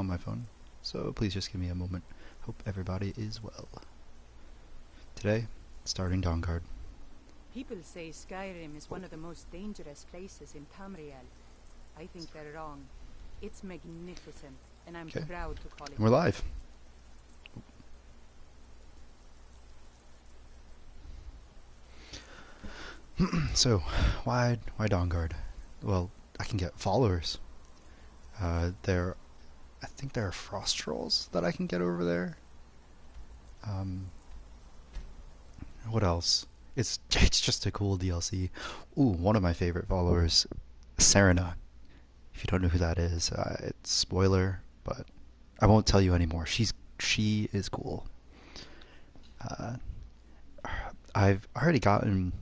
on my phone, so please just give me a moment. Hope everybody is well. Today, starting Dawnguard. People say Skyrim is one of the most dangerous places in Tamriel. I think they're wrong. It's magnificent, and I'm proud to call it. We're live. So, why Dawnguard? Well, I can get followers. I think there are frost trolls that I can get over there. What else? It's just a cool DLC. Ooh, one of my favorite followers, Serena. If you don't know who that is, it's spoiler, but I won't tell you anymore. She is cool. I've already gotten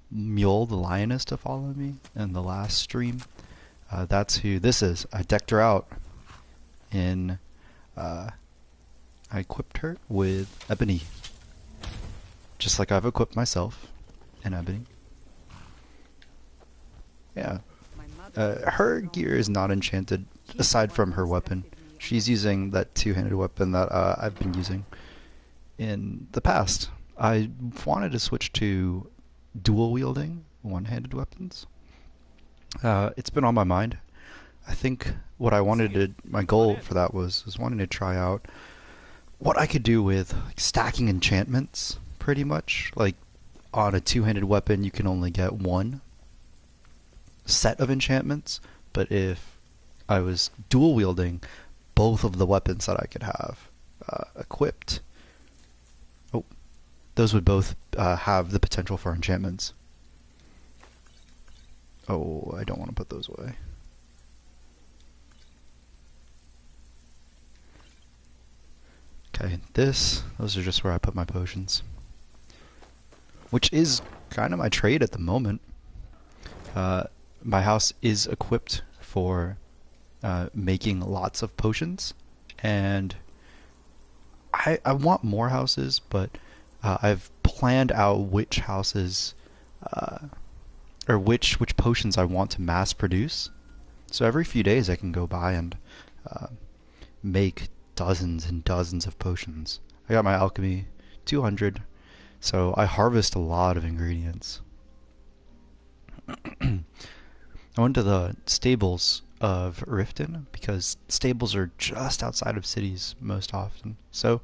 Mule the Lioness to follow me in the last stream. That's who this is. I decked her out in I equipped her with Ebony, just like I've equipped myself in Ebony. Yeah, her gear is not enchanted aside from her weapon. She's using that two-handed weapon that I've been using in the past. I wanted to switch to dual wielding one-handed weapons. It's been on my mind. I think what I wanted to, my goal for that was wanting to try out what I could do with like, stacking enchantments, pretty much. Like on a two-handed weapon, you can only get one set of enchantments, but if I was dual wielding both of the weapons that I could have equipped, those would both have the potential for enchantments. Oh, I don't want to put those away. Okay, those are just where I put my potions. Which is kind of my trade at the moment. My house is equipped for making lots of potions, and I want more houses, but I've planned out which houses or which potions I want to mass produce. So every few days I can go by and make dozens and dozens of potions. I got my alchemy 200, so I harvest a lot of ingredients. I went to the stables of Riften because stables are just outside of cities most often, so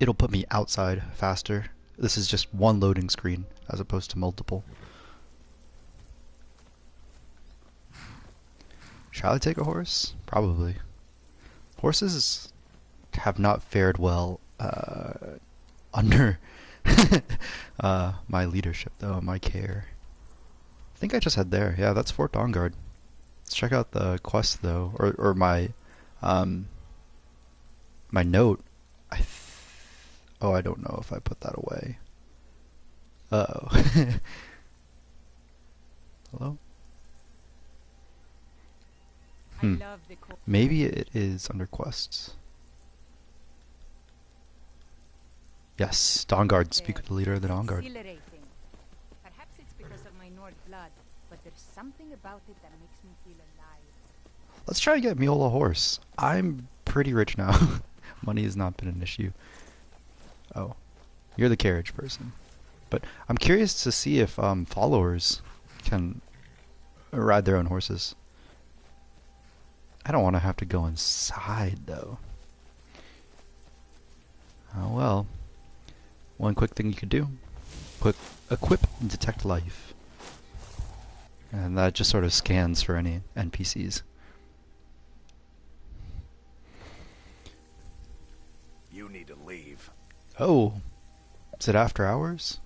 it'll put me outside faster. This is just one loading screen as opposed to multiple. Shall I take a horse? Probably. Horses have not fared well under my leadership, though, my care. I think I just head there. Yeah, that's Fort Dawnguard. Let's check out the quest, though, or my my note. Oh, I don't know if I put that away. Uh-oh. Hello? Maybe it is under quests. Yes, Dawnguard. Speak with the leader of the Dawnguard. Perhaps it's because of my Nord blood, but there's something about it that makes me feel alive. Let's try to get Mule a horse. I'm pretty rich now. Money has not been an issue. Oh, you're the carriage person. But I'm curious to see if followers can ride their own horses. I don't want to have to go inside, though. Oh well. One quick thing you could do. Equip and detect life. And that just sort of scans for any NPCs. You need to leave. Oh. Is it after hours?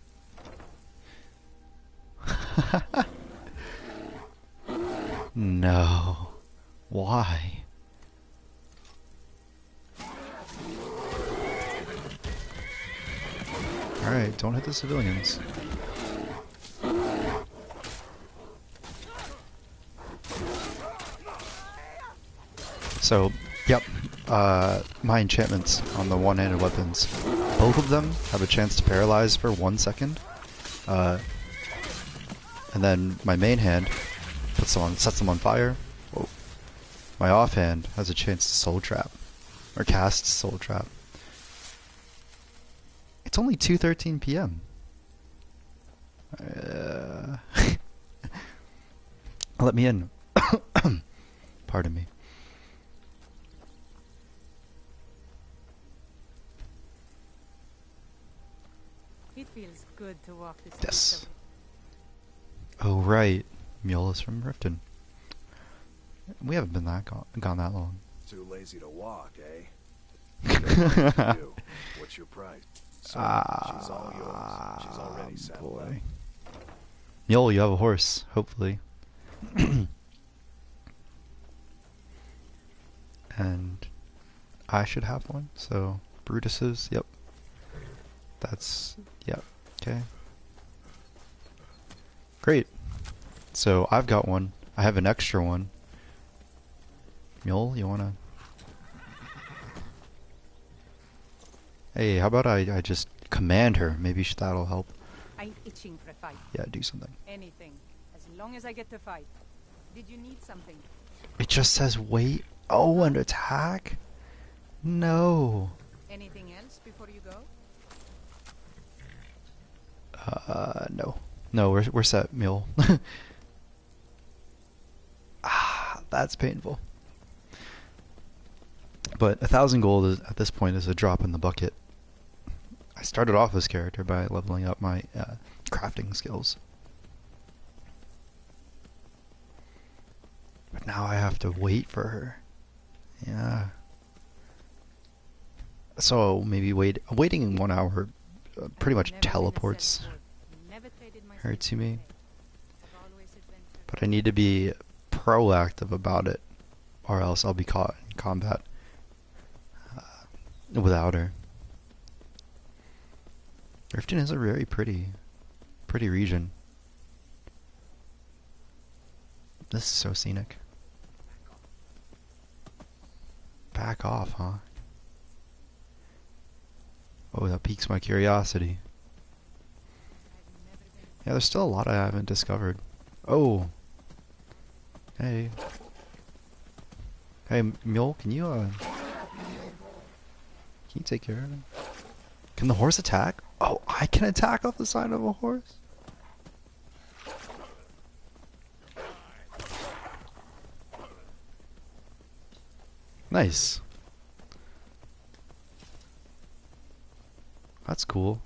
No. Why? Alright, don't hit the civilians. So, yep, my enchantments on the one-handed weapons, both of them have a chance to paralyze for 1 second, and then my main hand sets them on fire. Whoa. my offhand has a chance to soul trap. Or cast soul trap. It's only 2:13 p.m. Let me in. Pardon me. It feels good to walk the streets. Yes. Oh right, Mule is from Riften. We haven't been gone that long. Too lazy to walk, eh? You. What's your price? She's all yours. She's already saddled up. Mule, you have a horse, hopefully. And I should have one, so Brutus's, yep. That's, yep, okay. Great. So I've got one. I have an extra one. Mule, you wanna... Hey, how about I just command her? Maybe that'll help. I'm itching for a fight. Yeah, do something. Anything. As long as I get to fight. Did you need something? It just says wait. Oh, and attack? No. Anything else before you go? No. No, we're set, Mule. Ah, that's painful. But 1,000 gold is, at this point, is a drop in the bucket. I started off this character by leveling up my crafting skills. But now I have to wait for her. Yeah. So maybe waiting 1 hour pretty much teleports her to me. But I need to be proactive about it, or else I'll be caught in combat without her. Riften is a very pretty region. This is so scenic. Back off, huh? Oh, that piques my curiosity. Yeah, there's still a lot I haven't discovered. Oh! Hey. Hey, Mule, can you take care of him? Can the horse attack? Oh, I can attack off the side of a horse? Nice. That's cool.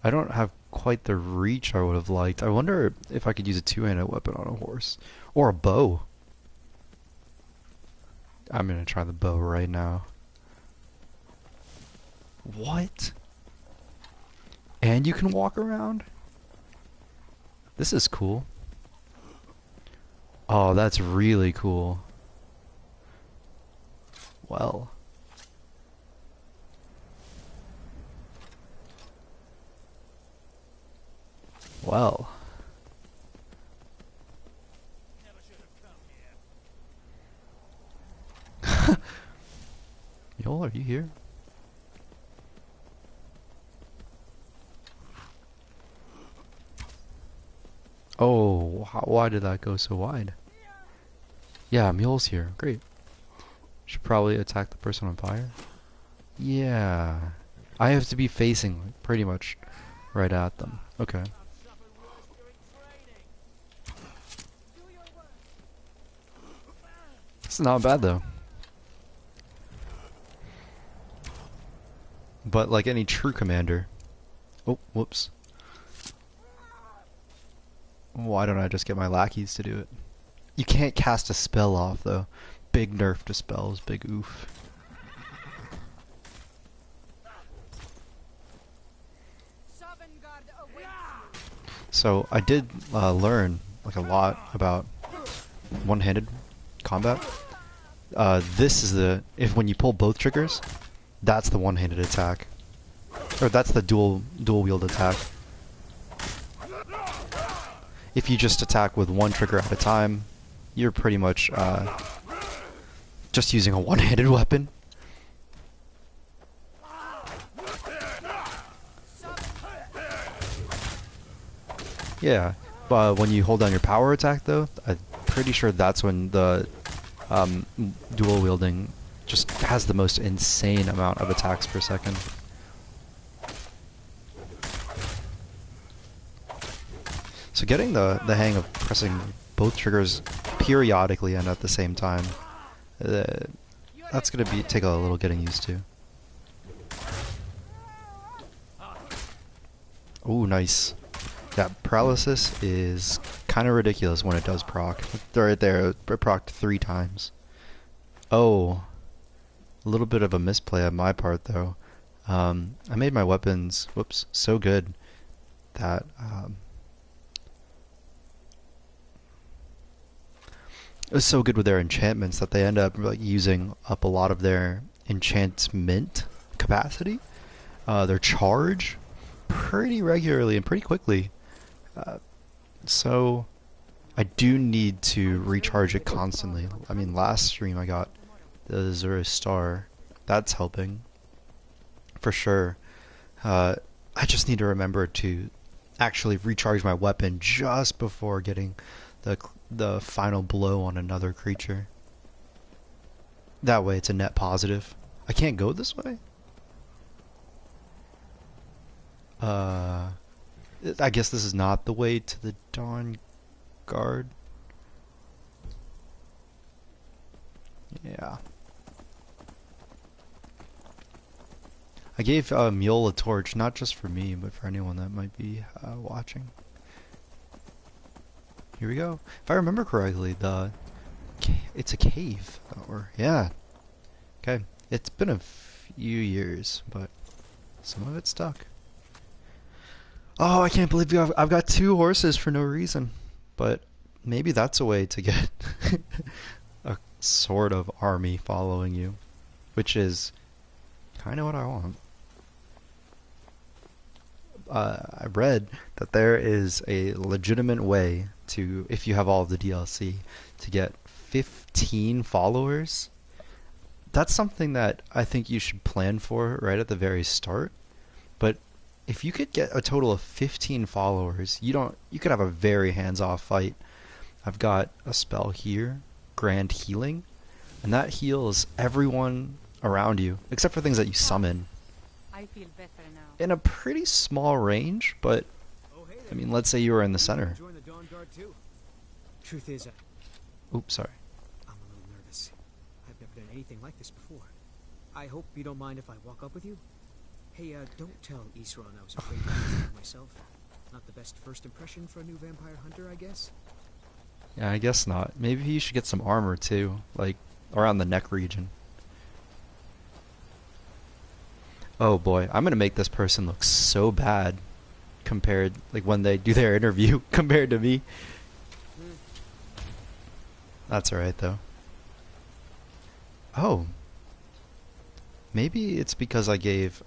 I don't have quite the reach I would have liked. I wonder if I could use a two-handed weapon on a horse. Or a bow. I'm gonna try the bow right now. What? And you can walk around? This is cool. Oh, that's really cool. Well. Well. Mule, are you here? Oh, why did that go so wide? Yeah, Mule's here. Great. Should probably attack the person on fire. Yeah. I have to be facing pretty much right at them. Okay. It's not bad though. But like any true commander... Oh, whoops. Why don't I just get my lackeys to do it? You can't cast a spell off though. Big nerf to spells, big oof. So I did learn like a lot about one-handed combat. This is when you pull both triggers, that's the one-handed attack, or that's the dual wield attack. If you just attack with one trigger at a time, you're pretty much just using a one-handed weapon. Yeah, but when you hold down your power attack though, I'm pretty sure that's when the dual wielding just has the most insane amount of attacks per second. So getting the hang of pressing both triggers periodically and at the same time, that's gonna take a little getting used to. Ooh, nice. Yeah, paralysis is kind of ridiculous when it does proc. Right there, it procced 3 times. Oh, a little bit of a misplay on my part though. I made my weapons, whoops, so good that it was so good with their enchantments that they end up like using up a lot of their enchantment capacity, their charge, pretty regularly and pretty quickly. So I do need to recharge it constantly. I mean, last stream I got the Azura Star. That's helping for sure. I just need to remember to actually recharge my weapon just before getting the final blow on another creature. That way it's a net positive. I can't go this way? I guess this is not the way to the Dawnguard. Yeah. I gave Mule a torch, not just for me, but for anyone that might be watching. Here we go. If I remember correctly, it's a cave. Or yeah. Okay. It's been a few years, but some of it's stuck. Oh, I can't believe I've got 2 horses for no reason. But maybe that's a way to get a sort of army following you, which is kind of what I want. I read that there is a legitimate way to, if you have all of the DLC, to get 15 followers. That's something that I think you should plan for right at the very start. But if you could get a total of 15 followers, you could have a very hands-off fight. I've got a spell here, Grand Healing, and that heals everyone around you, except for things that you summon. I feel better now. In a pretty small range, but I mean, let's say you were in the center. Join the Dawnguard too. Truth is, Oops, sorry. I'm a little nervous. I've never done anything like this before. I hope you don't mind if I walk up with you. Hey, don't tell Isran I was afraid to do it myself. Not the best first impression for a new vampire hunter, I guess. Yeah, I guess not. Maybe you should get some armor too, like around the neck region. Oh boy, I'm gonna make this person look so bad compared, like when they do their interview, compared to me. That's alright though. Oh. Maybe it's because I gave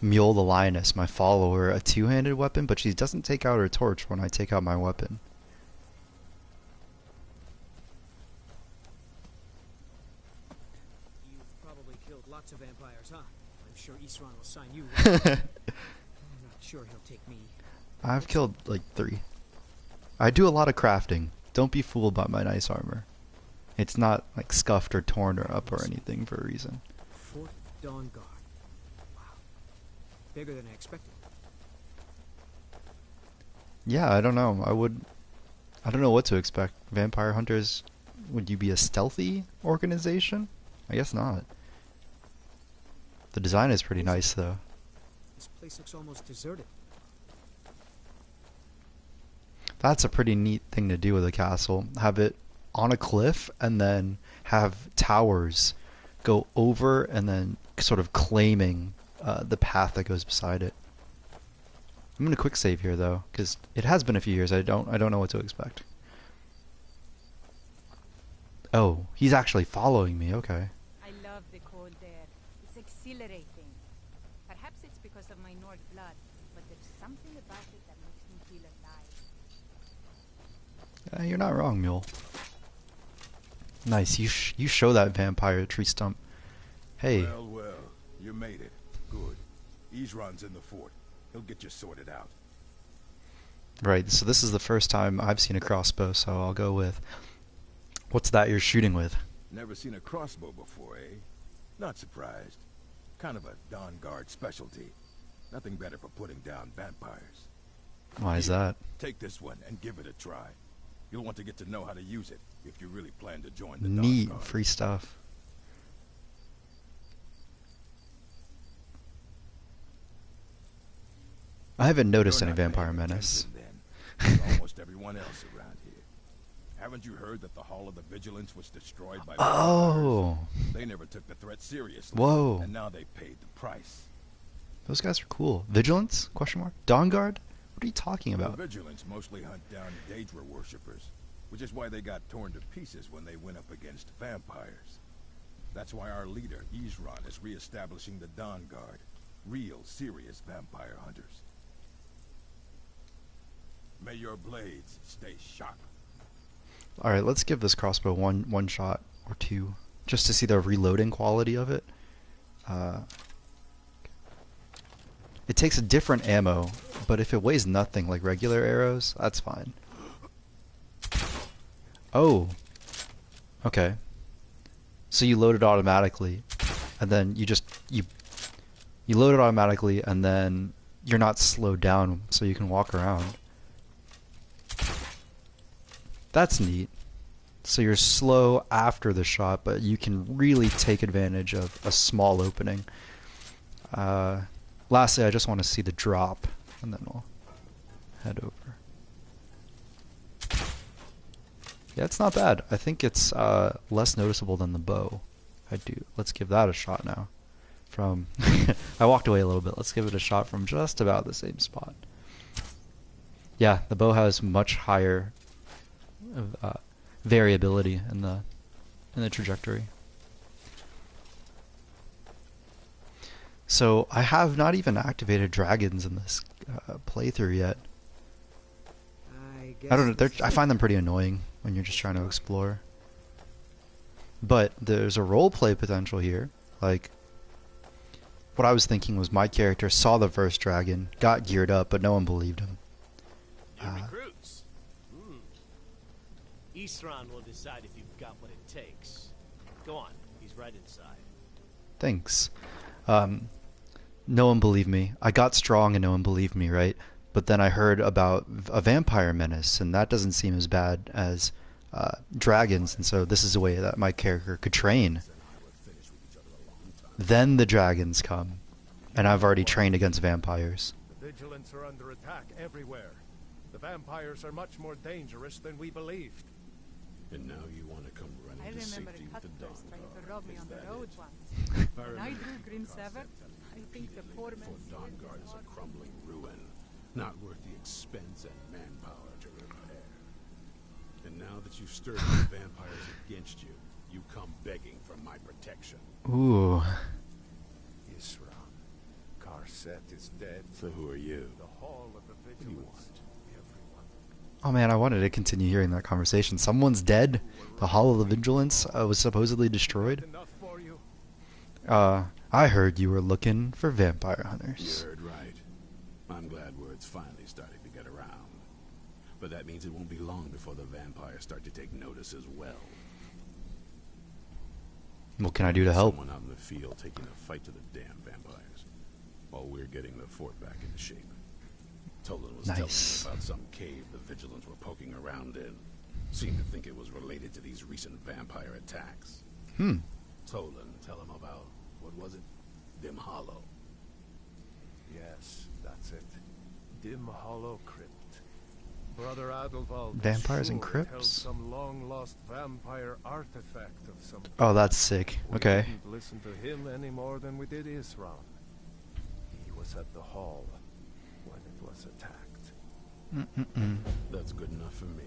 Mule the Lioness, my follower, a 2-handed weapon, but she doesn't take out her torch when I take out my weapon. You've probably killed lots of vampires, huh? I'm sure Isran will sign you. I'm not sure he'll take me. I've killed like 3. I do a lot of crafting. Don't be fooled by my nice armor. It's not like scuffed or torn or up or anything for a reason. Fort Dawnguard. Wow. Bigger than I expected. Yeah, I don't know. I don't know what to expect. Vampire hunters, would you be a stealthy organization? I guess not. The design is pretty nice though. This place looks almost deserted. That's a pretty neat thing to do with a castle. Have it on a cliff and then have towers go over and then sort of claiming the path that goes beside it. I'm gonna quick save here though, because it has been a few years. I don't know what to expect. Oh, he's actually following me. Okay. I love the cold air. It's exhilarating. Perhaps it's because of my Nord blood, but there's something about it that makes me feel alive. You're not wrong, Mule. Nice. You show that vampire tree stump. Hey. Well, you made it. Good. Isran's in the fort. He'll get you sorted out. Right. So this is the first time I've seen a crossbow, so I'll go with What's that you're shooting with? Never seen a crossbow before, eh? Not surprised. Kind of a Dawnguard specialty. Nothing better for putting down vampires. Why is that? Take this one and give it a try. You'll want to get to know how to use it if you really plan to join the Neat. Dawnguard. Free stuff. I haven't noticed You're any not Vampire paying Menace. attention, then. Like almost everyone else around here. Haven't you heard that the Hall of the Vigilance was destroyed by Oh! vampires? They never took the threat seriously. Whoa. And now they paid the price. Those guys are cool. Vigilance? Question mark? Dawnguard? What are you talking The about? Vigilance mostly hunt down Daedra worshippers, which is why they got torn to pieces when they went up against vampires. That's why our leader, Isran, is re-establishing the Dawnguard. Real, serious vampire hunters. May your blades stay sharp. Alright, let's give this crossbow one shot or two, just to see the reloading quality of it. It takes a different ammo, but if it weighs nothing like regular arrows, that's fine. Oh. Okay. So you load it automatically, and then you load it automatically, and then you're not slowed down, so you can walk around. That's neat. So you're slow after the shot, but you can really take advantage of a small opening. Lastly, I just want to see the drop, and then we'll head over. Yeah, it's not bad. I think it's less noticeable than the bow. Let's give that a shot now. I walked away a little bit. Let's give it a shot from just about the same spot. Yeah, the bow has much higher variability in the trajectory. So I have not even activated dragons in this playthrough yet. I don't know. I find them pretty annoying when you're just trying to explore. But there's a roleplay potential here. Like, what I was thinking was my character saw the first dragon, got geared up, but no one believed him. Recruits. Isran will decide if you've got what it takes. Go on, he's right inside. Thanks. No one believed me. I got strong and no one believed me, right? But then I heard about a vampire menace, and that doesn't seem as bad as dragons, and so this is a way that my character could train. Then the dragons come, and I've already trained against vampires. The Vigilants are under attack everywhere. The vampires are much more dangerous than we believed. And now you want to come running I to remember safety a with the cutthroat trying Dawnguard. to rob me Is on the that road it? once. When I drew Grim Sever, I think the poor man... For Dawnguard is a crumbling ruin, not worth the expense and manpower to repair. And now that you've stirred the vampires against you, you come begging for my protection. Ooh. Isran. Karset is dead. So who are you? The Hall of the Vigilance. Everyone. Oh man, I wanted to continue hearing that conversation. Someone's dead. The Hall of the Vigilance was supposedly destroyed. Enough for you? I heard you were looking for vampire You hunters. heard right. I'm glad word's finally starting to get around. But that means it won't be long before the vampires start to take notice as well. What can I do to help? Someone out in the field taking a fight to the damn vampires, while we're getting the fort back into shape. Tolan was telling Nice. me about some cave the Vigilants were poking around in. Seemed to think it was related to these recent vampire attacks. Tolan, tell him about, what was it? Dim Hollow. Yes, that's it. Dim Hollow Crypt. Brother Adelwald is Vampires and sure it held crypts? some long-lost vampire artifact of some Oh, that's sick. We Okay. didn't listen to him any more than we did Isran. He was at the hall when it was attacked. That's good enough for me.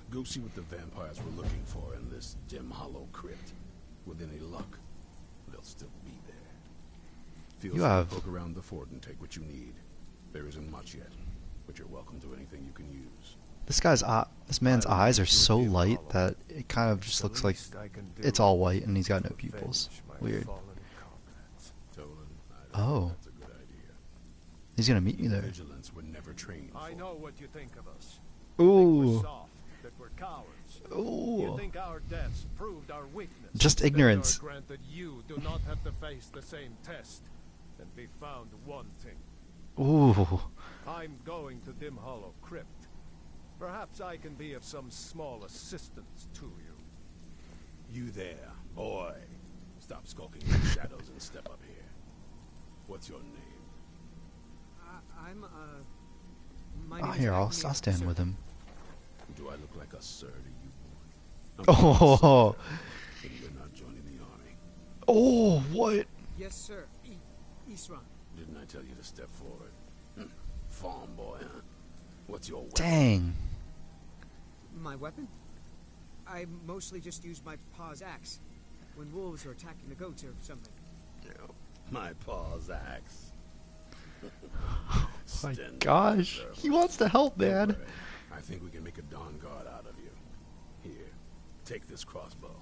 Go see what the vampires were looking for in this Dim Hollow Crypt. With any luck, they'll still be there. Feel You free have- to poke around the fort and take what you need. There isn't much yet, but you're welcome to anything you can use. This man's eyes are so light that it kind of just looks like it's all white and he's got no pupils. Weird. Tolan, Oh. that's a good idea. He's gonna meet me there. Vigilants were never trained I for. know what you think of us. Ooh. Soft, that we're cowards. Ooh. You think our deaths proved our weakness? Just Then ignorance. you're granted you do not have to face the same test and be found wanting. Ooh. I'm going to Dim Hollow Crypt. Perhaps I can be of some small assistance to you. You there, boy. Stop skulking in the shadows and step up here. What's your name? My Oh, name is here, I'll Agnew, stand sir. with him. Do I look like a sir to you, boy? Oh. Then you're not joining the army. Oh, what? Yes, sir. Isran. Didn't I tell you to step forward? Farm boy, huh? What's your weapon? Dang. My weapon? I mostly just use my pa's axe when wolves are attacking the goats or something. My paw's axe. My Stand gosh. up, He wants to help, Don't man. worry. I think we can make a Dawnguard out of you. Here, take this crossbow.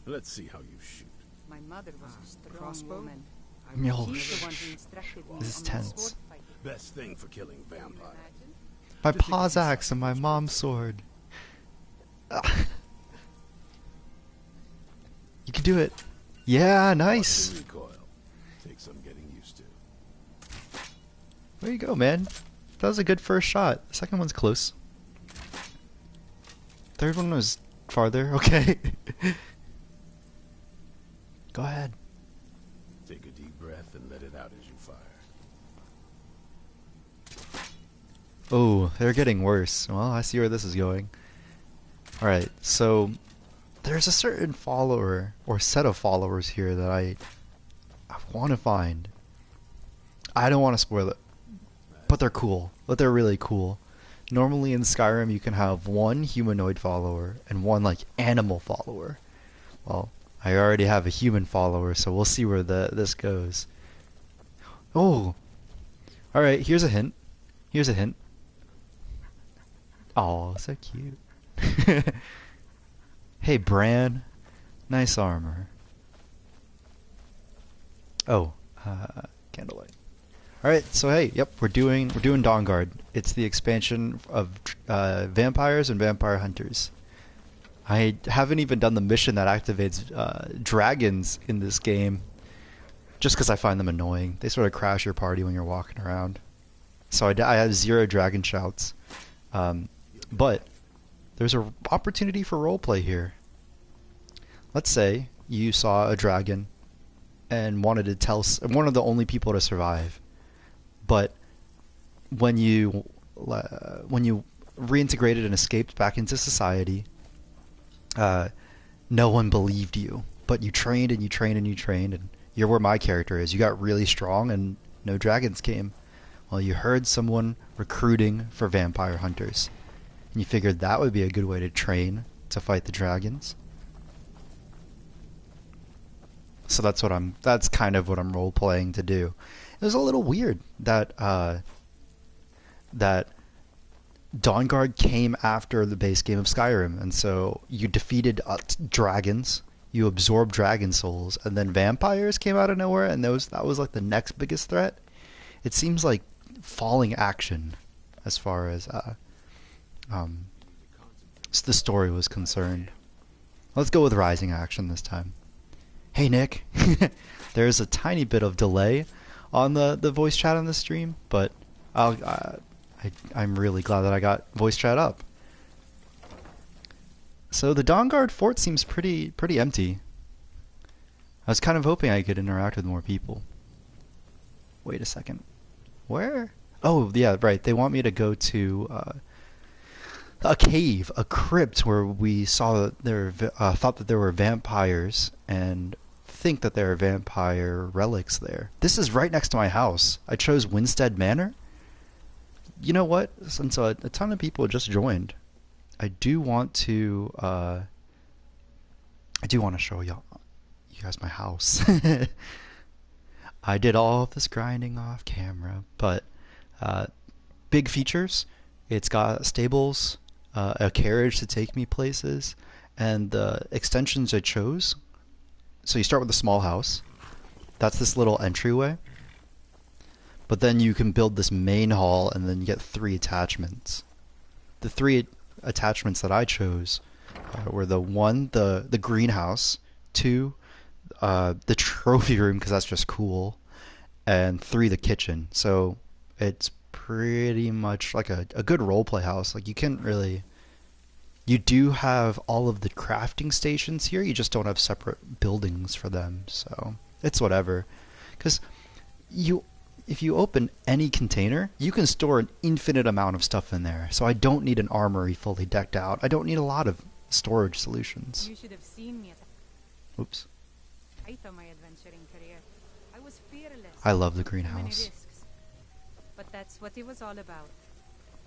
Let's see how you shoot. My mother was a strong crossbow? woman. Mjolnir. She's the one who instructed me This is on my tense. sword fighting. Best thing for killing vampires. Imagine? My pa's axe and my mom's sword. You can do it. Yeah, nice. Watch the recoil. Take some getting used to. There you go, man. That was a good first shot. The second one's close. Third one was farther. Okay. Go ahead. Take a deep breath and let it out as you fire. Oh, they're getting worse. Well, I see where this is going. Alright, so there's a certain follower or set of followers here that I want to find. I don't want to spoil it, but they're cool. But they're really cool. Normally in Skyrim you can have one humanoid follower and one like animal follower. Well, I already have a human follower, so we'll see where this goes. Oh, all right. Here's a hint. Here's a hint. Oh, so cute. Hey, Bran. Nice armor. Oh, candlelight. All right, so hey, yep, we're doing Dawnguard. It's the expansion of vampires and vampire hunters. I haven't even done the mission that activates dragons in this game, just because I find them annoying. They sort of crash your party when you're walking around. So I have 0 dragon shouts, but there's an opportunity for roleplay here. Let's say you saw a dragon and wanted to tell one of the only people to survive, but when you reintegrated and escaped back into society, no one believed you. But you trained and you trained and you trained, and you're where my character is. You got really strong and no dragons came. Well, you heard someone recruiting for vampire hunters, and you figured that would be a good way to train to fight the dragons. So that's kind of what I'm role playing to do. It was a little weird that that Dawnguard came after the base game of Skyrim, and so you defeated dragons, you absorbed dragon souls, and then vampires came out of nowhere, and that was like the next biggest threat. It seems like falling action as far as the story was concerned. Let's go with rising action this time. Hey Nick, there's a tiny bit of delay on the voice chat on the stream, but I'm really glad that I got voice chat up. So the Dawnguard fort seems pretty empty. I was kind of hoping I could interact with more people. Wait a second. Where? Oh, yeah, right. They want me to go to a cave, a crypt, where we saw that thought that there were vampires and think that there are vampire relics there. This is right next to my house. I chose Winstead Manor. You know what? Since a ton of people just joined, I do want to show you guys my house. I did all of this grinding off camera, but big features. It's got stables, a carriage to take me places, and the extensions I chose. So you start with a small house. That's this little entryway. But then you can build this main hall, and then you get 3 attachments. The 3 attachments that I chose were the greenhouse, 2, the trophy room because that's just cool, and 3, the kitchen. So it's pretty much like a good roleplay house. Like you do have all of the crafting stations here, you just don't have separate buildings for them, so it's whatever. Because if you open any container, you can store an infinite amount of stuff in there, so I don't need an armory fully decked out. I don't need a lot of storage solutions. You should have seen me at Oops. the height of my adventuring career. I was fearless. I love the Too many greenhouse. risks. But that's what it was all about.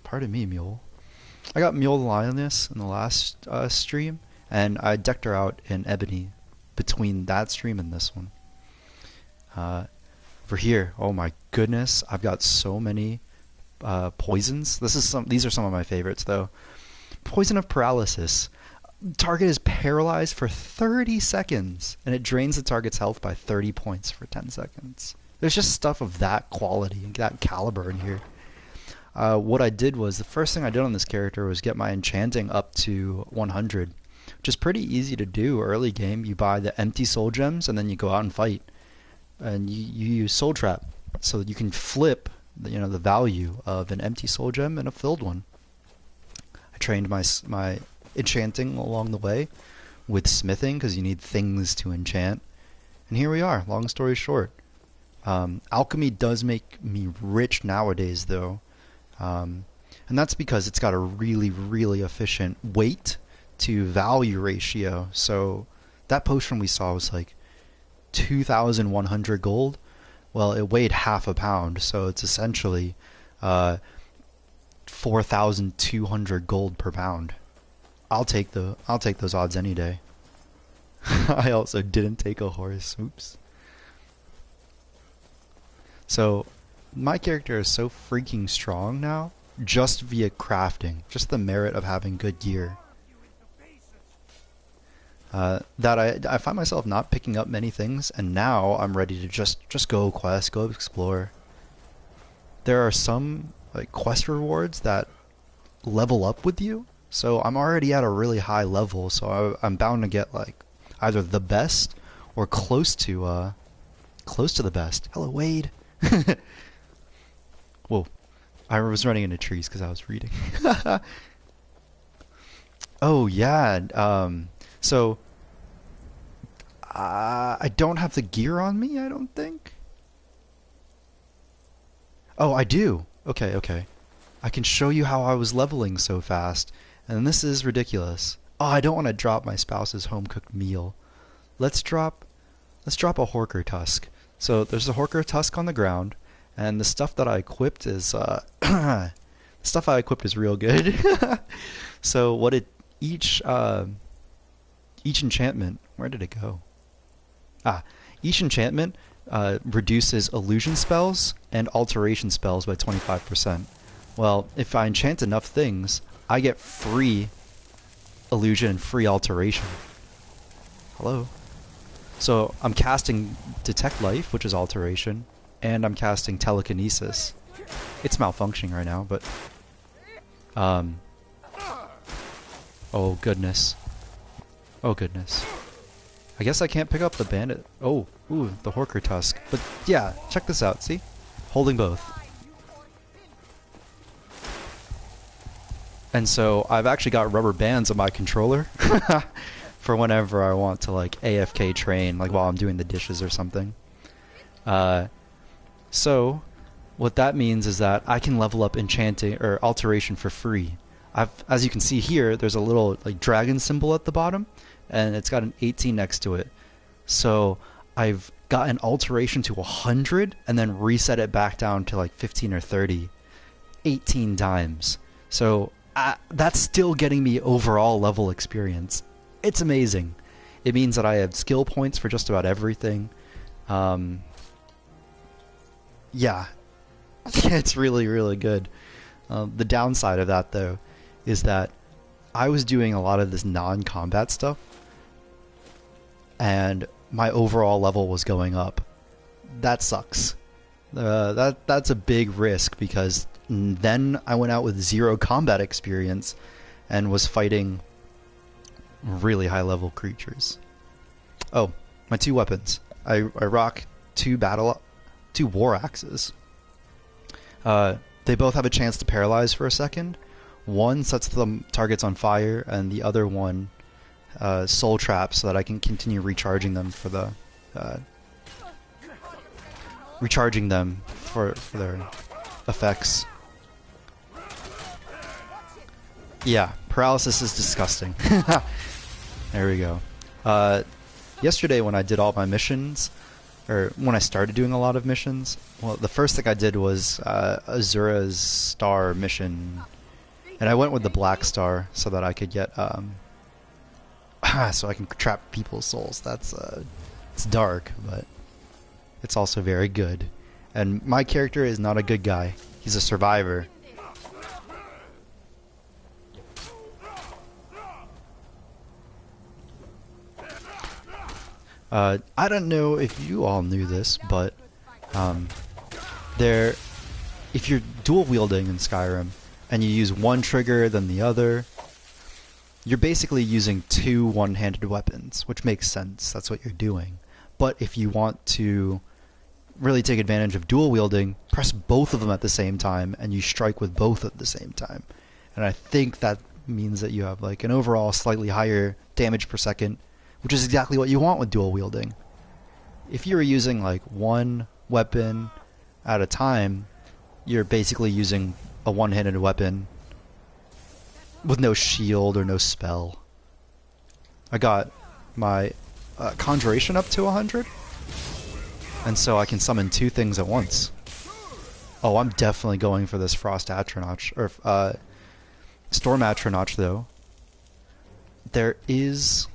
Pardon me, Mule. I got Mule the Lioness in the last stream, and I decked her out in Ebony between that stream and this one. For here, oh my goodness, I've got so many poisons. These are some of my favorites though. Poison of Paralysis. Target is paralyzed for 30 seconds, and it drains the target's health by 30 points for 10 seconds. There's just stuff of that quality and that caliber in here. What I did was, the first thing I did on this character was get my enchanting up to 100, which is pretty easy to do early game. You buy the empty soul gems, and then you go out and fight. And you use Soul Trap, so that you can flip the value of an empty soul gem and a filled one. I trained my enchanting along the way with smithing, because you need things to enchant. And here we are, long story short. Alchemy does make me rich nowadays, though. And that's because it's got a really, really efficient weight to value ratio. So that potion we saw was like 2,100 gold. Well, it weighed half a pound, so it's essentially 4,200 gold per pound. I'll take those odds any day. I also didn't take a horse. Oops. So my character is so freaking strong now, just via crafting, just the merit of having good gear. That I find myself not picking up many things, and now I'm ready to just go quest, go explore. There are some like quest rewards that level up with you, so I'm already at a really high level, so I'm bound to get like either the best or close to the best. Hello, Wade. Whoa, I was running into trees because I was reading. Oh yeah, so I don't have the gear on me, I don't think. Oh, I do. Okay. I can show you how I was leveling so fast, and this is ridiculous. Oh, I don't want to drop my spouse's home-cooked meal. Let's drop a Horker Tusk. So there's a Horker Tusk on the ground, and the stuff that I equipped is real good. So each enchantment, where did it go? Each enchantment reduces illusion spells and alteration spells by 25%. Well, if I enchant enough things, I get free illusion and free alteration. Hello? So I'm casting Detect Life, which is alteration, and I'm casting Telekinesis. It's malfunctioning right now, but oh goodness. I guess I can't pick up the bandit. Oh, ooh, the Horker Tusk. But yeah, check this out, see? Holding both. And so I've actually got rubber bands on my controller for whenever I want to like AFK train, like while I'm doing the dishes or something. So what that means is that I can level up enchanting or alteration for free. As you can see here, there's a little like dragon symbol at the bottom, and it's got an 18 next to it. So I've got an alteration to 100 and then reset it back down to like 15 or 30 18 times. So that's still getting me overall level experience. It's amazing. It means that I have skill points for just about everything. Yeah, it's really, really good. The downside of that, though, is that I was doing a lot of this non-combat stuff, and my overall level was going up. That sucks. That's a big risk, because then I went out with 0 combat experience, and was fighting really high level creatures. Oh, my 2 weapons. I rock 2 war axes. They both have a chance to paralyze for a second. One sets the targets on fire, and the other one soul traps so that I can continue recharging them for the for their effects. Yeah, paralysis is disgusting. There we go. Yesterday when I did all my missions, or when I started doing a lot of missions, well, the first thing I did was Azura's star mission, and I went with the black star so that I could get so I can trap people's souls. That's it's dark, but it's also very good. And my character is not a good guy. He's a survivor. I don't know if you all knew this, but if you're dual wielding in Skyrim and you use one trigger then the other, you're basically using 2 one-handed weapons, which makes sense. That's what you're doing. But if you want to really take advantage of dual wielding, press both of them at the same time and you strike with both at the same time. And I think that means that you have like an overall slightly higher damage per second, which is exactly what you want with dual wielding. If you're using like one weapon at a time, you're basically using a one-handed weapon with no shield or no spell. I got my conjuration up to 100, and so I can summon 2 things at once. Oh, I'm definitely going for this Frost Atronach, or Storm Atronach though. There is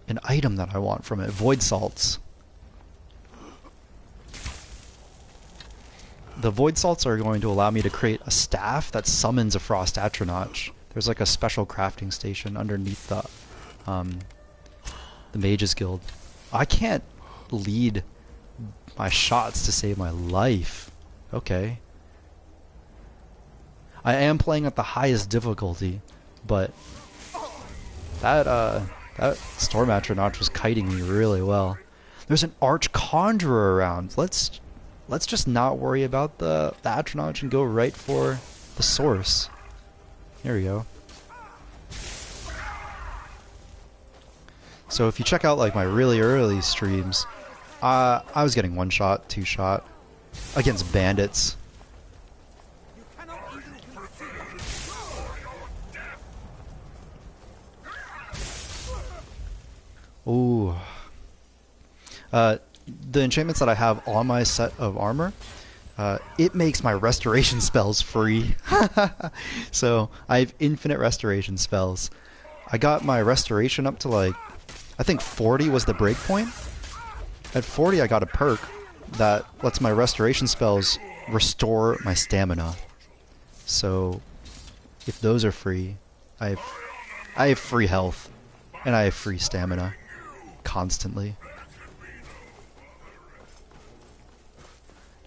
an item that I want from it, Void Salts. The Void Salts are going to allow me to create a staff that summons a Frost Atronach. There's like a special crafting station underneath the Mages Guild. I can't lead my shots to save my life. Okay. I am playing at the highest difficulty, but that Storm Atronach was kiting me really well. There's an Arch Conjurer around. Let's just not worry about the Atronach and go right for the source. There we go. So if you check out like my really early streams, I was getting 1 shot, 2 shot against bandits. Ooh. The enchantments that I have on my set of armor, it makes my restoration spells free. So I have infinite restoration spells. I got my restoration up to like, I think 40 was the breakpoint. At 40 I got a perk that lets my restoration spells restore my stamina. So if those are free, I have free health and I have free stamina constantly.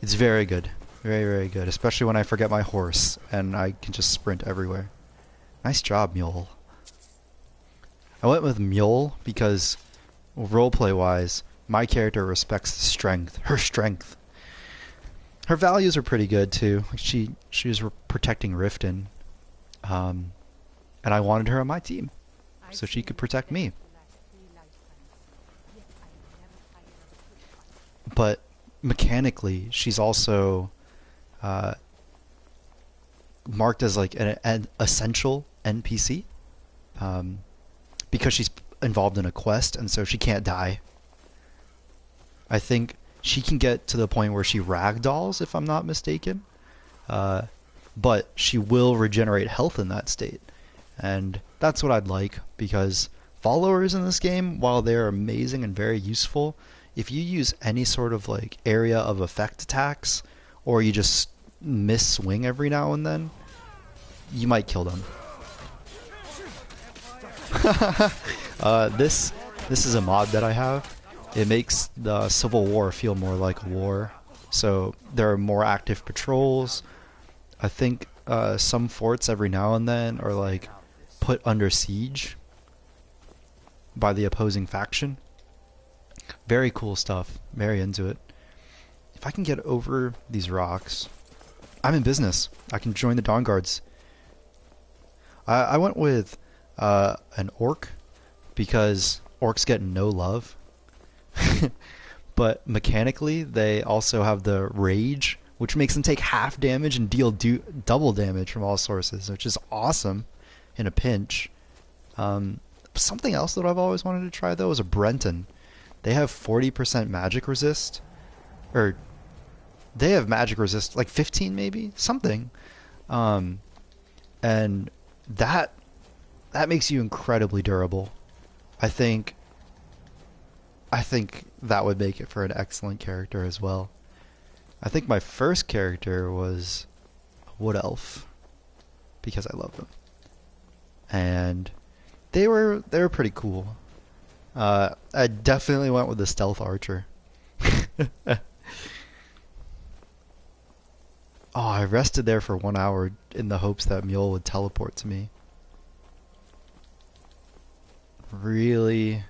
It's very good. Very, very good. Especially when I forget my horse and I can just sprint everywhere. Nice job, Mule. I went with Mule because, roleplay-wise, my character respects strength. Her strength. Her values are pretty good, too. She was protecting Riften. And I wanted her on my team, so she could protect me. But mechanically, she's also marked as like an essential NPC because she's involved in a quest, and so she can't die. I think she can get to the point where she ragdolls, if I'm not mistaken, but she will regenerate health in that state, and that's what I'd like, because followers in this game, while they're amazing and very useful, if you use any sort of like area of effect attacks, or you just miss swing every now and then, you might kill them. This is a mod that I have. It makes the Civil War feel more like a war. So there are more active patrols. I think some forts every now and then are like put under siege by the opposing faction. Very cool stuff. Very into it. If I can get over these rocks, I'm in business. I can join the Dawnguards. I went with an orc because orcs get no love. But mechanically, they also have the rage, which makes them take half damage and deal double damage from all sources, which is awesome in a pinch. Something else that I've always wanted to try, though, is a Brenton. They have 40% magic resist. Or, they have magic resist, like 15 maybe? Something. And that makes you incredibly durable. I think that would make it for an excellent character as well. I think my first character was a wood elf because I love them, and they were pretty cool. I definitely went with the stealth archer. Oh, I rested there for 1 hour in the hopes that Mule would teleport to me. Really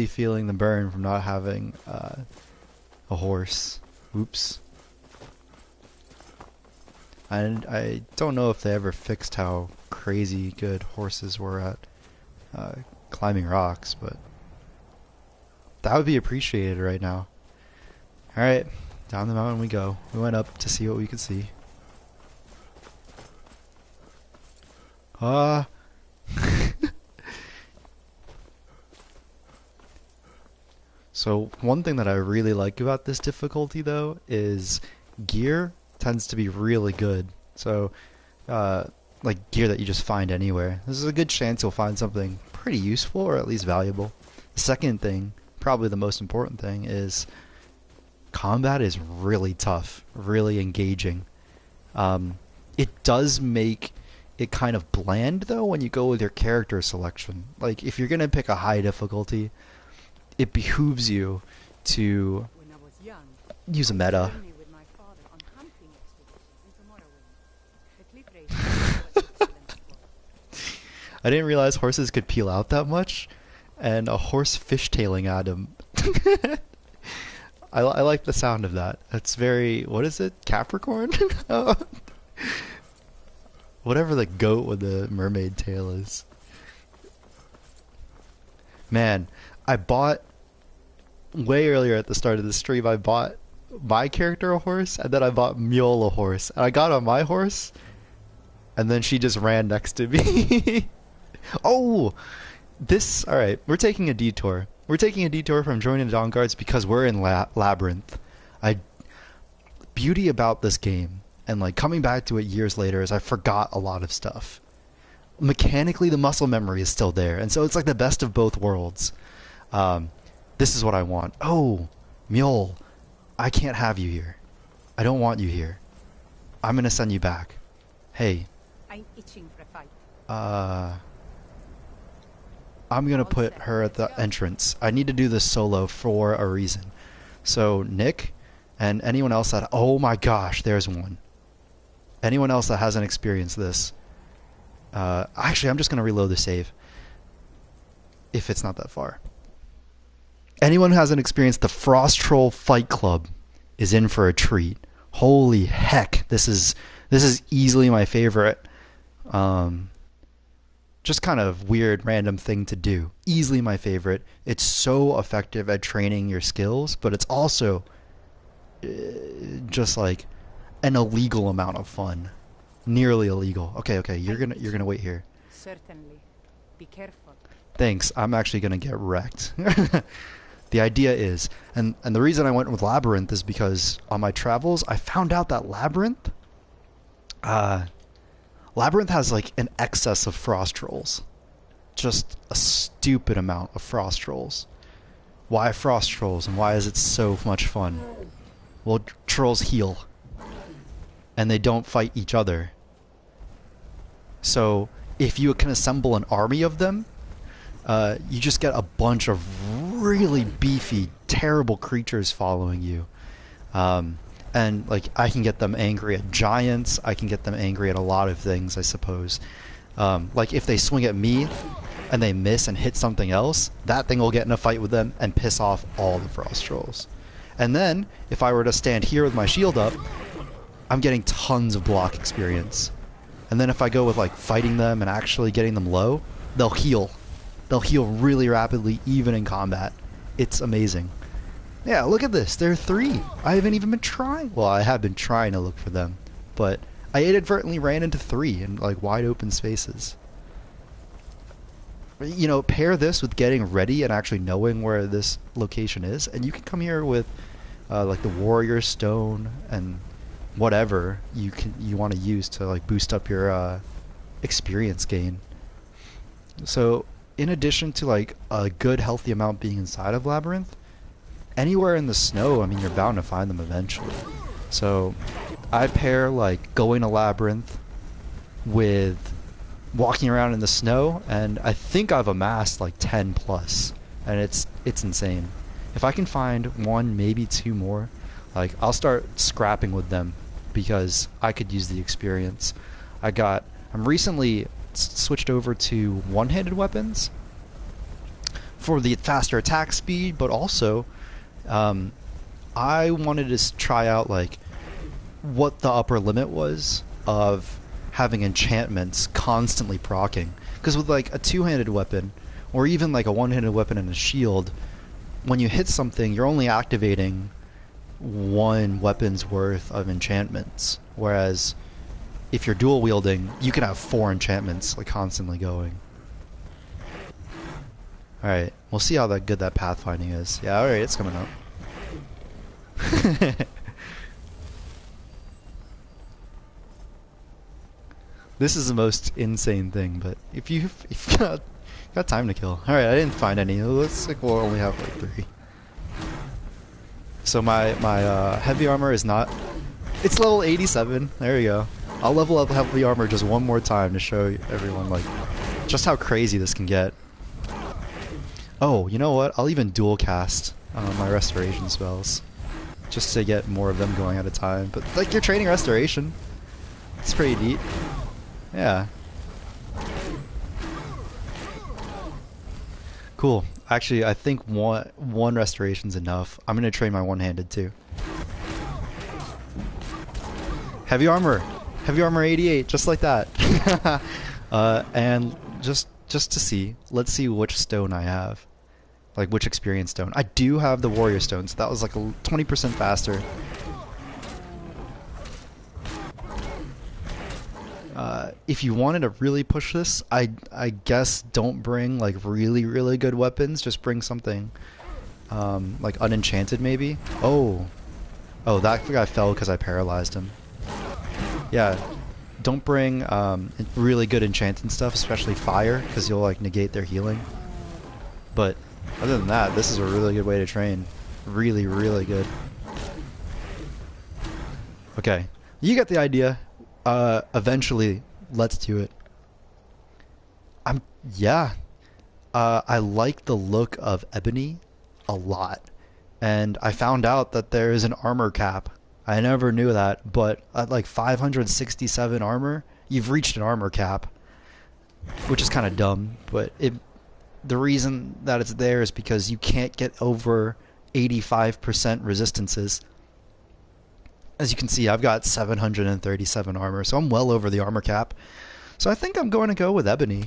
feeling the burn from not having a horse. Oops. I don't know if they ever fixed how crazy good horses were at climbing rocks, but that would be appreciated right now. Alright, down the mountain we go. We went up to see what we could see. So one thing that I really like about this difficulty, though, is gear tends to be really good. So, like gear that you just find anywhere. This is a good chance you'll find something pretty useful or at least valuable. The second thing, probably the most important thing, is combat is really tough, really engaging. It does make it kind of bland, though, when you go with your character selection. Like, if you're going to pick a high difficulty, it behooves you to use a meta. I didn't realize horses could peel out that much, and a horse fishtailing at him. I like the sound of that. It's very, what is it? Capricorn? Whatever the goat with the mermaid tail is. Man, I bought, way earlier at the start of the stream, I bought my character a horse, and then I bought Mule a horse. And I got on my horse, and then she just ran next to me. Oh! Alright, we're taking a detour. We're taking a detour from joining the Dawnguards because we're in Labyrinth. Beauty about this game, and like coming back to it years later, is I forgot a lot of stuff. Mechanically, the muscle memory is still there, and so it's like the best of both worlds. This is what I want. Oh, Mule, I can't have you here. I don't want you here. I'm gonna send you back. Hey. I'm itching for a fight. I'm gonna put her at the entrance. I need to do this solo for a reason. So Nick and anyone else that, oh my gosh, there's one. Anyone else that hasn't experienced this. Actually, I'm just gonna reload the save. If it's not that far. Anyone who hasn't experienced the Frost Troll Fight Club is in for a treat. Holy heck, this is easily my favorite. Just kind of weird, random thing to do. Easily my favorite. It's so effective at training your skills, but it's also just like an illegal amount of fun. Nearly illegal. Okay, you're gonna wait here. Certainly. Be careful. Thanks. I'm actually gonna get wrecked. The idea is, and the reason I went with Labyrinth is because on my travels I found out that Labyrinth has like an excess of frost trolls. Just a stupid amount of frost trolls. Why frost trolls, and why is it so much fun? Well, trolls heal. And they don't fight each other. So, if you can assemble an army of them, you just get a bunch of really beefy, terrible creatures following you. And like I can get them angry at giants, I can get them angry at a lot of things, I suppose. Like if they swing at me and they miss and hit something else, that thing will get in a fight with them and piss off all the frost trolls. And then if I were to stand here with my shield up, I'm getting tons of block experience. And then if I go with like fighting them and actually getting them low, they'll heal. They'll heal really rapidly even in combat. It's amazing. Yeah, look at this. There are 3. I haven't even been trying. Well, I have been trying to look for them, but I inadvertently ran into 3 in like wide open spaces. You know, pair this with getting ready and actually knowing where this location is, and you can come here with like the warrior stone and whatever you want to use to like boost up your experience gain. So in addition to like a good healthy amount being inside of Labyrinth, anywhere in the snow, I mean, you're bound to find them eventually. So I pair like going to Labyrinth with walking around in the snow, and I think I've amassed like 10 plus, and it's insane. If I can find 1, maybe 2 more, like I'll start scrapping with them because I could use the experience. I'm recently switched over to one-handed weapons for the faster attack speed, but also I wanted to try out like what the upper limit was of having enchantments constantly proccing, because with like a two-handed weapon or even like a one-handed weapon and a shield, when you hit something you're only activating 1 weapon's worth of enchantments, whereas if you're dual wielding you can have 4 enchantments like constantly going. Alright, we'll see how good that pathfinding is. Yeah, alright, it's coming up. This is the most insane thing, but if you've got time to kill. Alright, I didn't find any. Looks like we'll only have like 3. So my heavy armor is not... It's level 87. There you go. I'll level up heavy armor just one more time to show everyone like just how crazy this can get. Oh, you know what? I'll even dual cast my restoration spells just to get more of them going at a time. But like you're training restoration. It's pretty neat. Yeah. Cool. Actually, I think one restoration's enough. I'm gonna train my one-handed too. Heavy armor 88, just like that. And just to see, let's see which stone I have, like which experience stone. I do have the warrior stone, so that was like a 20% faster. If you wanted to really push this, I guess don't bring like really good weapons. Just bring something like unenchanted maybe. Oh, that guy fell because I paralyzed him. Yeah, don't bring really good enchanted stuff, especially fire, because you'll like negate their healing. But other than that, this is a really good way to train. Really good. Okay, you get the idea. Eventually, let's do it. I like the look of ebony a lot, and I found out that there is an armor cap. I never knew that, but at like 567 armor, you've reached an armor cap, which is kind of dumb, but the reason that it's there is because you can't get over 85% resistances. As you can see, I've got 737 armor, so I'm well over the armor cap. So I think I'm going to go with ebony.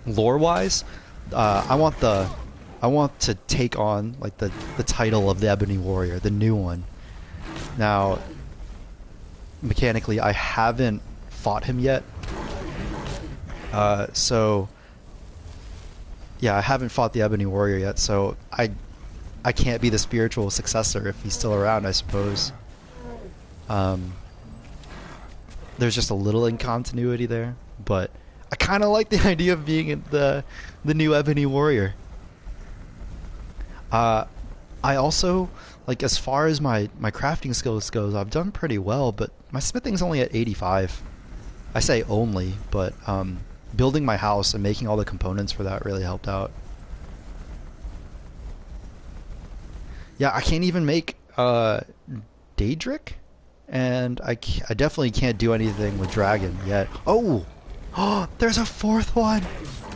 Lore-wise, I want to take on like the title of the Ebony Warrior, the new one. Now, mechanically, I haven't fought him yet. So yeah, I haven't fought the Ebony Warrior yet, so I can't be the spiritual successor if he's still around, I suppose. There's just a little incontinuity there, but I kind of like the idea of being the new Ebony Warrior. I also, like, as far as my crafting skills goes, I've done pretty well, but my smithing's only at 85. I say only, but building my house and making all the components for that really helped out. Yeah, I can't even make Daedric? And I definitely can't do anything with dragon yet. Oh! Oh, there's a fourth one!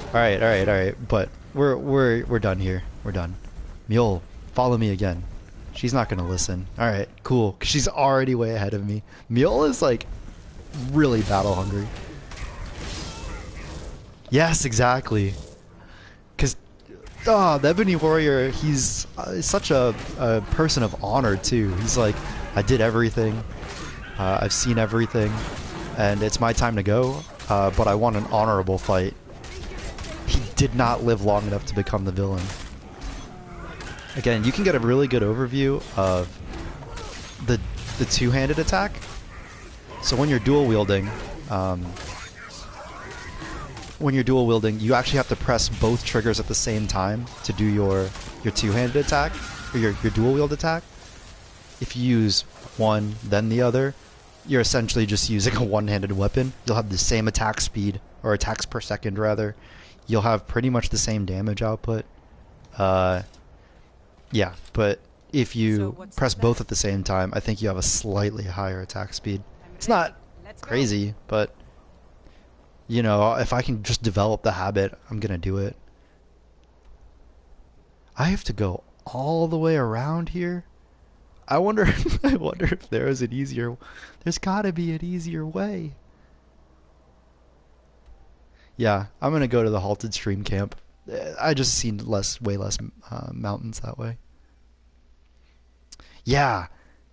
Alright, alright, alright. But we're done here. We're done. Mule, follow me again. She's not gonna listen. Alright, cool. 'Cause she's already way ahead of me. Mule is like really battle hungry. Yes, exactly. Because the Ebony Warrior, he's such a person of honor too. He's like, I did everything. I've seen everything. And it's my time to go. But I want an honorable fight. He did not live long enough to become the villain. Again, you can get a really good overview of the two-handed attack. So when you're dual wielding, you actually have to press both triggers at the same time to do your two-handed attack, or your dual wield attack. If you use one, then the other, you're essentially just using a one-handed weapon. You'll have the same attack speed, or attacks per second rather. You'll have pretty much the same damage output. Yeah, but if you press both at the same time, I think you have a slightly higher attack speed. It's not crazy, but you know, if I can just develop the habit, I'm gonna do it. I have to go all the way around here. I wonder if there is an easier. There's gotta be an easier way. Yeah, I'm gonna go to the halted stream camp. I just seen way less mountains that way. Yeah,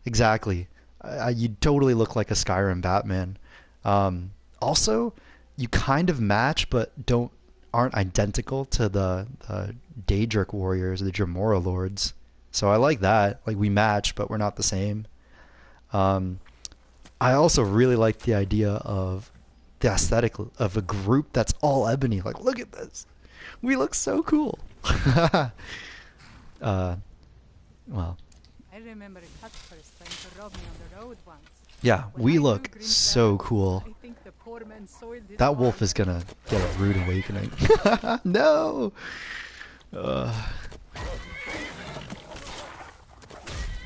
exactly. You totally look like a Skyrim Batman. Also, you kind of match, but aren't identical to the Daedric warriors, the Dremora lords. So I like that. Like, we match, but we're not the same. I also really like the idea of the aesthetic of a group that's all ebony. Like, look at this. We look so cool. Well. I remember a cut first trying to rob me on the road once. Yeah, we look so cool. I think the poor man soiled his That wolf arm. is gonna get a rude awakening. No!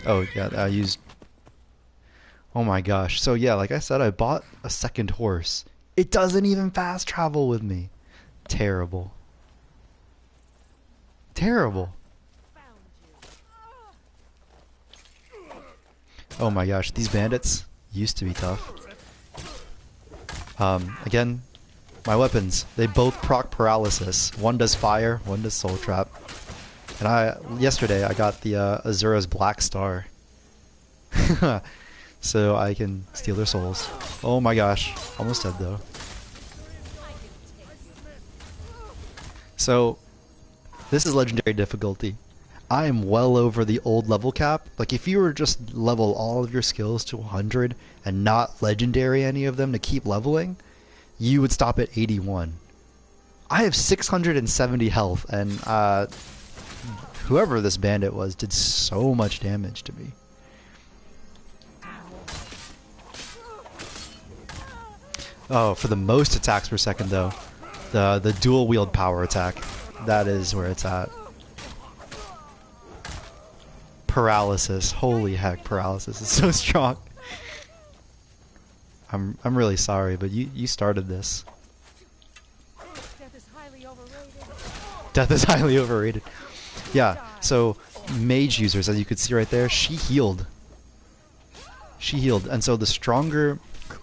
Oh, yeah, I used... Oh my gosh. So yeah, like I said, I bought a second horse. It doesn't even fast travel with me. Terrible. Terrible. Oh my gosh, these bandits used to be tough. Again, my weapons, they both proc paralysis. One does fire, one does soul trap. And yesterday I got the Azura's Black Star. So I can steal their souls. Oh my gosh, almost dead though. So, this is legendary difficulty. I am well over the old level cap. Like, if you were just level all of your skills to 100 and not legendary any of them to keep leveling, you would stop at 81. I have 670 health, and whoever this bandit was did so much damage to me. Oh, for the most attacks per second though, the dual wield power attack, that is where it's at. Paralysis, holy heck, paralysis is so strong. I'm really sorry, but you started this. Death is highly overrated. Death is highly overrated. Yeah, so mage users, as you could see right there, she healed. She healed, and so the stronger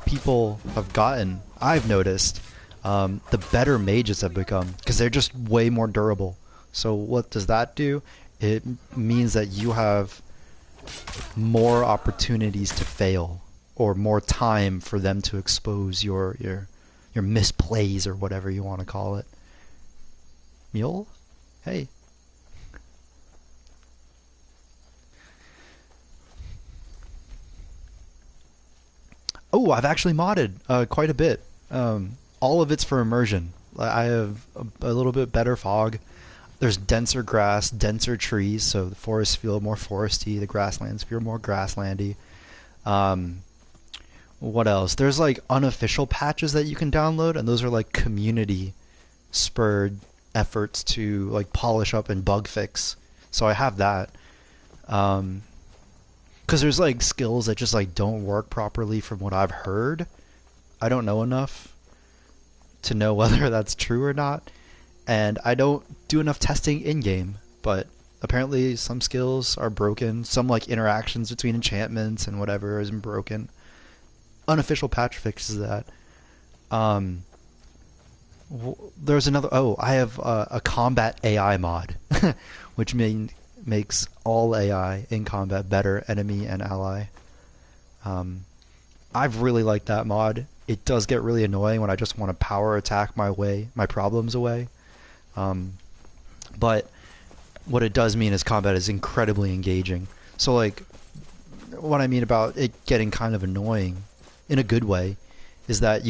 people have gotten, I've noticed, the better mages have become, because they're just way more durable. So what does that do? It means that you have more opportunities to fail, or more time for them to expose your misplays, or whatever you want to call it. Mule? Hey. Oh, I've actually modded quite a bit. All of it's for immersion. I have a little bit better fog. There's denser grass, denser trees, so the forests feel more foresty, the grasslands feel more grasslandy. What else? There's like unofficial patches that you can download, and those are like community spurred efforts to like polish up and bug fix. So I have that. Because there's like skills that just like don't work properly from what I've heard. I don't know enough to know whether that's true or not, and I don't do enough testing in game. But apparently, some skills are broken. Some like interactions between enchantments and whatever isn't broken. Unofficial patch fixes that. There's another. Oh, I have a combat AI mod, which makes all AI in combat better, enemy and ally. I've really liked that mod. It does get really annoying when I just want to power attack my problems away. But what it does mean is combat is incredibly engaging. So like, what I mean about it getting kind of annoying, in a good way, is that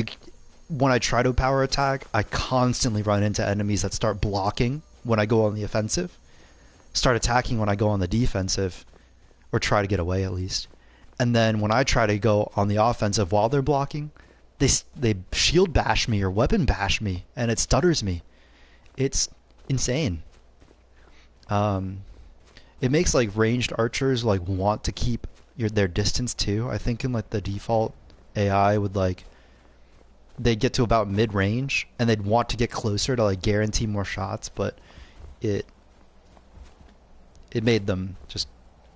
when I try to power attack, I constantly run into enemies that start blocking when I go on the offensive, start attacking when I go on the defensive, or try to get away at least. And then when I try to go on the offensive while they're blocking, they shield bash me or weapon bash me, and it stutters me. It's insane. It makes like ranged archers like want to keep their distance too. I think in like the default AI would like they'd get to about mid range and they'd want to get closer to like guarantee more shots, but it made them just,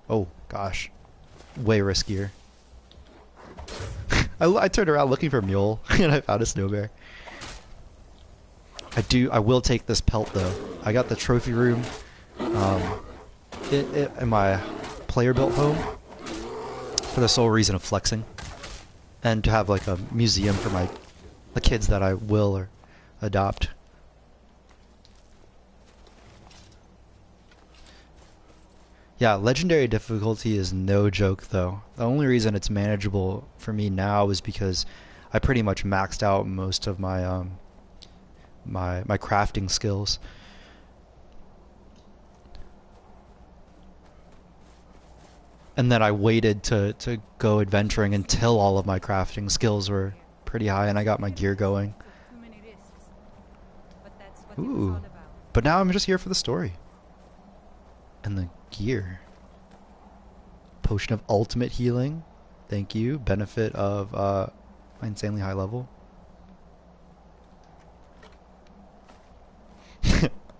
oh gosh, way riskier. I turned around looking for Mule and I found a snow bear. I will take this pelt though. I got the trophy room in my player built home for the sole reason of flexing and to have like a museum for the kids that I will or adopt. Yeah, legendary difficulty is no joke though. The only reason it's manageable for me now is because I pretty much maxed out most of my my crafting skills. And then I waited to go adventuring until all of my crafting skills were pretty high and I got my gear going. Ooh. But now I'm just here for the story. And the gear. Potion of ultimate healing. Thank you. Benefit of my insanely high level.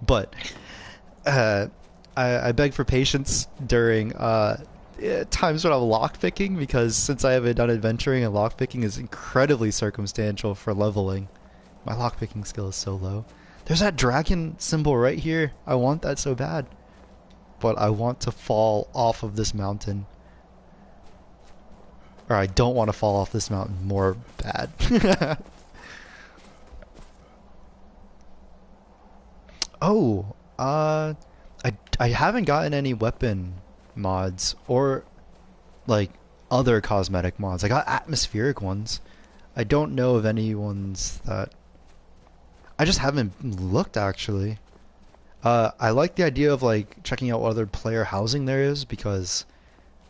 But I beg for patience during times when I'm lockpicking, because since I haven't done adventuring and lockpicking is incredibly circumstantial for leveling. My lockpicking skill is so low. There's that dragon symbol right here. I want that so bad. But I want to fall off of this mountain. Or I don't want to fall off this mountain more bad. Oh, I haven't gotten any weapon mods or like other cosmetic mods. I got atmospheric ones. I don't know of any ones that I just haven't looked actually. I like the idea of like checking out what other player housing there is, because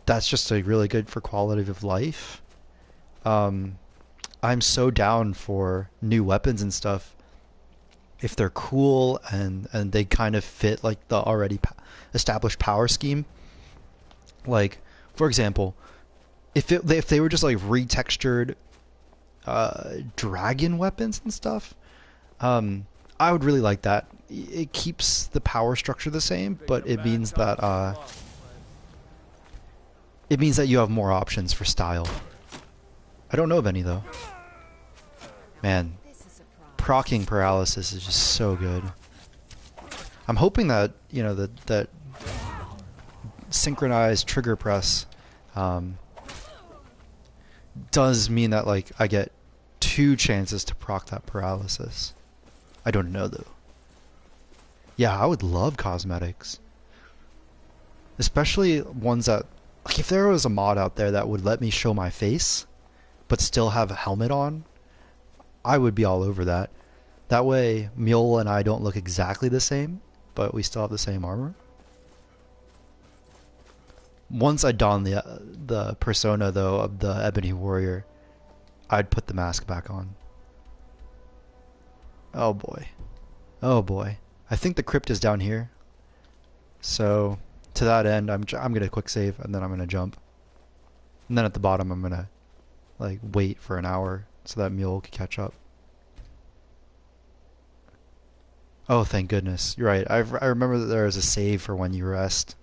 that's just like really good for quality of life. I'm so down for new weapons and stuff if they're cool and they kind of fit like the already established power scheme. Like, for example, if they were just like retextured dragon weapons and stuff, I would really like that. It keeps the power structure the same, but it means that you have more options for style. I don't know of any though. Man, proccing paralysis is just so good. I'm hoping that, you know, that synchronized trigger press does mean that like I get 2 chances to proc that paralysis. I don't know though. Yeah, I would love cosmetics. Especially ones that, like, if there was a mod out there that would let me show my face but still have a helmet on, I would be all over that. That way Mule and I don't look exactly the same, but we still have the same armor. Once I don the persona though of the Ebony Warrior, I'd put the mask back on. Oh boy. Oh boy. I think the crypt is down here. So to that end, I'm gonna quick save and then I'm gonna jump. And then at the bottom I'm gonna like wait for an hour so that mule can catch up. Oh, thank goodness. You're right. I remember that there is a save for when you rest.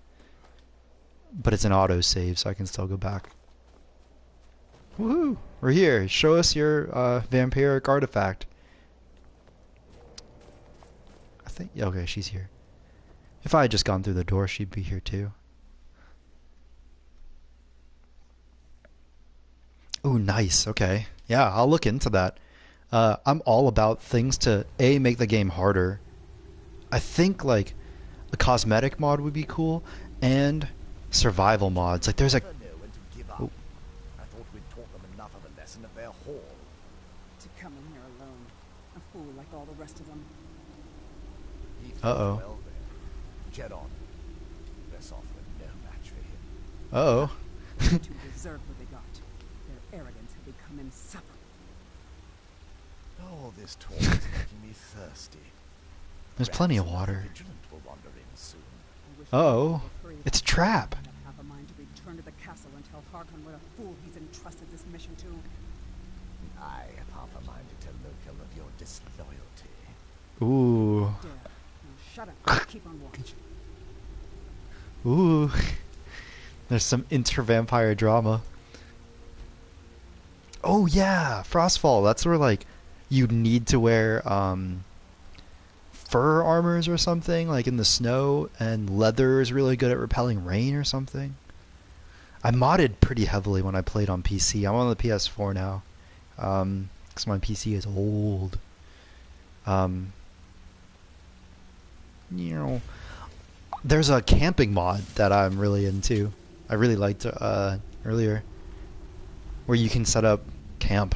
But it's an auto save, so I can still go back. Woohoo! We're here. Show us your vampiric artifact. I think... Okay, she's here. If I had just gone through the door, she'd be here too. Ooh, nice. Okay. Yeah, I'll look into that. I'm all about things to, A, make the game harder. I think, like, a cosmetic mod would be cool, and survival mods. Like, there's a... I thought we'd taught them enough of a lesson at their hall. To come in here alone. A fool like all the rest of them. Uh-oh. Well then, Jedon. Less often no match for him. Uh-oh. To deserve what they got. Their arrogance had become insufferable. All this talk is making me thirsty. There's plenty of water. Vigilant will wander in soon. I wish Uh-oh. they were free. It's a trap. I have a mind to return to the castle and tell Harkon what a fool he's entrusted this mission to. I have half a mind to tell Lokel of your disloyalty. Ooh. Dare. Now shut up. Keep on watch. Ooh. There's some inter-vampire drama. Oh yeah, Frostfall. That's where like you need to wear fur armors or something, like in the snow, and leather is really good at repelling rain or something. I modded pretty heavily when I played on PC. I'm on the PS4 now, because my PC is old. You know, there's a camping mod that I'm really into. I really liked earlier, where you can set up camp.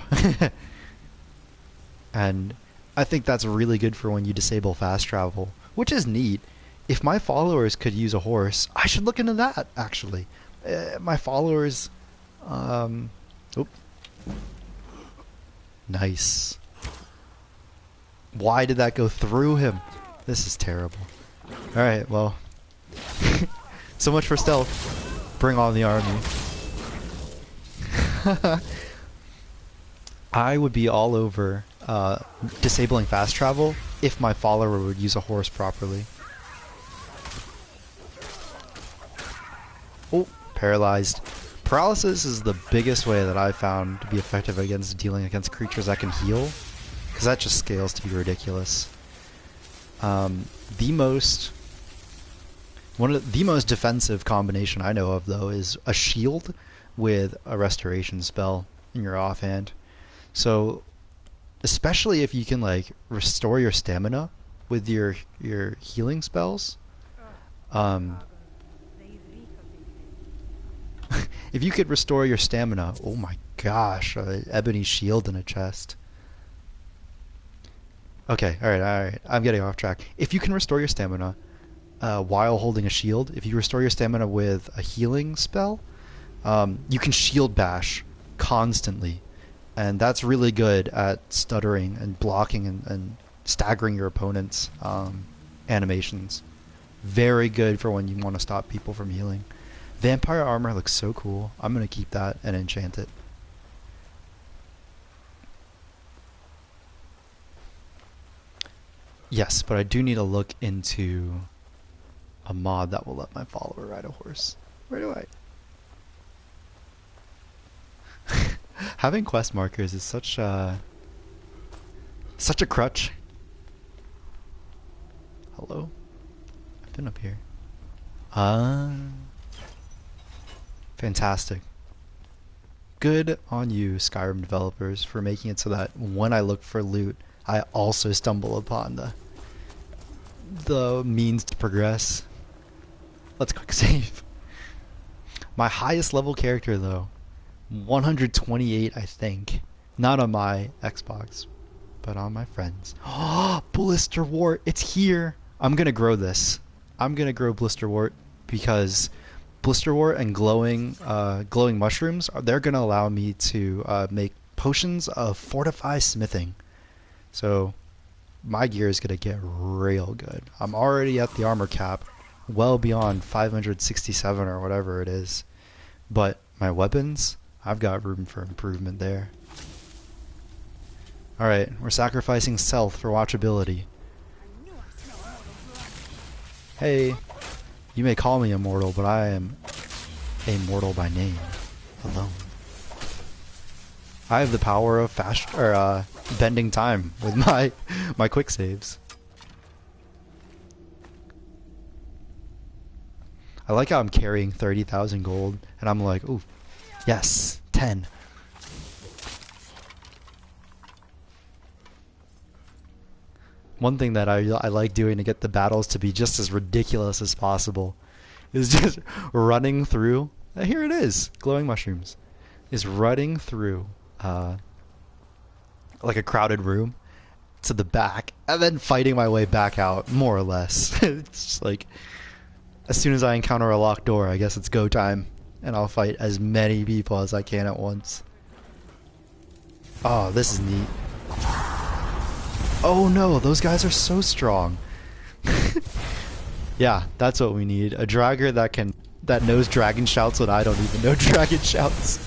And I think that's really good for when you disable fast travel, which is neat. If my followers could use a horse, I should look into that, actually. My followers... Oop. Nice. Why did that go through him? This is terrible. Alright, well... so much for stealth. Bring on the army. I would be all over disabling fast travel if my follower would use a horse properly. Oh, paralyzed. Paralysis is the biggest way that I've found to be effective against dealing against creatures that can heal, because that just scales to be ridiculous. The most defensive combination I know of, though, is a shield with a restoration spell in your offhand. So, especially if you can like restore your stamina with your healing spells, if you could restore your stamina, oh my gosh, ebony shield in a chest. Okay, alright, I'm getting off track. If you can restore your stamina while holding a shield, if you restore your stamina with a healing spell, you can shield bash constantly. And that's really good at stuttering and blocking and staggering your opponent's animations. Very good for when you want to stop people from healing. Vampire armor looks so cool. I'm going to keep that and enchant it. Yes, but I do need to look into a mod that will let my follower ride a horse. Where do I... Having quest markers is such a crutch. Hello? I've been up here. Fantastic. Good on you, Skyrim developers, for making it so that when I look for loot, I also stumble upon the means to progress. Let's quick save. My highest level character, though, 128, I think. Not on my Xbox, but on my friends. Oh, Blisterwort! It's here! I'm gonna grow this. I'm gonna grow Blisterwort because Blisterwort and glowing mushrooms, they're gonna allow me to make potions of fortified smithing. So my gear is gonna get real good. I'm already at the armor cap, well beyond 567 or whatever it is. But my weapons, I've got room for improvement there. Alright, we're sacrificing stealth for watchability. Hey, you may call me immortal, but I am immortal by name alone. I have the power of bending time with my quick saves. I like how I'm carrying 30,000 gold, and I'm like, ooh, yes, 10. One thing that I like doing to get the battles to be just as ridiculous as possible is just running through. Here it is, glowing mushrooms. Is running through like a crowded room to the back, and then fighting my way back out, more or less. It's just like, as soon as I encounter a locked door, I guess it's go time, and I'll fight as many people as I can at once. Oh, this is neat. Oh no, those guys are so strong. Yeah, that's what we need. A dragger that knows dragon shouts when I don't even know dragon shouts.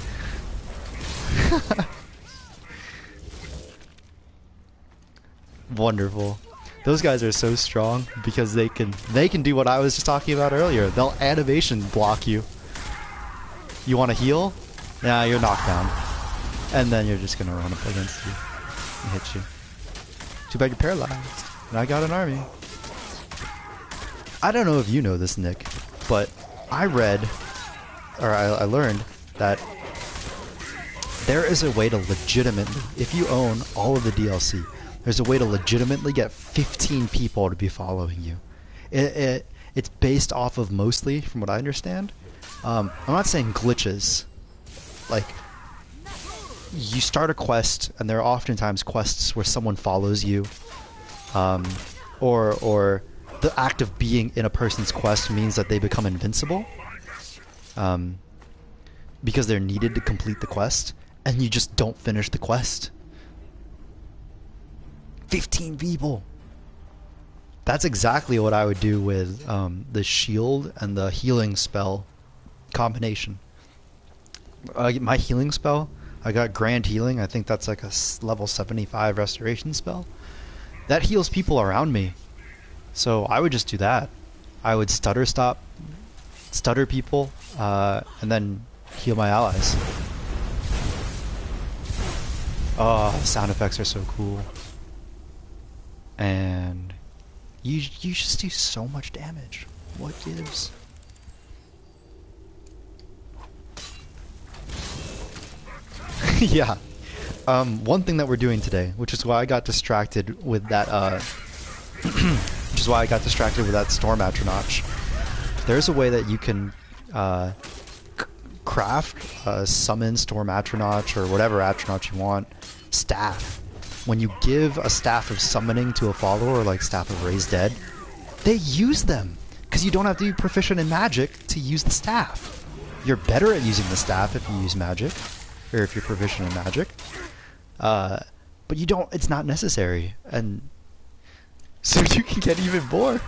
Wonderful. Those guys are so strong because they can do what I was just talking about earlier. They'll animation block you. You want to heal? Nah, you're knocked down. And then you're just gonna run up against you and hit you. Too bad you're paralyzed. And I got an army. I don't know if you know this, Nick, but I learned that there is a way to legitimately, if you own all of the DLC, there's a way to legitimately get 15 people to be following you. It's based off of, mostly, from what I understand, I'm not saying glitches. Like, you start a quest, and there are oftentimes quests where someone follows you, or the act of being in a person's quest means that they become invincible, because they're needed to complete the quest, and you just don't finish the quest. 15 people! That's exactly what I would do with the shield and the healing spell combination. My healing spell, I got Grand Healing. I think that's like a level 75 restoration spell. That heals people around me. So I would just do that. I would stutter people, and then heal my allies. Oh, the sound effects are so cool. And you just do so much damage. What gives? Yeah. One thing that we're doing today, which is why I got distracted with that Storm Atronach. There's a way that you can craft summon Storm Atronach or whatever Atronach you want staff. When you give a staff of summoning to a follower, like Staff of Raised Dead, they use them because you don't have to be proficient in magic to use the staff. You're better at using the staff if you use magic, or if you're proficient in magic. But you don't. It's not necessary, and so you can get even more.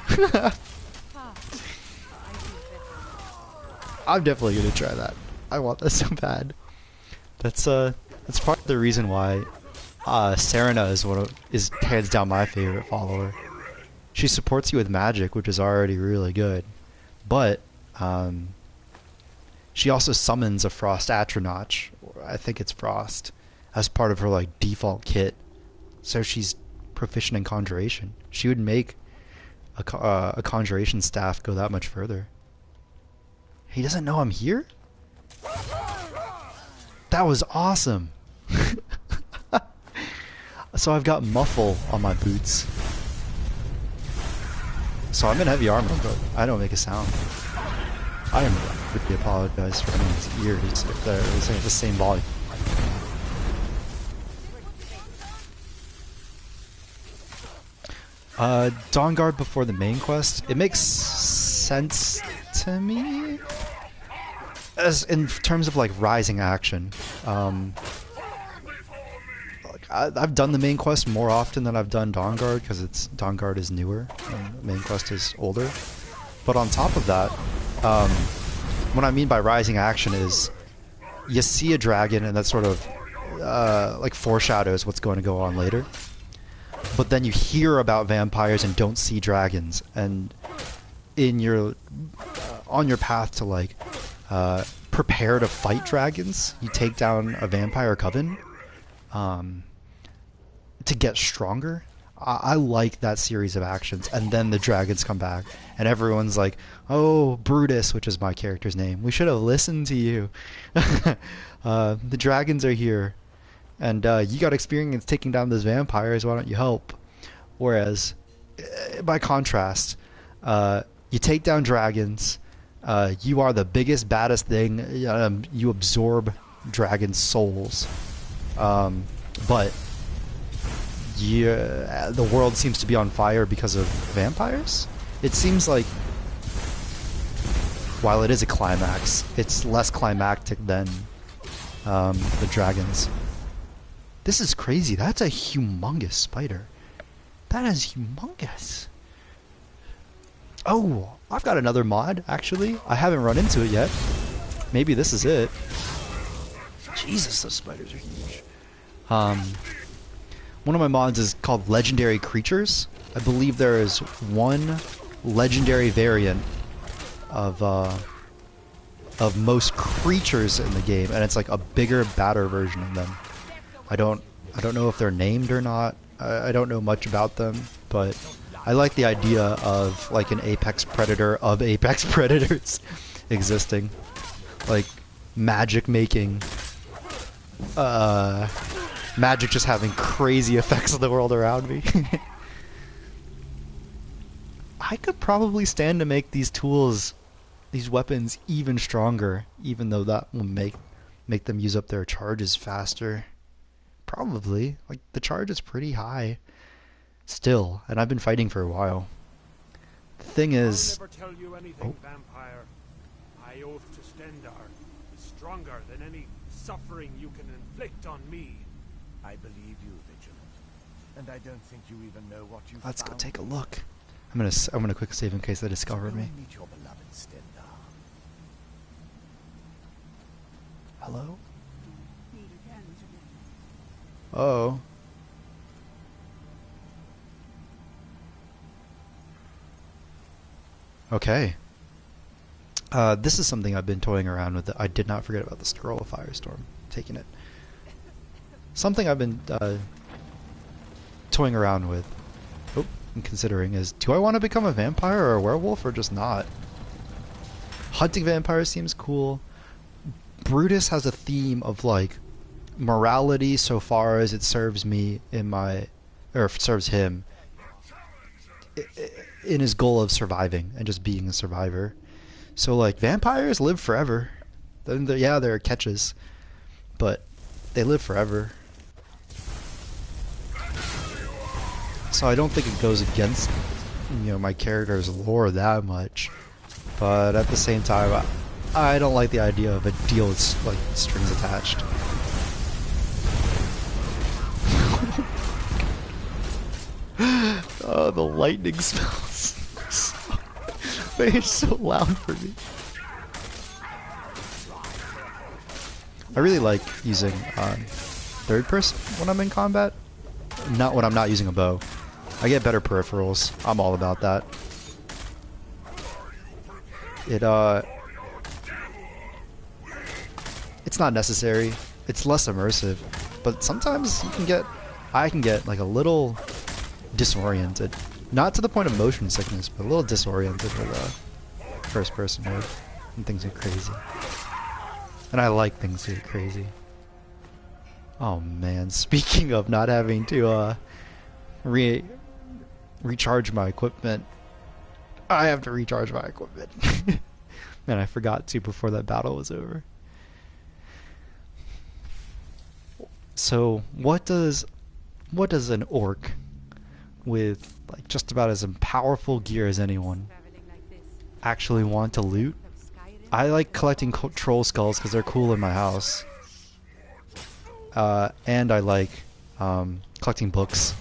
I'm definitely gonna try that. I want that so bad. That's part of the reason why Serena is hands down my favorite follower. She supports you with magic, which is already really good, but she also summons a Frost Atronach, or I think it's Frost, as part of her like default kit. So she's proficient in conjuration. She would make a conjuration staff go that much further. He doesn't know I'm here? That was awesome. So I've got muffle on my boots. So I'm in heavy armor, but I don't make a sound. I really apologize for anyone's ears if they're listening at the same volume. Dawnguard before the main quest. It makes sense to me, as in terms of like rising action. I've done the main quest more often than I've done Dawnguard because Dawnguard is newer and the main quest is older. But on top of that, what I mean by rising action is you see a dragon, and that sort of like foreshadows what's going to go on later. But then you hear about vampires and don't see dragons, and in your on your path to like prepare to fight dragons, you take down a vampire coven to get stronger. I like that series of actions, and then the dragons come back, and everyone's like, "Oh, Brutus," which is my character's name. "We should have listened to you. The dragons are here, and you got experience taking down those vampires. Why don't you help?" Whereas, by contrast, you take down dragons. You are the biggest, baddest thing. You absorb dragon souls, but the world seems to be on fire because of vampires. It seems like, while it is a climax, it's less climactic than the dragons. This is crazy. That's a humongous spider. That is humongous. Oh, I've got another mod, actually. I haven't run into it yet. Maybe this is it. Jesus, those spiders are huge. One of my mods is called Legendary Creatures. I believe there is one legendary variant of most creatures in the game, and it's like a bigger, badder version of them. I don't know if they're named or not. I don't know much about them, but I like the idea of like an apex predator of apex predators existing, like magic making, magic just having crazy effects on the world around me. I could probably stand to make these tools, these weapons, even stronger, even though that will make them use up their charges faster. Probably. Like, the charge is pretty high still, and I've been fighting for a while. The thing is... I'll never tell you anything, vampire. My oath to Stendar is stronger than any suffering you can inflict on me. I believe you, Vigilant, and I don't think you even know what you've Let's go found. take a look. I'm gonna quick save in case they discover me. Meet your beloved Stendar. Hello? Meet again today. Oh. Okay. This is something I've been toying around with. I did not forget about the Scroll of Firestorm. Taking it. Something I've been toying around with, and considering, is, do I want to become a vampire or a werewolf, or just not? Hunting vampires seems cool. Brutus has a theme of like morality so far as it serves me in my, or serves him in his goal of surviving and just being a survivor. So like, vampires live forever. Yeah, there are catches, but they live forever. So I don't think it goes against, my character's lore that much. But at the same time, I don't like the idea of a deal with like strings attached. Oh, the lightning smells. They're so loud for me. I really like using third person when I'm in combat. Not when I'm not using a bow. I get better peripherals. I'm all about that. It's not necessary. It's less immersive, but sometimes I can get like a little disoriented. Not to the point of motion sickness, but a little disoriented with first person mode, and things are crazy. And I like things that are crazy. Oh man, speaking of not having to recharge my equipment, I have to recharge my equipment. Man, I forgot to before that battle was over. So what does an orc with like just about as powerful gear as anyone actually want to loot? I like collecting troll skulls because they're cool in my house. And I like collecting books.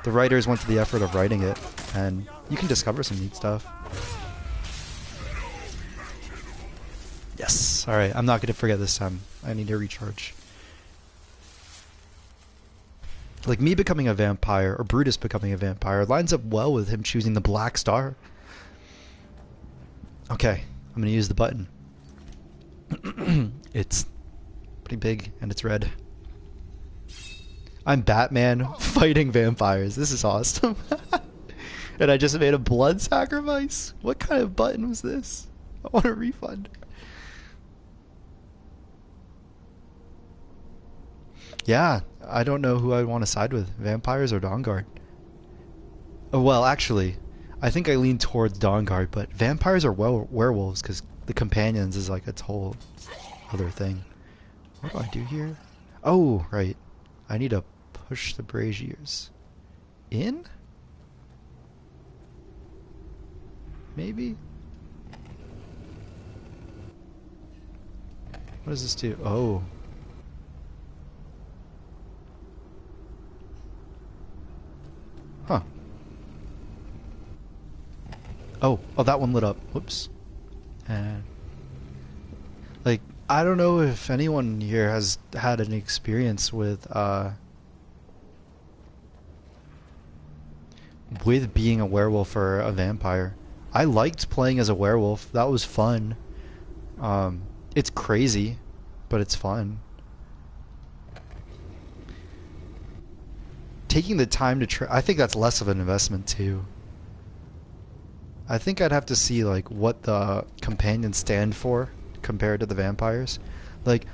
The writers went to the effort of writing it, and you can discover some neat stuff. Yes. Yes. All right. I'm not gonna forget this time. I need to recharge. Like me becoming a vampire or Brutus becoming a vampire lines up well with him choosing the Black Star. Okay, I'm gonna use the button. It's pretty big and it's red. I'm Batman fighting vampires. This is awesome. And I just made a blood sacrifice? What kind of button was this? I want a refund. Yeah, I don't know who I want to side with, vampires or Dawnguard. Oh, well, actually, I think I lean towards Dawnguard, but vampires are werewolves because the companions is like its whole other thing. What do I do here? Oh, right. I need to push the braziers in? Maybe? What does this do? Oh. Huh. Oh, that one lit up. Whoops. And like, I don't know if anyone here has had an experience with being a werewolf or a vampire. I liked playing as a werewolf. That was fun. It's crazy, but it's fun. Taking the time to try, I think that's less of an investment too. I think I'd have to see like what the companions stand for compared to the vampires. Like,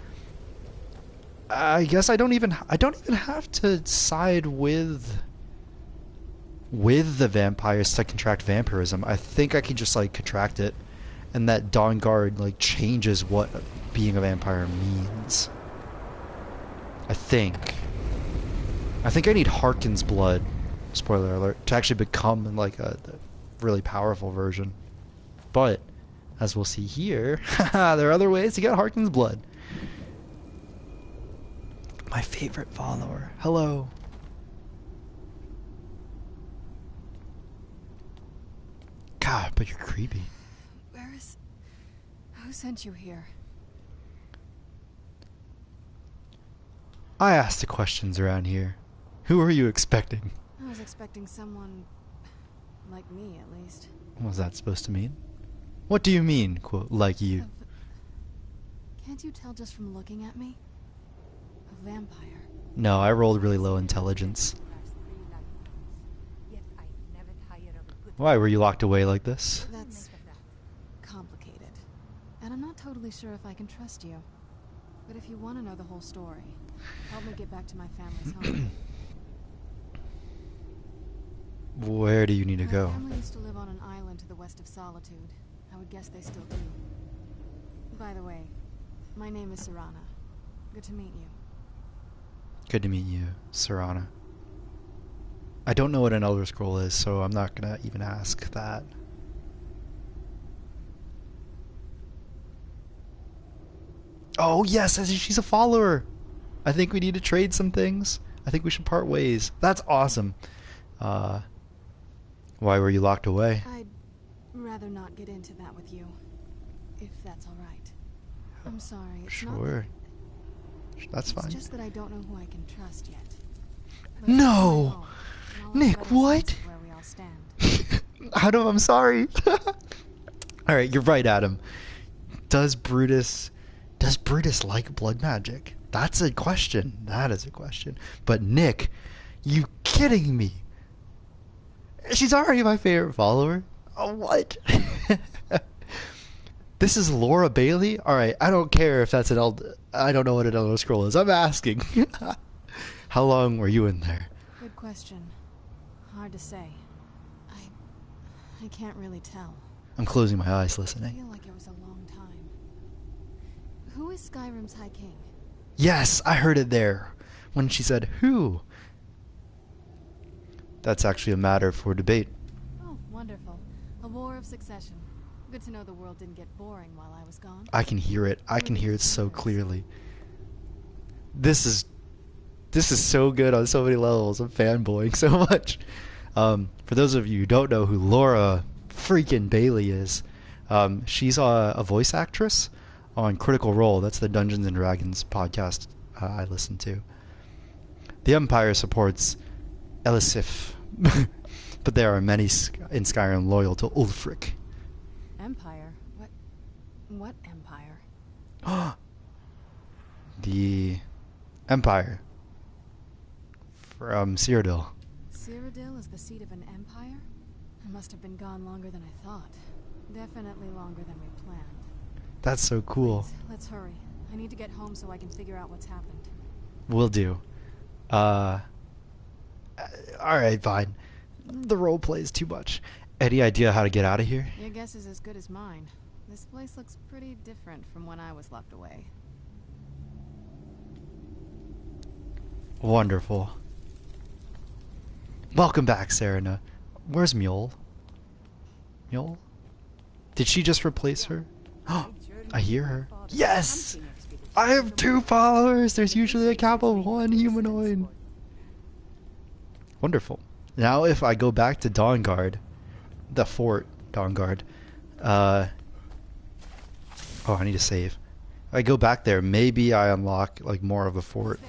I guess I don't even have to side with the vampires to contract vampirism. I think I can just like contract it, and that Dawnguard like changes what being a vampire means. I think I need Harkin's blood, spoiler alert, to actually become like a really powerful version. But as we'll see here, there are other ways to get Harkin's blood. My favorite follower. Hello. God, but you're creepy. Who sent you here? I asked the questions around here. Who are you expecting? I was expecting someone like me, at least. What was that supposed to mean? What do you mean, quote, like you? Can't you tell just from looking at me? A vampire. No, I rolled really low intelligence. Why were you locked away like this? That's complicated. And I'm not totally sure if I can trust you. But if you want to know the whole story, help me get back to my family's home. Where do you need to go? My family used to live on an island to the west of Solitude. I would guess they still do. By the way, my name is Serana. Good to meet you. Good to meet you, Serana. I don't know what an Elder Scroll is, so I'm not gonna even ask that. Oh yes, she's a follower. I think we need to trade some things. I think we should part ways. That's awesome. Why were you locked away? I'd rather not get into that with you, if that's all right. I'm sorry. It's sure. That's fine. It's just that I don't know who I can trust yet. No! Nick, what? Where we all stand. Adam, I'm sorry. Alright, you're right, Adam. Does Brutus like blood magic? That's a question. That is a question. But Nick, you kidding me? She's already my favorite follower. Oh, what? This is Laura Bailey? Alright, I don't care if that's I don't know what an Elder Scroll is. I'm asking. How long were you in there? Good question. Hard to say. I can't really tell. I'm closing my eyes I listening. feel like it was a long time. Who is Skyrim's High King? Yes, I heard it there. When she said, who? That's actually a matter for debate. Oh, wonderful. A war of succession. Good to know the world didn't get boring while I was gone. I can hear it. I can hear it so clearly. This is so good on so many levels. I'm fanboying so much. For those of you who don't know who Laura freaking Bailey is, she's a voice actress on Critical Role. That's the Dungeons and Dragons podcast I listen to. The Empire supports Elisif, but there are many in Skyrim loyal to Ulfric. Empire? What empire? The Empire from Cyrodiil. Cyrodiil is the seat of an empire? It must have been gone longer than I thought. Definitely longer than we planned. That's so cool. Please, let's hurry. I need to get home so I can figure out what's happened. Will do. Alright, fine. The role plays too much. Any idea how to get out of here? Your guess is as good as mine. This place looks pretty different from when I was locked away. Wonderful. Welcome back, Serena. Where's Mule? Mule? Did she just replace her? I hear her. Yes! I have 2 followers! There's usually a cap of 1 humanoid. Wonderful. Now if I go back to Dawnguard, the fort, Dawnguard, oh, I need to save. If I go back there, maybe I unlock like more of the fort.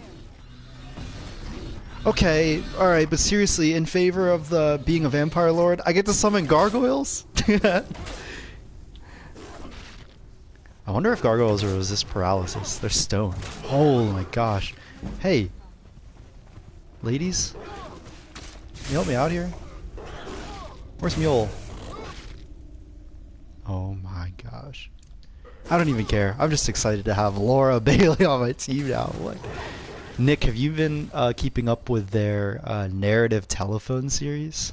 Okay, alright, but seriously, in favor of the being a vampire lord, I get to summon gargoyles? I wonder if gargoyles resist paralysis. They're stone. Oh my gosh. Hey. Ladies? Can you help me out here? Where's Mule? Oh my gosh. I don't even care. I'm just excited to have Laura Bailey on my team now. What? Nick, have you been keeping up with their narrative telephone series?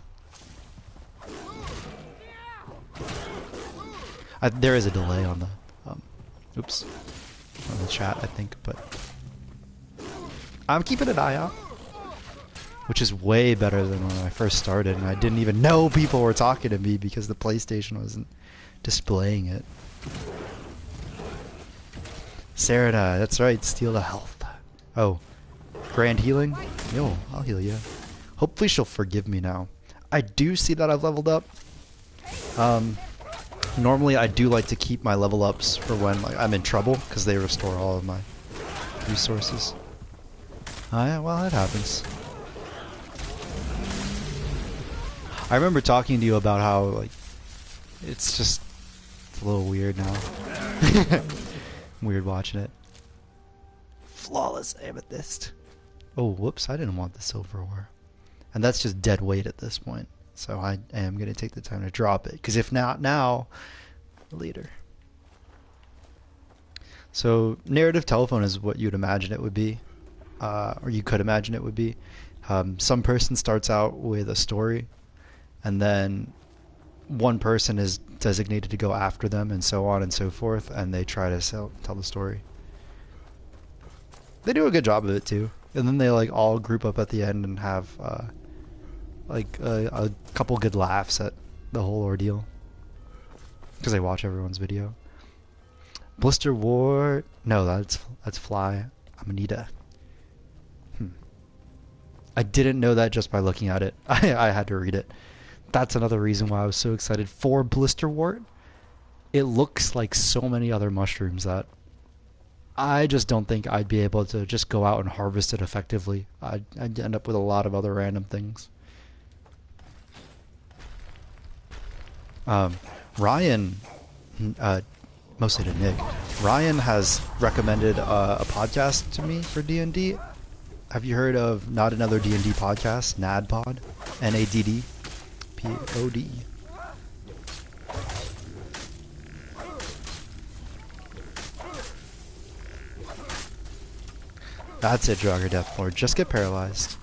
There is a delay on the oops, on the chat, I think, but I'm keeping an eye out, which is way better than when I first started, and I didn't even know people were talking to me because the PlayStation wasn't displaying it. Serena, that's right, steal the health. Oh, grand healing? Yo, I'll heal you. Hopefully she'll forgive me now. I do see that I've leveled up. Normally I do like to keep my level ups for when I'm in trouble, because they restore all of my resources. Oh yeah, well, that happens. I remember talking to you about how it's a little weird now. Weird watching it. Flawless amethyst. Oh, whoops, I didn't want the silver ore. And that's just dead weight at this point. So I am going to take the time to drop it. Because if not now, later. So narrative telephone is what you'd imagine it would be. Or you could imagine it would be. Some person starts out with a story. And then one person is designated to go after them, and so on and so forth. And they try to tell the story. They do a good job of it too. And then they all group up at the end and have a couple good laughs at the whole ordeal, because they watch everyone's video. Blister Ward, no, that's Fly. Amanita. I didn't know that just by looking at it. I had to read it. That's another reason why I was so excited for Blister Wart. It looks like so many other mushrooms that I just don't think I'd be able to just go out and harvest it effectively. I'd end up with a lot of other random things. Ryan, mostly to Nick, Ryan has recommended a podcast to me for D&D. Have you heard of Not Another D&D Podcast? NADPod? NADDPOD. That's it, Draugr Deathlord. Just get paralyzed.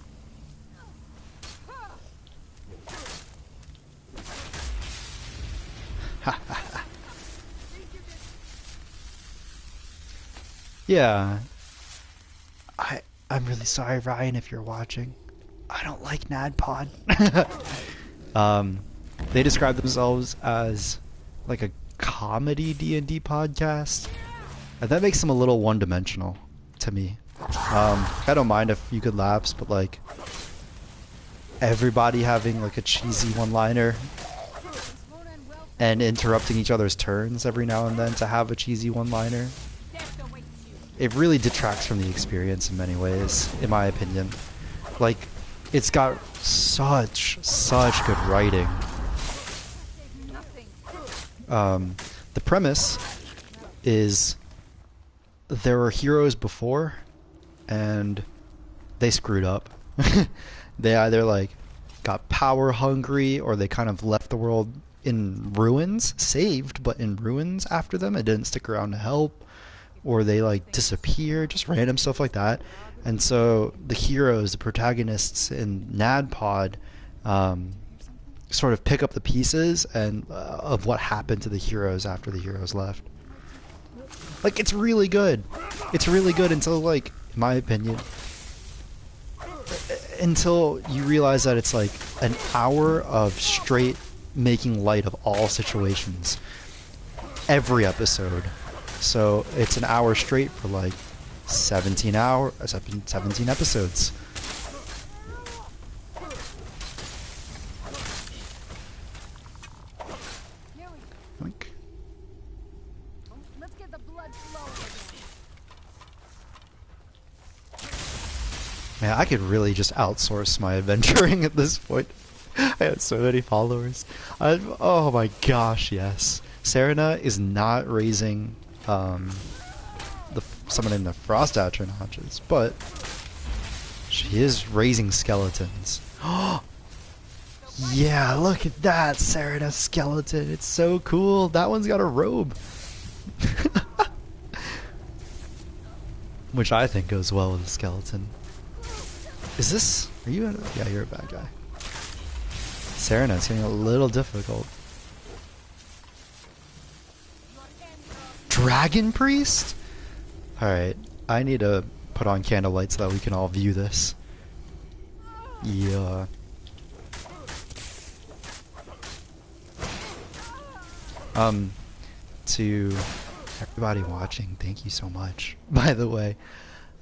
Yeah. I'm really sorry, Ryan, if you're watching. I don't like NADPod. They describe themselves as like a comedy D&D podcast. And that makes them a little one-dimensional to me. I don't mind if you could lapse, but everybody having a cheesy one-liner and interrupting each other's turns every now and then to have a cheesy one-liner. It really detracts from the experience in many ways, in my opinion. Like, it's got such good writing. The premise is there were heroes before, and they screwed up. They either like got power hungry, or they kind of left the world in ruins, saved but in ruins after them, and didn't stick around to help, or they like disappeared, just random stuff like that. And so the heroes, the protagonists in NADPOD, sort of pick up the pieces and of what happened to the heroes after the heroes left. Like, it's really good. It's really good until, like, in my opinion, until you realize that it's like an hour of straight making light of all situations every episode. So it's an hour straight for like 17 episodes. Like, Let's get the blood flowing again. man, I could really just outsource my adventuring at this point. I have so many followers. Oh my gosh, yes. Serena is not raising someone in the Frost Atronachs, but she is raising skeletons. Yeah, look at that, Serena skeleton. It's so cool. That one's got a robe. Which I think goes well with a skeleton. Is this... Are you in... Yeah, you're a bad guy. Serena, it's getting a little difficult. Dragon Priest? Alright, I need to put on candlelight so that we can all view this. Yeah. To everybody watching, thank you so much. By the way,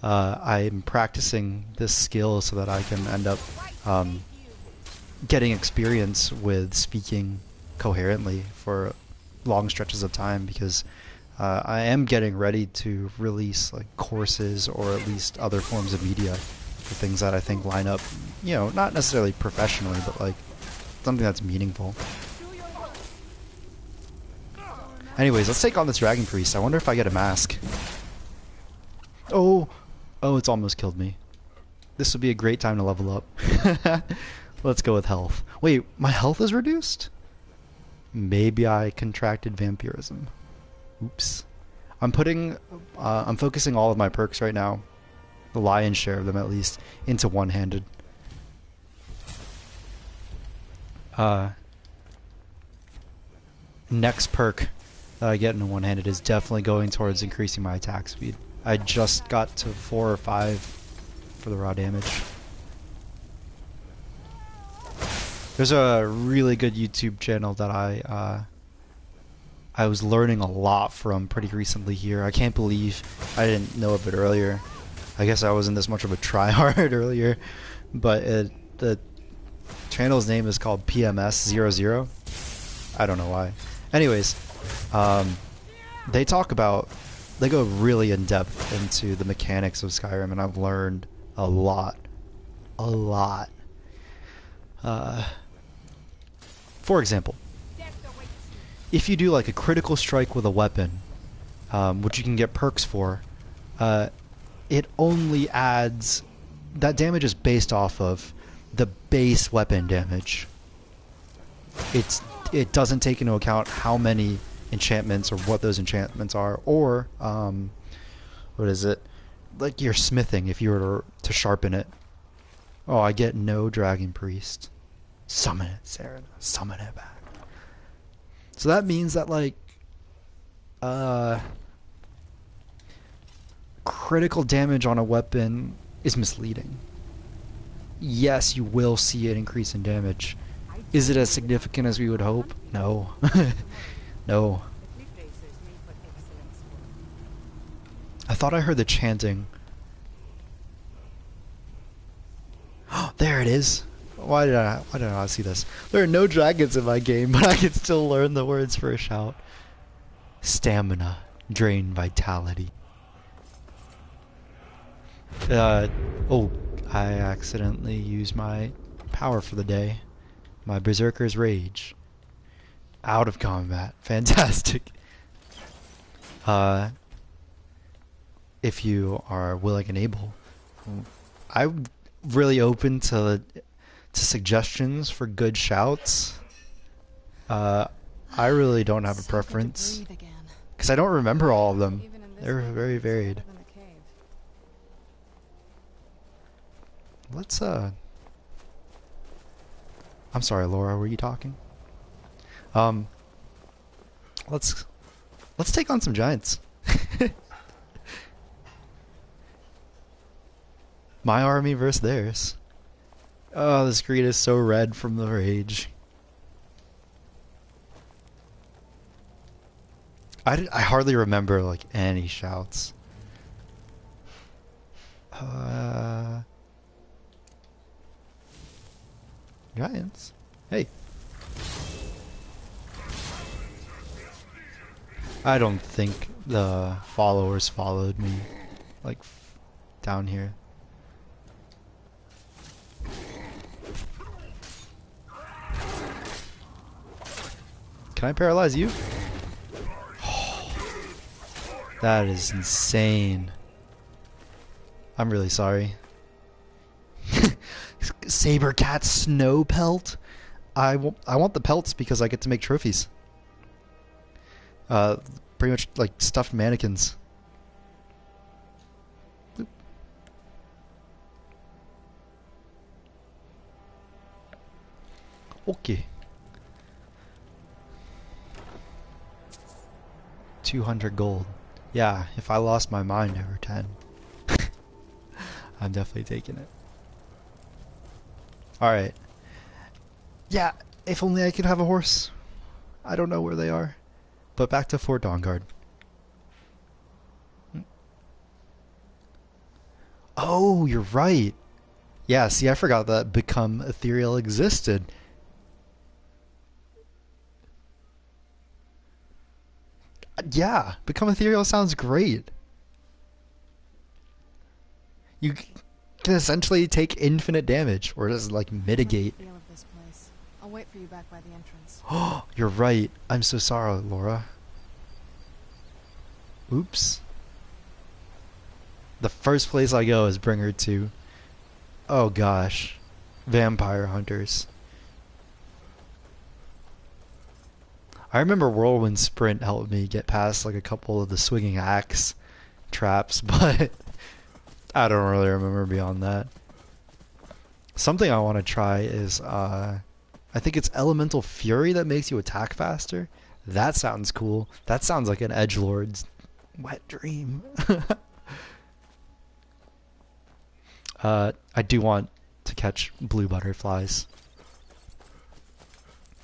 I'm practicing this skill so that I can end up getting experience with speaking coherently for long stretches of time, because I am getting ready to release like courses or at least other forms of media for things that I think line up, you know, not necessarily professionally, but like something that's meaningful. Anyways, let's take on this Dragon Priest. I wonder if I get a mask. Oh, it's almost killed me. This would be a great time to level up. Let's go with health. Wait, my health is reduced? Maybe I contracted vampirism. Oops. I'm focusing all of my perks right now, the lion's share of them at least, into one-handed. Next perk that I get in one-handed is definitely going towards increasing my attack speed. I just got to 4 or 5 for the raw damage. There's a really good YouTube channel that I was learning a lot from pretty recently here. I can't believe I didn't know of it earlier. I guess I wasn't this much of a tryhard earlier, but the channel's name is called PMS00. I don't know why. Anyways, they go really in depth into the mechanics of Skyrim, and I've learned a lot. For example, if you do like a critical strike with a weapon, which you can get perks for, it only adds... That damage is based off of the base weapon damage. It doesn't take into account how many enchantments or what those enchantments are, or what is it? Like your smithing, if you were to sharpen it. Oh, I get no Dragon Priest. Summon it, Sarah. Summon it back. So that means that like critical damage on a weapon is misleading. Yes, you will see an increase in damage. Is it as significant as we would hope? No. No. I thought I heard the chanting. There it is. Why did I not see this? There are no dragons in my game, but I can still learn the words for a shout. Stamina, drain vitality. Oh, I accidentally used my power for the day. My Berserker's Rage. Out of combat. Fantastic. If you are willing and able, I'm really open to suggestions for good shouts. I really don't have a preference because I don't remember all of them. They're very varied. Let's I'm sorry, Laura, were you talking? Let's take on some giants. My army versus theirs. Oh, the screen is so red from the rage. I hardly remember like any shouts. Giants. Hey. I don't think the followers followed me like down here. Can I paralyze you? Oh, that is insane. I'm really sorry. Saber cat snow pelt? I want the pelts because I get to make trophies. Pretty much like stuffed mannequins. Boop. Okay. 200 gold. Yeah, if I lost my mind over 10. I'm definitely taking it. Alright. Yeah, if only I could have a horse. I don't know where they are. But back to Fort Dawnguard. Oh, you're right. Yeah, see, I forgot that Become Ethereal existed. Yeah, Become Ethereal sounds great. You can essentially take infinite damage, or just like mitigate. I'll wait for you back by the entrance. Oh, you're right. I'm so sorry, Laura. Oops. The first place I go is bring her to, oh gosh, vampire hunters. I remember Whirlwind Sprint helped me get past like a couple of the swinging axe traps, but I don't really remember beyond that. Something I want to try is, I think it's Elemental Fury that makes you attack faster. That sounds cool. That sounds like an edgelord's wet dream. I do want to catch blue butterflies.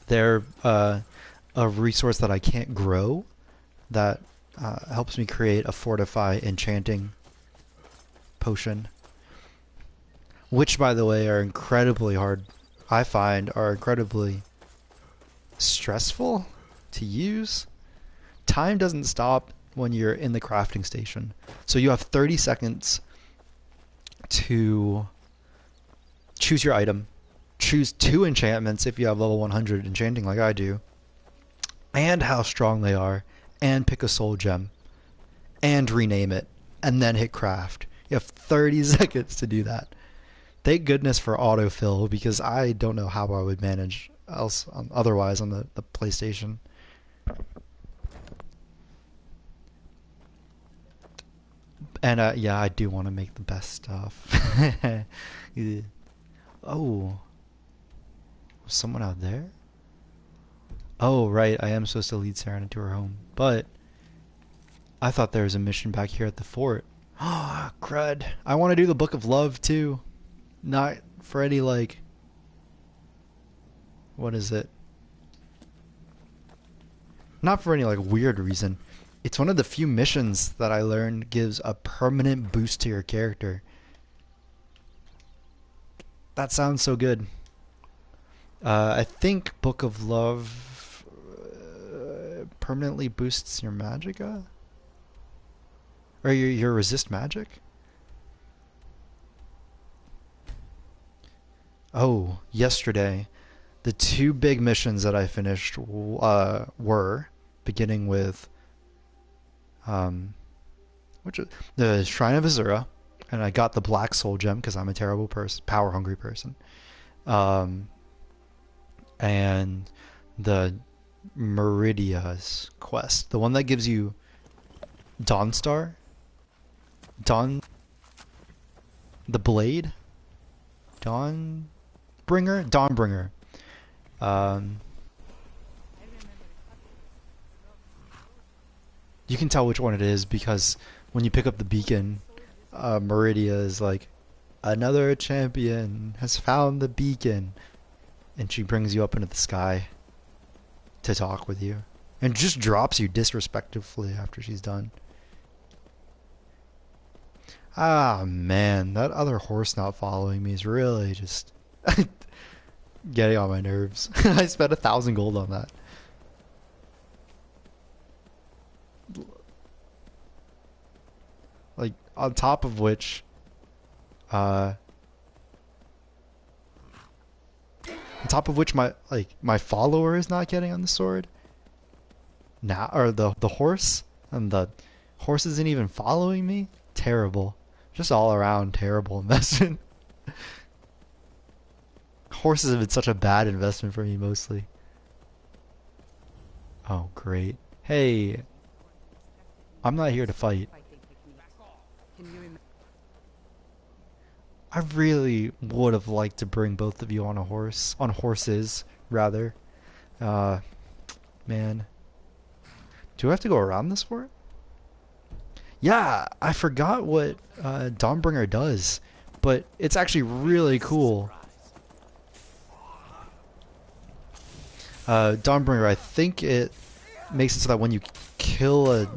They're a resource that I can't grow that helps me create a fortify enchanting potion. Which, by the way, are incredibly hard. I find are incredibly stressful to use. Time doesn't stop when you're in the crafting station. So you have 30 seconds to choose your item, choose 2 enchantments if you have level 100 enchanting like I do, and how strong they are, and pick a soul gem, and rename it, and then hit craft. You have 30 seconds to do that. Thank goodness for autofill, because I don't know how I would manage else otherwise on the PlayStation. And yeah, I do want to make the best stuff. Yeah. Oh, was someone out there? Oh, right, I am supposed to lead Sarah to her home, but I thought there was a mission back here at the fort. Oh, crud. I want to do the Book of Love, too. Not for any, like... What is it? Not for any, like, weird reason. It's one of the few missions that I learned gives a permanent boost to your character. That sounds so good. I think Book of Love permanently boosts your magicka? Or your resist magic? Oh, yesterday, the two big missions that I finished were beginning with the Shrine of Azura, and I got the Black Soul Gem because I'm a terrible person, power hungry person. And the Meridia's quest, the one that gives you Dawnstar, the Blade, Dawnbringer. You can tell which one it is because when you pick up the beacon, Meridia is like, another champion has found the beacon, and she brings you up into the sky to talk with you, and just drops you disrespectfully after she's done. Ah man, that other horse not following me is really just getting on my nerves. I spent 1,000 gold on that. Like, on top of which, my follower is not getting on the sword now, or the horse, and the horse isn't even following me. Terrible, just all around terrible investment. Horses have been such a bad investment for me mostly. Oh great! Hey, I'm not here to fight. I really would have liked to bring both of you on horses rather. Man. Do I have to go around this fort? Yeah, I forgot what Dawnbringer does, but it's actually really cool. Dawnbringer, I think it makes it so that when you kill an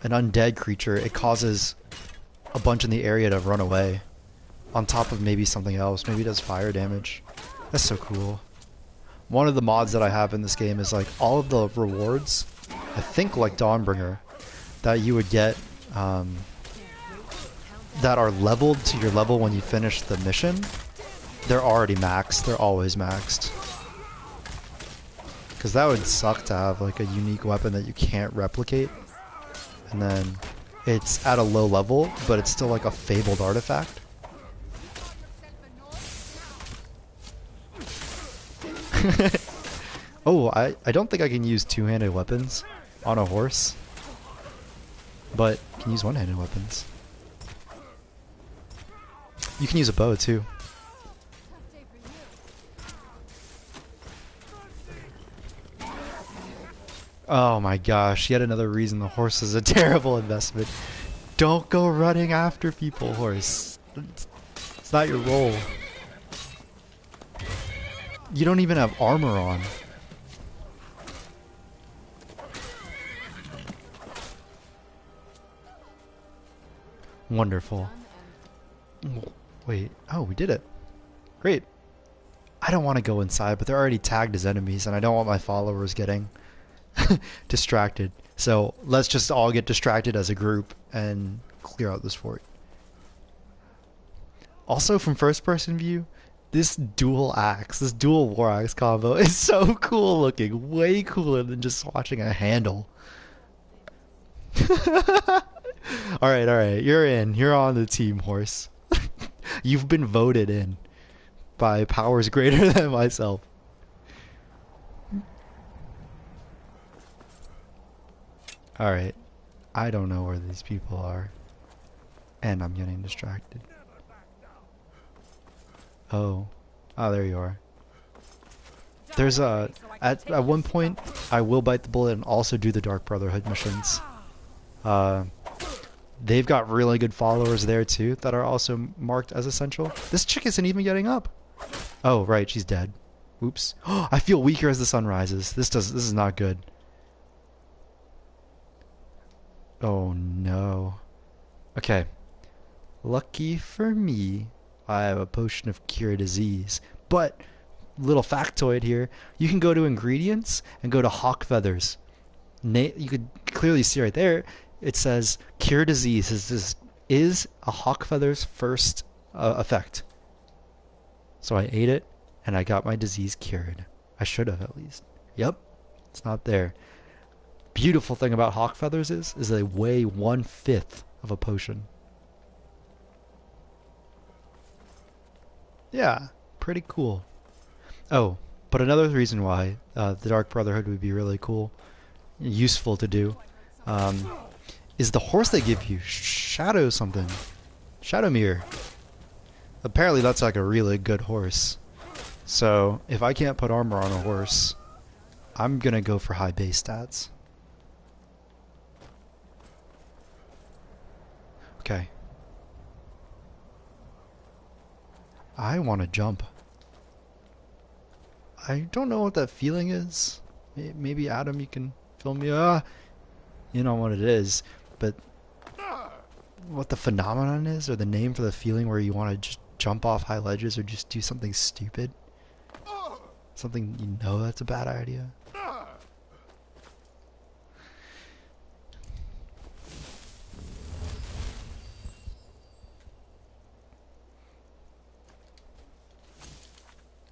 undead creature, it causes a bunch in the area to run away. On top of maybe something else. Maybe it does fire damage. That's so cool. One of the mods that I have in this game is like all of the rewards, I think like Dawnbringer, that you would get that are leveled to your level when you finish the mission. They're already maxed. They're always maxed. Because that would suck to have like a unique weapon that you can't replicate. And then it's at a low level, but it's still like a fabled artifact. Oh, I don't think I can use two-handed weapons on a horse, but I can use one-handed weapons. You can use a bow too. Oh my gosh, yet another reason the horse is a terrible investment. Don't go running after people, horse. It's not your role. You don't even have armor on. Wonderful. Wait. Oh, we did it. Great. I don't want to go inside, but they're already tagged as enemies, and I don't want my followers getting distracted. So let's just all get distracted as a group and clear out this fort. Also, from first-person view, this dual war axe combo is so cool looking. Way cooler than just watching a handle. Alright. You're in. You're on the team, horse. You've been voted in by powers greater than myself. Alright. I don't know where these people are. And I'm getting distracted. Oh, there you are. There's at one point I will bite the bullet and also do the Dark Brotherhood missions. They've got really good followers there too that are also marked as essential. This chick isn't even getting up. Oh right, she's dead. Oops. I feel weaker as the sun rises. This is not good. Oh no. Okay. Lucky for me, I have a potion of cure disease, but little factoid here. You can go to ingredients and go to hawk feathers. You could clearly see right there. It says cure disease is a hawk feather's first effect. So I ate it and I got my disease cured. I should have at least. Yep, it's not there. Beautiful thing about hawk feathers is they weigh 1/5 of a potion. Yeah, pretty cool. Oh, but another reason why the Dark Brotherhood would be really cool, useful to do, is the horse they give you. Shadow something. Shadowmere. Apparently that's like a really good horse. So, if I can't put armor on a horse, I'm gonna go for high base stats. Okay. I want to jump. I don't know what that feeling is. Maybe Adam, you can fill me. You know what it is, but what the phenomenon is, or the name for the feeling where you want to just jump off high ledges or just do something stupid. Something you know that's a bad idea.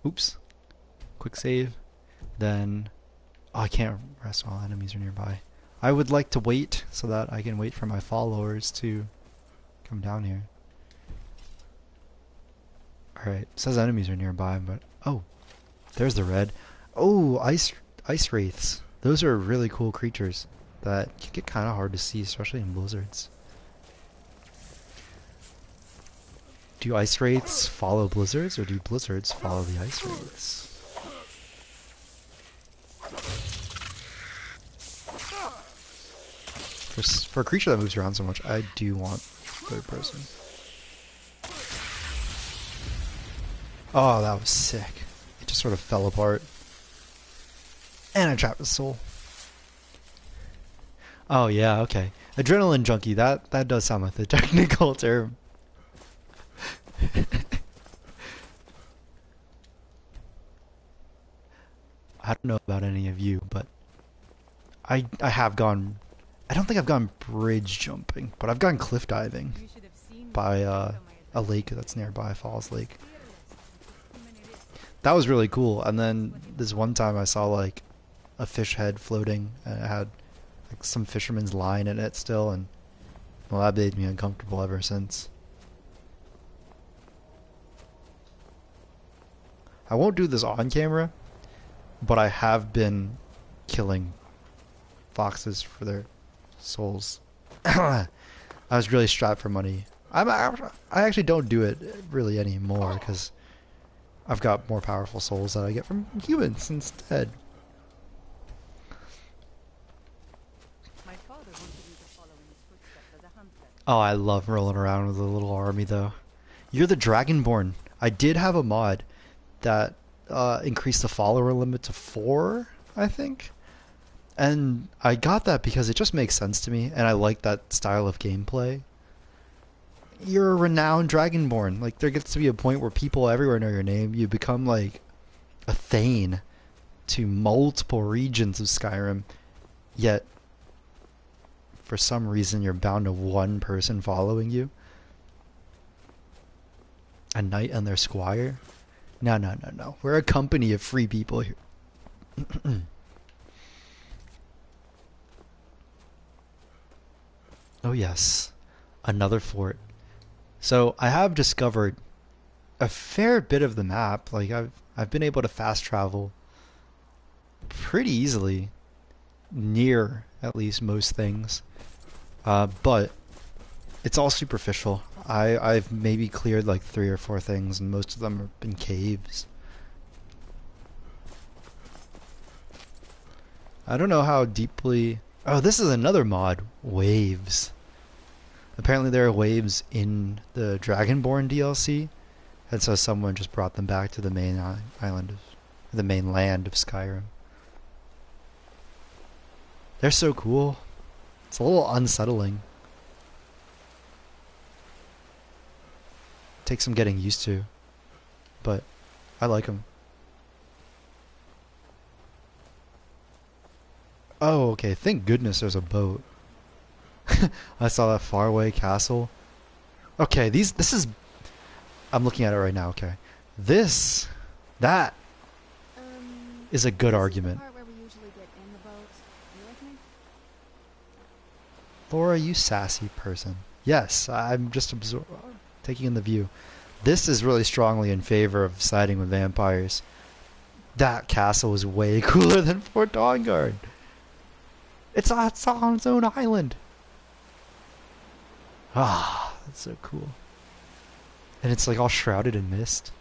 Oops. Quick save. Then... Oh, I can't rest while enemies are nearby. I would like to wait so that I can wait for my followers to come down here. Alright, it says enemies are nearby, but... Oh, there's the red. Oh, ice wraiths. Those are really cool creatures that can get kind of hard to see, especially in blizzards. Do ice wraiths follow blizzards, or do blizzards follow the ice wraiths? For a creature that moves around so much, I do want third person. Oh, that was sick. It just sort of fell apart. And I trapped the soul. Oh yeah, okay. Adrenaline junkie, that does sound like the technical term. I don't know about any of you, but I have gone... I don't think I've gone bridge jumping, but I've gone cliff diving by a lake that's nearby, Falls Lake. That was really cool. And then this one time I saw like a fish head floating, and it had like some fisherman's line in it still, and well, that made me uncomfortable ever since. I won't do this on camera, but I have been killing foxes for their souls. I was really strapped for money. I actually don't do it really anymore because I've got more powerful souls that I get from humans instead. My father wanted me to follow in his footsteps as a hunter. Oh, I love rolling around with a little army though. You're the Dragonborn. I did have a mod that increased the follower limit to 4, I think. And I got that because it just makes sense to me, and I like that style of gameplay. You're a renowned Dragonborn. Like, there gets to be a point where people everywhere know your name. You become, like, a Thane to multiple regions of Skyrim. Yet, for some reason, you're bound to one person following you. A knight and their squire? No, no, no, no. We're a company of free people here. Oh yes, another fort. So I have discovered a fair bit of the map. Like I've been able to fast travel pretty easily near at least most things. But it's all superficial. I've maybe cleared like 3 or 4 things, and most of them have been caves. I don't know how deeply... Oh, this is another mod. Waves. Apparently there are waves in the Dragonborn DLC, and so someone just brought them back to the main the main land of Skyrim. They're so cool. It's a little unsettling. Takes some getting used to, but I like them. Oh, okay. Thank goodness there's a boat. I saw that faraway castle. Okay, this is... I'm looking at it right now, okay. That is a good argument. Part where we usually get in the boat. You with me? Laura, you sassy person. Yes, I'm just taking in the view. This is really strongly in favor of siding with vampires. That castle is way cooler than Fort Dawnguard. It's on its own island. Ah, that's so cool. And it's like all shrouded in mist.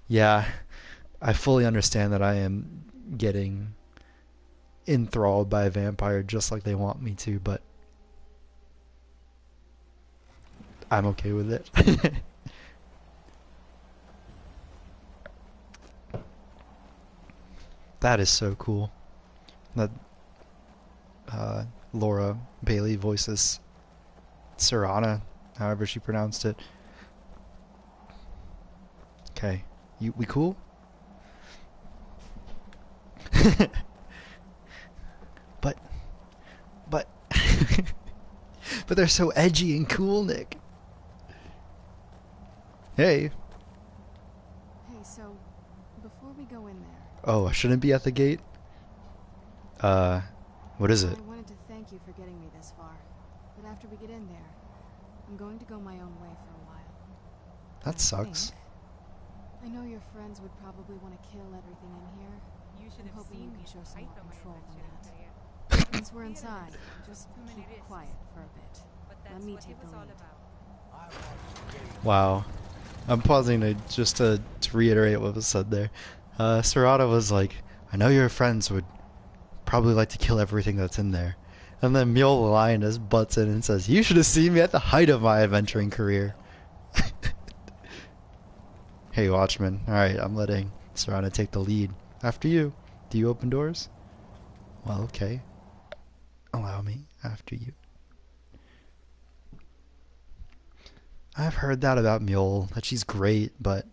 Yeah, I fully understand that I am getting enthralled by a vampire just like they want me to, but I'm okay with it. That is so cool. That Laura Bailey voices Serana, however she pronounced it. Okay, we cool? but but they're so edgy and cool, Nick. Hey. Hey, so before we go in there, Oh, I shouldn't be at the gate? What is it? I wanted to thank you for getting me this far. But after we get in there, I'm going to go my own way for a while. That sucks. I know your friends would probably want to kill everything in here. You should I'm have hoping seen you can me show some more fight on control my than that. career. Once we're inside, just keep quiet for a bit. But Let that's me what take it the was all lead. about. Wow. I'm pausing to reiterate what was said there. Serata was like, I know your friends would probably like to kill everything that's in there. And then Mule the Lioness butts in and says, you should have seen me at the height of my adventuring career. Hey, Watchman. Alright, I'm letting Serana take the lead. After you. Do you open doors? Well, okay. Allow me after you. I've heard that about Mule, that she's great, but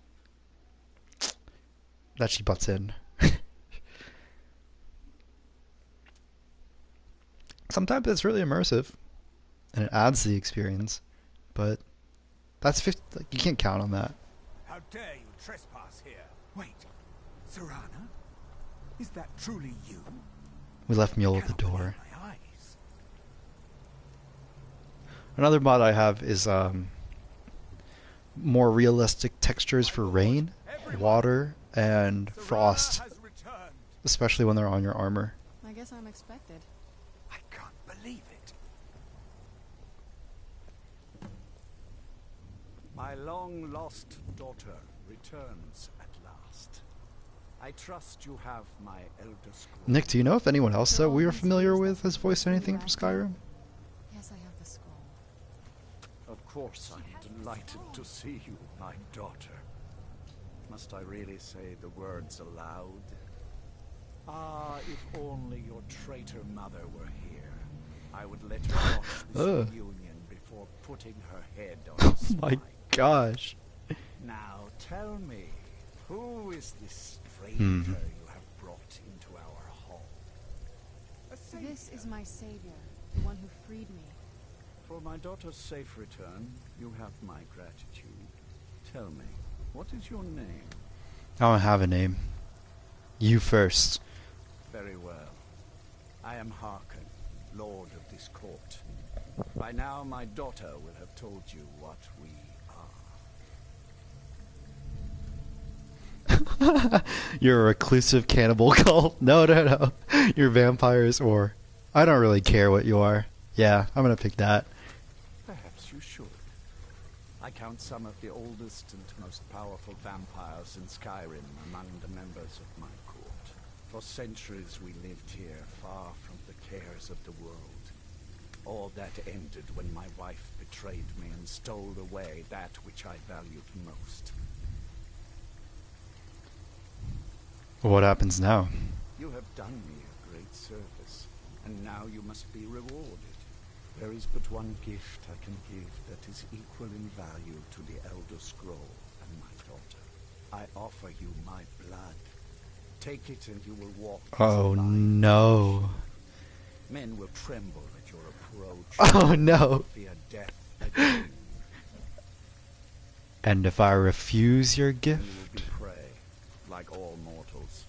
that she butts in. Sometimes it's really immersive, and it adds to the experience, but that's 50, like, you can't count on that. How dare you trespass here? Wait, Serana? Is that truly you? We left Mule at the Cannot believe door. my eyes. Another mod I have is more realistic textures for rain, water, and frost, Serana has returned. especially when they're on your armor. I guess I'm expected. I can't believe it. My long-lost daughter returns at last. I trust you have my elder scroll. Nick, do you know if anyone else that we are familiar with has voiced anything for Skyrim? Yes, I have the scroll. Of course, I'm delighted to see you, my daughter. Must I really say the words aloud? Ah, if only your traitor mother were here. I would let her watch this reunion before putting her head on the My spine. gosh. Now tell me, who is this stranger you have brought into our hall? This is my savior, the one who freed me. For my daughter's safe return, you have my gratitude. Tell me, what is your name? I don't have a name. You first. Very well. I am Harkon, lord of this court. By now my daughter will have told you what we are. You're a reclusive cannibal cult. No. You're vampires, or I don't really care what you are. Yeah, I'm gonna pick that. Perhaps you should. I count some of the oldest and most powerful vampires in Skyrim among the members of my court. For centuries we lived here, far from the cares of the world. All that ended when my wife betrayed me and stole away that which I valued most. What happens now? You have done me a great service, and now you must be rewarded. There is but one gift I can give that is equal in value to the Elder Scroll and my daughter. I offer you my blood. Take it and you will walk. Oh no. Men will tremble at your approach. Oh no. Fear death again. And if I refuse your You will gift? be prey, like all mortals.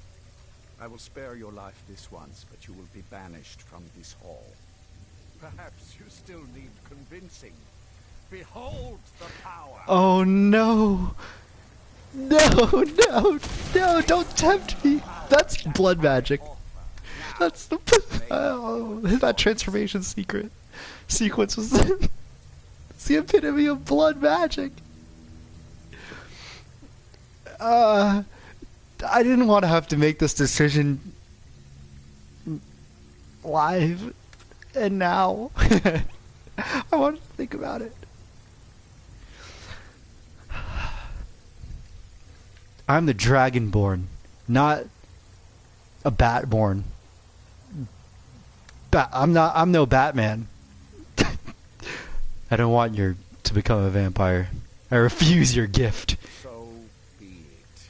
I will spare your life this once, but you will be banished from this hall. Perhaps you still need convincing. Behold the power! Oh no. No, no, no, don't tempt me. That's blood magic. That's the oh, that transformation sequence was it's the epitome of blood magic. I didn't want to have to make this decision live, and now I want to think about it. I'm the Dragonborn, not a Batborn. I'm no Batman. I don't want to become a vampire. I refuse your gift. So be it.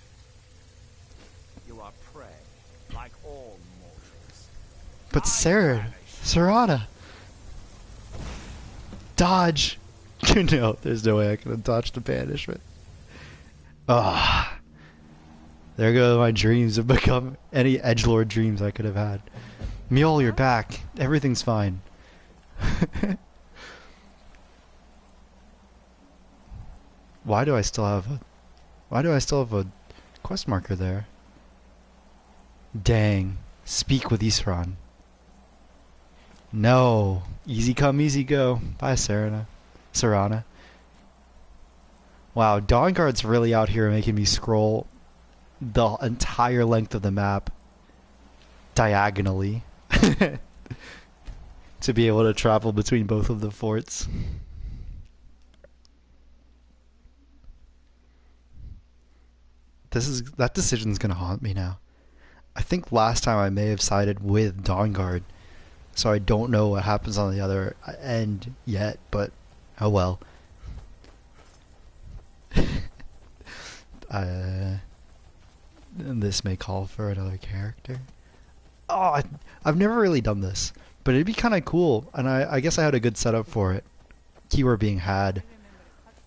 You are prey, like all mortals. But Sarada, dodge. No, there's no way I could have dodged the banishment. Ah, there go my dreams of become any edgelord dreams I could have had. Mule, you're back. Everything's fine. Why do I still have a quest marker there? Dang. Speak with Isran. No. Easy come, easy go. Bye, Sarana. Wow, Dawnguard's really out here making me scroll the entire length of the map diagonally to be able to travel between both of the forts. That decision's gonna haunt me now. I think last time I may have sided with Dawnguard, so I don't know what happens on the other end yet, but oh well. This may call for another character. Oh, I've never really done this, but it'd be kind of cool, and I guess I had a good setup for it. Keyword being had.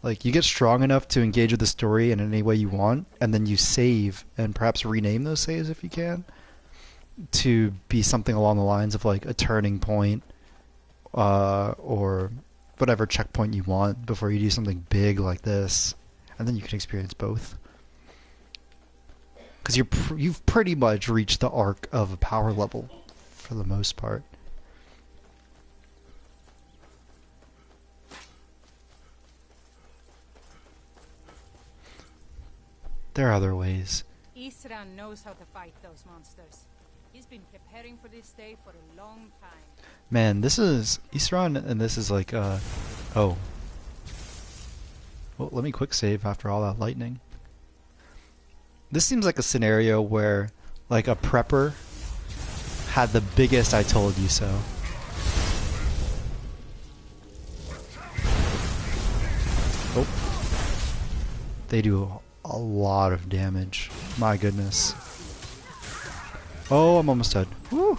Like, you get strong enough to engage with the story in any way you want, and then you save, and perhaps rename those saves if you can, to be something along the lines of, like, a turning point, or whatever checkpoint you want before you do something big like this, and then you can experience both. Because you've pretty much reached the arc of a power level, for the most part. There are other ways. Isran knows how to fight those monsters. He's been preparing for this day for a long time. Man, this is Isran, and this is like oh. Well, let me quick save after all that lightning. This seems like a scenario where, like, a prepper had the biggest "I told you so." Oh, they do a lot of damage. My goodness. Oh, I'm almost dead. Woo!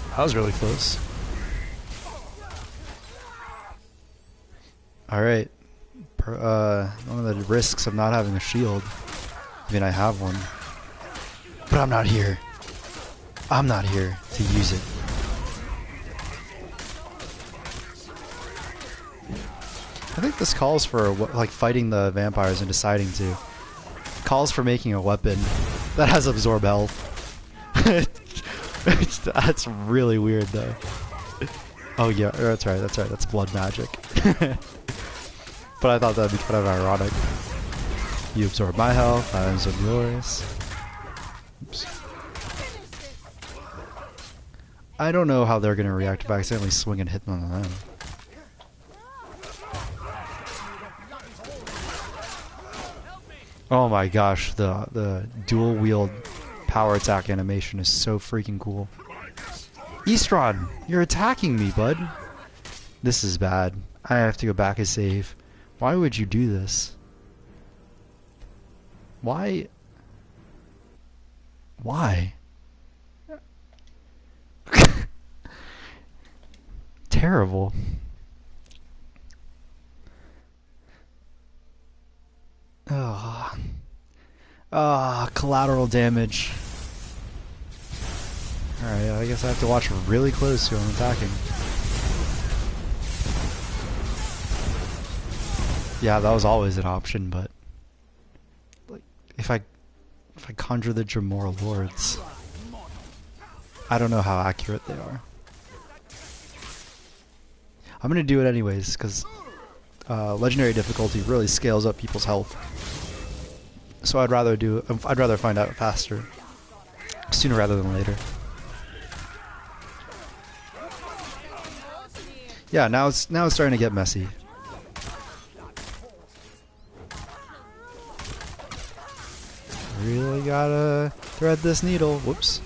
That was really close. Alright. One of the risks of not having a shield. I mean, I have one. But I'm not here. I'm not here to use it. I think this calls for, like, fighting the vampires and deciding to. Calls for making a weapon that has absorb health. That's really weird, though. Oh yeah, that's right, that's blood magic. But I thought that'd be kind of ironic. You absorb my health, I absorb yours. Oops. I don't know how they're gonna react if I accidentally swing and hit one of them. Oh my gosh, the dual wield power attack animation is so freaking cool. Eastron, you're attacking me, bud. This is bad. I have to go back and save. Why would you do this? Why? Why? Terrible. Ah, collateral damage. Alright, I guess I have to watch really close who I'm attacking. Yeah, that was always an option, but like if I conjure the Dremora Lords, I don't know how accurate they are. I'm gonna do it anyways, because legendary difficulty really scales up people's health. So I'd rather find out faster, sooner rather than later. Yeah, now it's starting to get messy. Really gotta thread this needle. Whoops.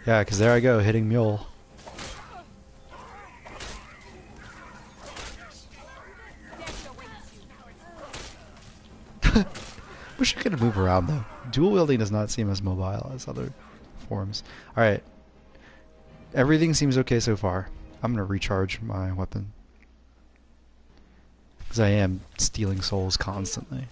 Yeah, because there I go, hitting Mule. Wish I could move around though. Dual wielding does not seem as mobile as other forms. Alright. Everything seems okay so far. I'm gonna recharge my weapon. Because I am stealing souls constantly.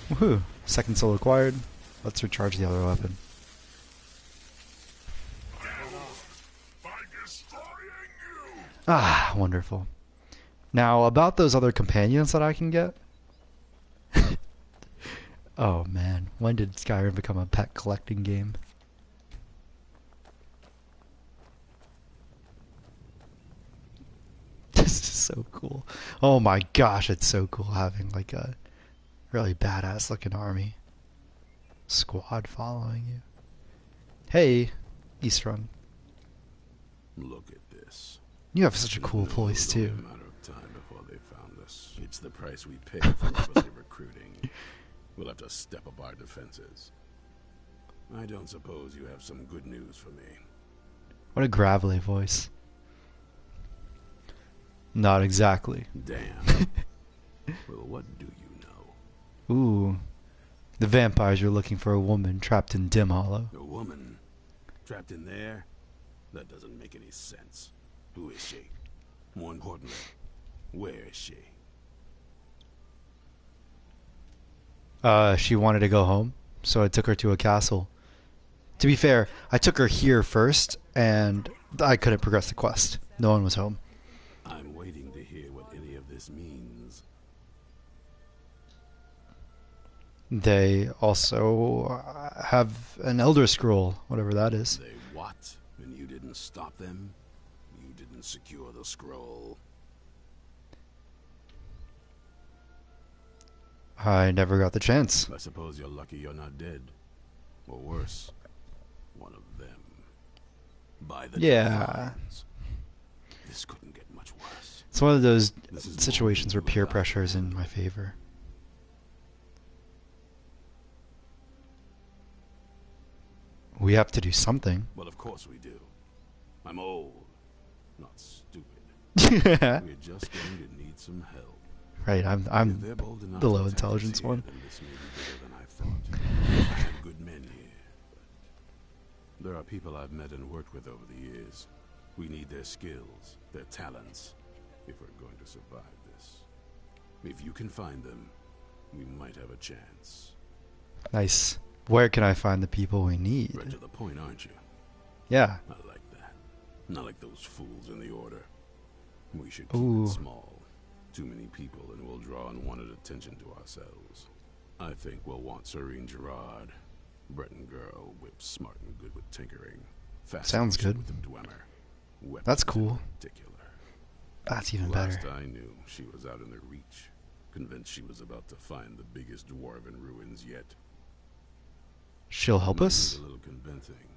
Woohoo! Second soul acquired. Let's recharge the other weapon. Ah, wonderful. Now, about those other companions that I can get. Oh man, when did Skyrim become a pet collecting game? This is so cool. Oh my gosh, it's so cool having like a really badass looking army. Squad following you. Hey, Eastrun. Look at this. You have such a cool voice too. A matter of time before they found us. It's the price we pay for heavily recruiting. We'll have to step up our defenses. I don't suppose you have some good news for me. What a gravelly voice. Not exactly. Damn. Well, what do you know? Ooh. The vampires are looking for a woman trapped in Dim Hollow. A woman? Trapped in there? That doesn't make any sense. Who is she? More importantly, where is she? She wanted to go home, so I took her to a castle. To be fair, I took her here first, and I couldn't progress the quest. No one was home. I'm waiting to hear what any of this means. They also have an Elder Scroll, whatever that is. They what? And you didn't stop them? You didn't secure the scroll? I never got the chance. I suppose you're lucky you're not dead. Or worse, one of them. By the divines. This couldn't get much worse. It's one of those situations where peer pressure is in my favor. We have to do something. Well, of course we do. I'm old, not stupid. We're just going to need some help. Right, I'm the low intelligence one. This may be bigger than I thought. I have good men here. But there are people I've met and worked with over the years. We need their skills, their talents, if we're going to survive this. If you can find them, we might have a chance. Nice. Where can I find the people we need? Right to the point, aren't you? Yeah. I like that. Not like those fools in the order. We should keep it small. Too many people and we'll draw unwanted attention to ourselves. I think we'll want Serene Gerard. Breton girl, whip smart and good with tinkering. Sounds good. With the Dwemer. That's cool. Particular. That's even Last better. I knew, she was out in the Reach. Convinced she was about to find the biggest dwarven ruins yet. She'll help us? A little convincing,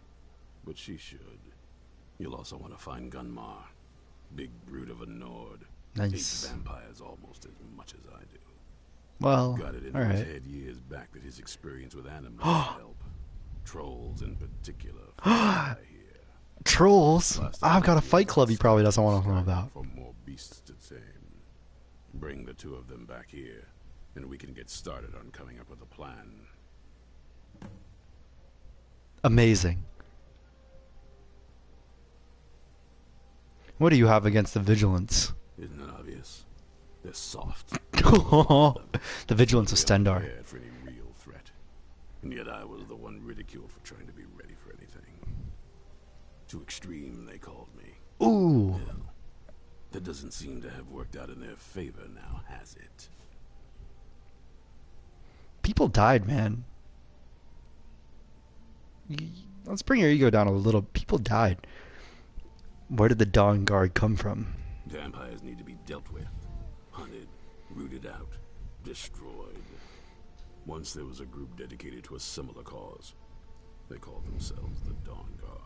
but she should. You'll also want to find Gunmar. Big brute of a Nord. Nice. Hates vampires almost as much as I do. Well, got it in all his right. head years back that his experience with animals help. Trolls in particular. I hear. Trolls? Last I've got a time fight club he probably doesn't want to know about. For more beasts to tame. Bring the two of them back here, and we can get started on coming up with a plan. Amazing. What do you have against the Vigilance? Isn't it obvious? They're soft. The Vigilance of Stendar. Prepared for any real threat. And yet I was the one ridiculed for trying to be ready for anything. Too extreme, they called me. Ooh. Well, that doesn't seem to have worked out in their favor now, has it? People died, man. Let's bring your ego down a little. People died. Where did the Dawnguard come from? Vampires need to be dealt with. Hunted, rooted out, destroyed. Once there was a group dedicated to a similar cause. They called themselves the Dawnguard.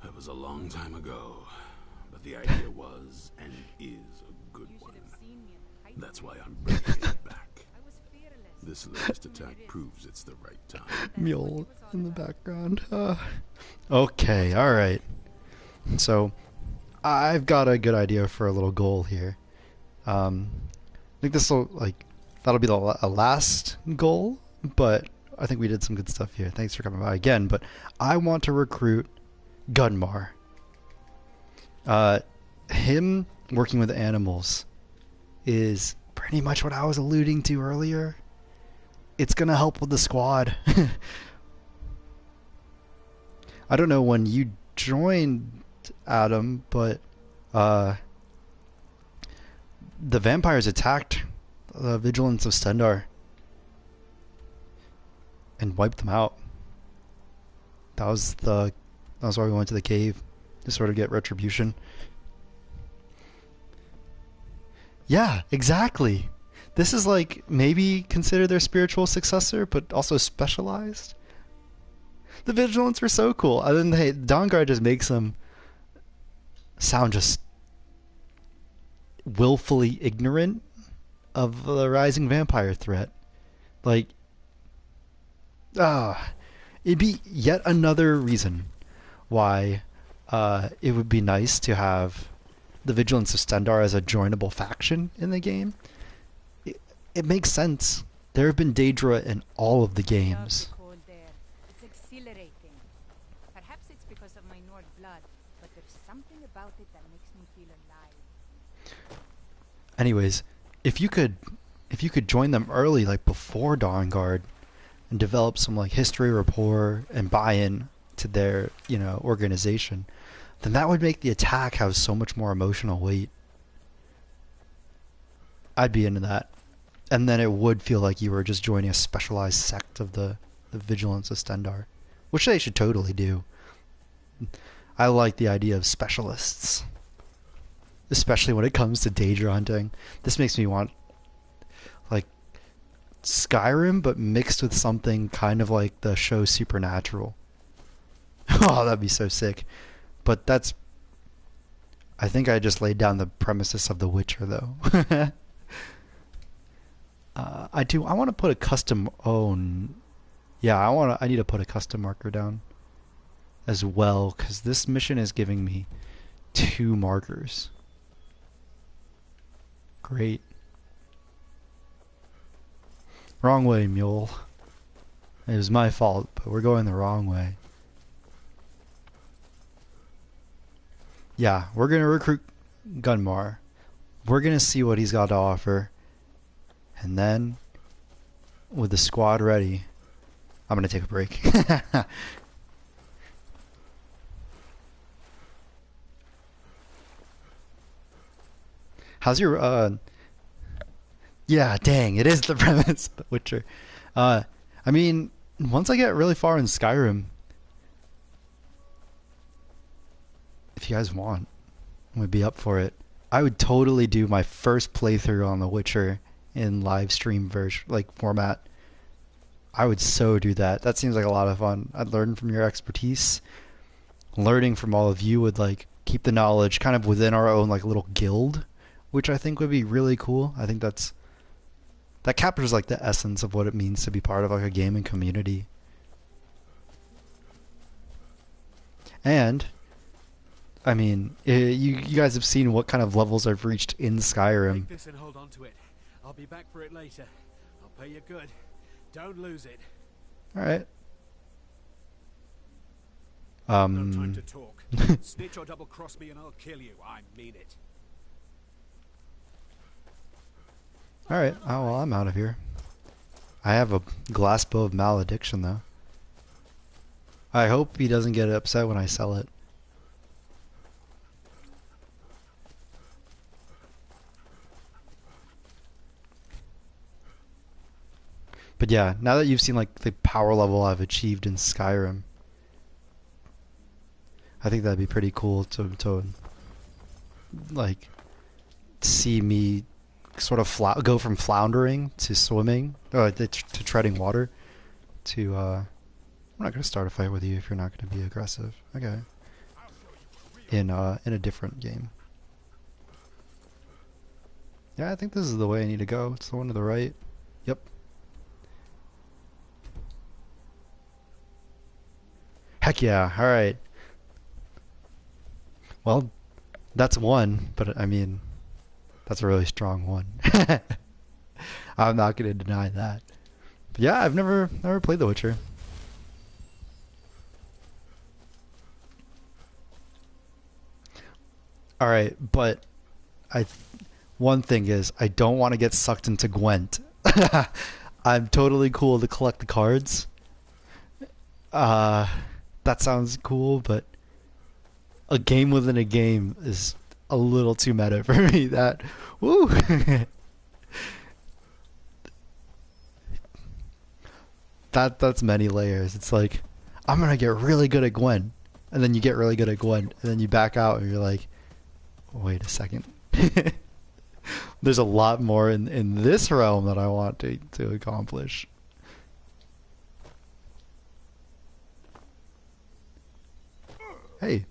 That was a long time ago, but the idea was and is a good one. That's why I'm bringing it back. This latest attack proves it's the right time. Mule in the background. Okay, alright. So, I've got a good idea for a little goal here. I think this will, that'll be the last goal, but I think we did some good stuff here. Thanks for coming by again, but I want to recruit Gunmar. Him working with animals is pretty much what I was alluding to earlier. It's gonna help with the squad. I don't know when you joined, Adam, but the vampires attacked the Vigilance of Stendar and wiped them out. That was why we went to the cave, to sort of get retribution. Yeah, exactly. This is like maybe consider their spiritual successor, but also specialized. The Vigilants were so cool. Other than Dawnguard just makes them sound just willfully ignorant of the rising vampire threat. Like, it'd be yet another reason why it would be nice to have the Vigilance of Stendar as a joinable faction in the game. It makes sense. There have been Daedra in all of the games. It's exhilarating. Perhaps it's because of my Nord blood, but there's something about it that makes me feel alive. Anyways, if you could join them early, like before Dawnguard, and develop some history rapport and buy-in to their organization, then that would make the attack have so much more emotional weight. I'd be into that. And then it would feel like you were just joining a specialized sect of the Vigilance of Stendar, which they should totally do. I like the idea of specialists, especially when it comes to Daedra hunting. This makes me want Skyrim, but mixed with something kind of like the show Supernatural. Oh, that'd be so sick. But I think I just laid down the premises of The Witcher, though. I want to put a custom. I need to put a custom marker down as well, because this mission is giving me 2 markers. Great. Wrong way, mule. It was my fault, but we're going the wrong way. Yeah, we're gonna recruit Gunmar. We're gonna see what he's got to offer. And then, with the squad ready, I'm going to take a break. How's your, yeah, dang, it is the premise of The Witcher. I mean, once I get really far in Skyrim, if you guys want, I'm going to be up for it. I would totally do my first playthrough on The Witcher in live stream format. I would so do that. That seems like a lot of fun. I'd learn from your expertise. Learning from all of you would keep the knowledge kind of within our own little guild, which I think would be really cool. I think that captures the essence of what it means to be part of a gaming community. And I mean, you guys have seen what kind of levels I've reached in Skyrim. Take this and hold on to it. I'll be back for it later. I'll pay you good. Don't lose it. All right. No time to talk. Snitch or double cross me and I'll kill you. I mean it. All right. Oh well, I'm out of here. I have a glass bow of malediction though. I hope he doesn't get upset when I sell it. But yeah, now that you've seen like the power level I've achieved in Skyrim, I think that'd be pretty cool to like see me sort of go from floundering to swimming, to treading water, to I'm not gonna start a fight with you if you're not gonna be aggressive. Okay. In a different game. Yeah, I think this is the way I need to go. It's the one to the right. Yep. Heck yeah, alright. Well, that's one, but I mean, that's a really strong one. I'm not going to deny that. But yeah, I've never played The Witcher. Alright, but one thing is, I don't want to get sucked into Gwent. I'm totally cool to collect the cards. That sounds cool, but a game within a game is a little too meta for me. That, woo! That's many layers. It's like, I'm gonna get really good at Gwen, and then you get really good at Gwen, and then you back out and you're like, wait a second. There's a lot more in this realm that I want to accomplish. Hey,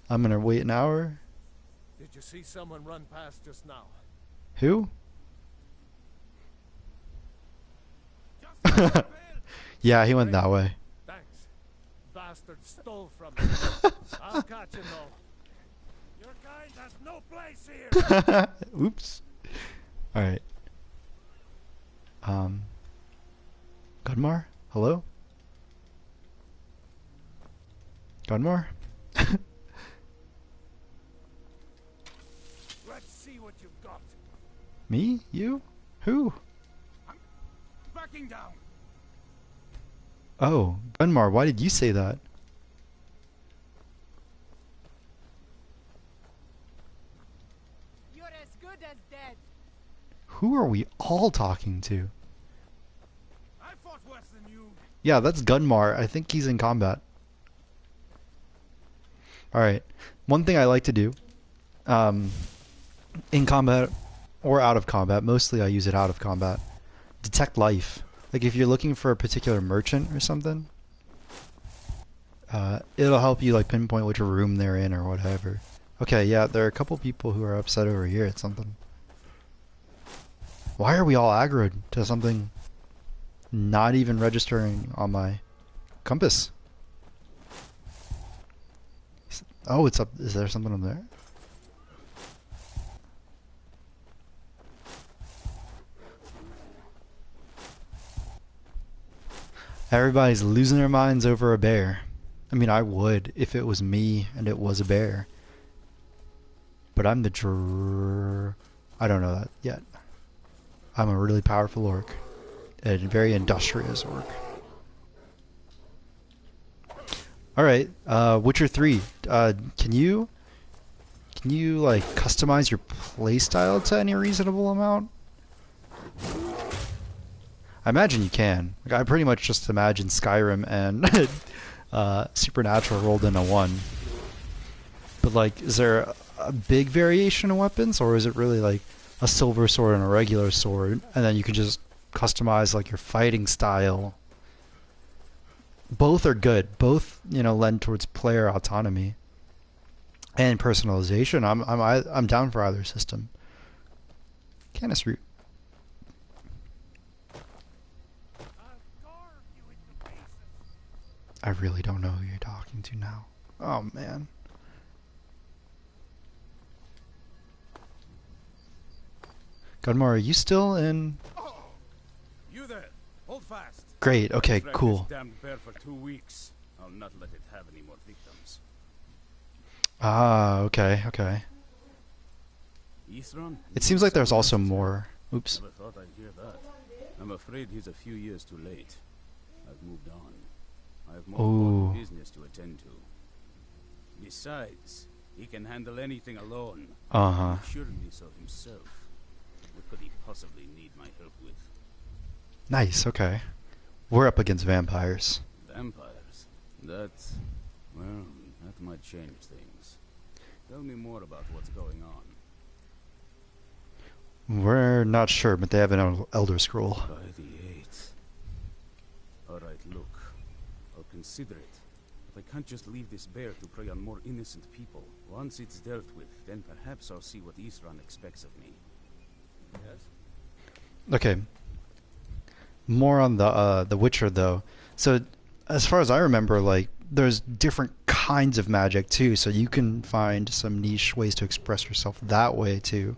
I'm gonna wait an hour. Did you see someone run past just now? Who? Yeah, he went that way. Thanks. Bastard stole from me. I'll catch him though. Your kind has no place here. Oops. Alright. Gunmar? Hello? Gunmar? Let's see what you've got. Me? You? Who? Backing down. Oh, Gunmar, why did you say that? You're as good as dead. Who are we all talking to? I fought worse than you. Yeah, that's Gunmar. I think he's in combat. Alright. One thing I like to do, in combat or out of combat, mostly I use it out of combat, detect life. Like if you're looking for a particular merchant or something, it'll help you like pinpoint which room they're in or whatever. Okay, yeah, there are a couple people who are upset over here at something. Why are we all aggroed to something not even registering on my compass? Oh, it's up. Is there something up there? Everybody's losing their minds over a bear. I mean, I would if it was me and it was a bear. But I'm the I don't know that yet. I'm a really powerful orc. A very industrious orc. Alright, Witcher 3. Can you like customize your playstyle to any reasonable amount? I imagine you can. Like, I pretty much just imagine Skyrim and Supernatural rolled into one. But like, is there a big variation in weapons, or is it really like a silver sword and a regular sword, and then you can just customize like your fighting style? Both are good. Both, you know, lend towards player autonomy and personalization. I'm down for either system. Canis root. I really don't know who you're talking to now. Oh man. Gunmar, are you still in? You there? Hold fast. Great. Okay. Track Cool. this damned bear for 2 weeks. I'll not let it have any more victims. Ah. Okay. Okay. Ithron? It seems like there's also more. Oops. Never thought I'd hear that. I'm afraid he's a few years too late. I've moved on. I have more important business to attend to. Besides, he can handle anything alone. Uh-huh. He assured me so himself. What could he possibly need my help with? Nice. Okay. We're up against vampires. Vampires? That... well, that might change things. Tell me more about what's going on. We're not sure, but they have an Elder Scroll. By the 8th. Alright, look. I'll consider it. But I can't just leave this bear to prey on more innocent people. Once it's dealt with, then perhaps I'll see what Ithran expects of me. Yes? Okay. More on the Witcher though. So as far as I remember, like there's different kinds of magic too, so you can find some niche ways to express yourself that way too.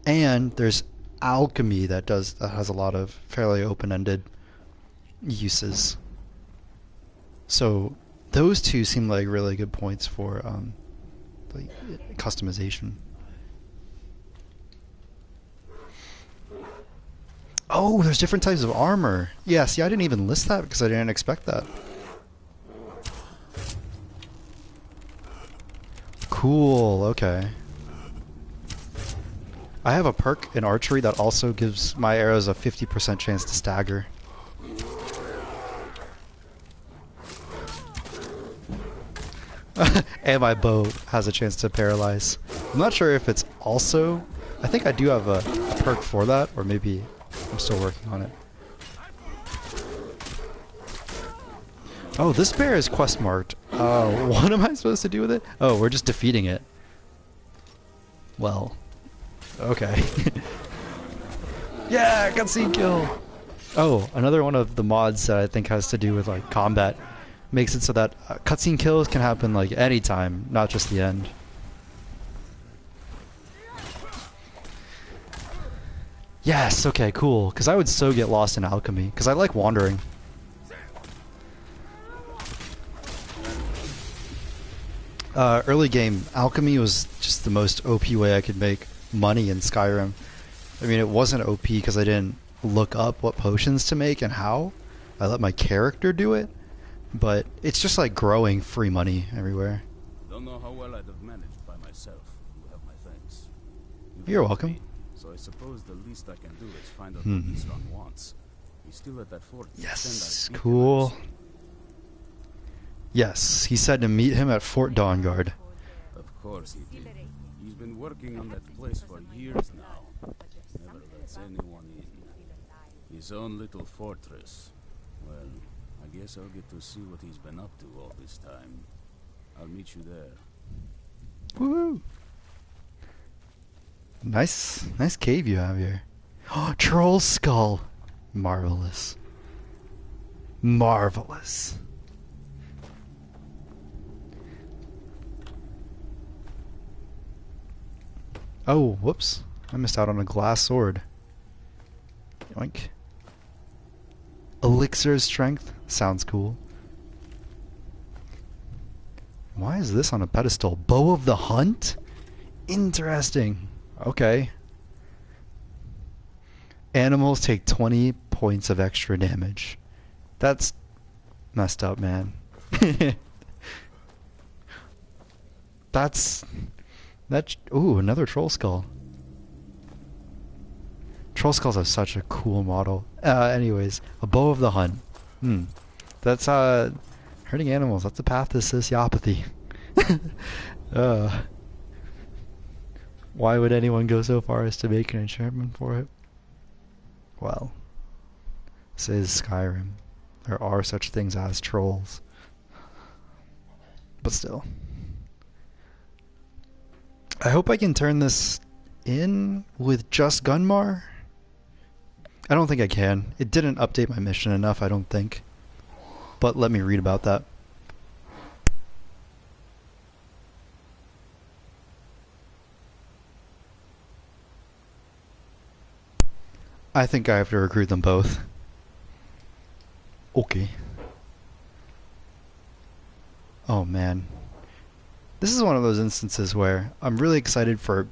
And there's alchemy that has a lot of fairly open-ended uses. So those two seem like really good points for like customization. Oh, there's different types of armor. Yeah, see, I didn't even list that because I didn't expect that. Cool, okay. I have a perk in archery that also gives my arrows a 50% chance to stagger. And my bow has a chance to paralyze. I'm not sure if it's also... I think I do have a perk for that, or maybe I'm still working on it. Oh, this bear is quest marked. What am I supposed to do with it? Oh, we're just defeating it. Well... okay. Yeah, cutscene kill! Oh, another one of the mods that I think has to do with like combat makes it so that cutscene kills can happen like anytime, not just the end. Yes, okay, cool. Because I would so get lost in alchemy, because I like wandering. Early game, alchemy was just the most OP way I could make money in Skyrim. I mean, it wasn't OP because I didn't look up what potions to make and how. I let my character do it, but it's just like growing free money everywhere. Don't know how well I'd have managed by myself. You have my thanks. You're welcome. Me, so I suppose the least I can do is find out what Ithran wants. He's still at that fort. Yes, cool. Yes, he said to meet him at Fort Dawnguard. Of course he did. He's been working on that place for years now. Never lets anyone in. His own little fortress. Well, I guess I'll get to see what he's been up to all this time. I'll meet you there. Woo! Nice cave you have here. Oh, troll skull! Marvelous. Marvelous. Oh, whoops. I missed out on a glass sword. Yoink. Elixir strength? Sounds cool. Why is this on a pedestal? Bow of the Hunt? Interesting. Okay. Animals take 20 points of extra damage. That's messed up, man. That's... Ooh, another troll skull. Troll skulls have such a cool model. Anyways, a bow of the hunt. That's hurting animals. That's a path to sociopathy. Why would anyone go so far as to make an enchantment for it? Well, this is Skyrim. There are such things as trolls. But still. I hope I can turn this in with just Gunmar. I don't think I can. It didn't update my mission enough, I don't think. But let me read about that. I think I have to recruit them both. Okay. Oh man. This is one of those instances where I'm really excited for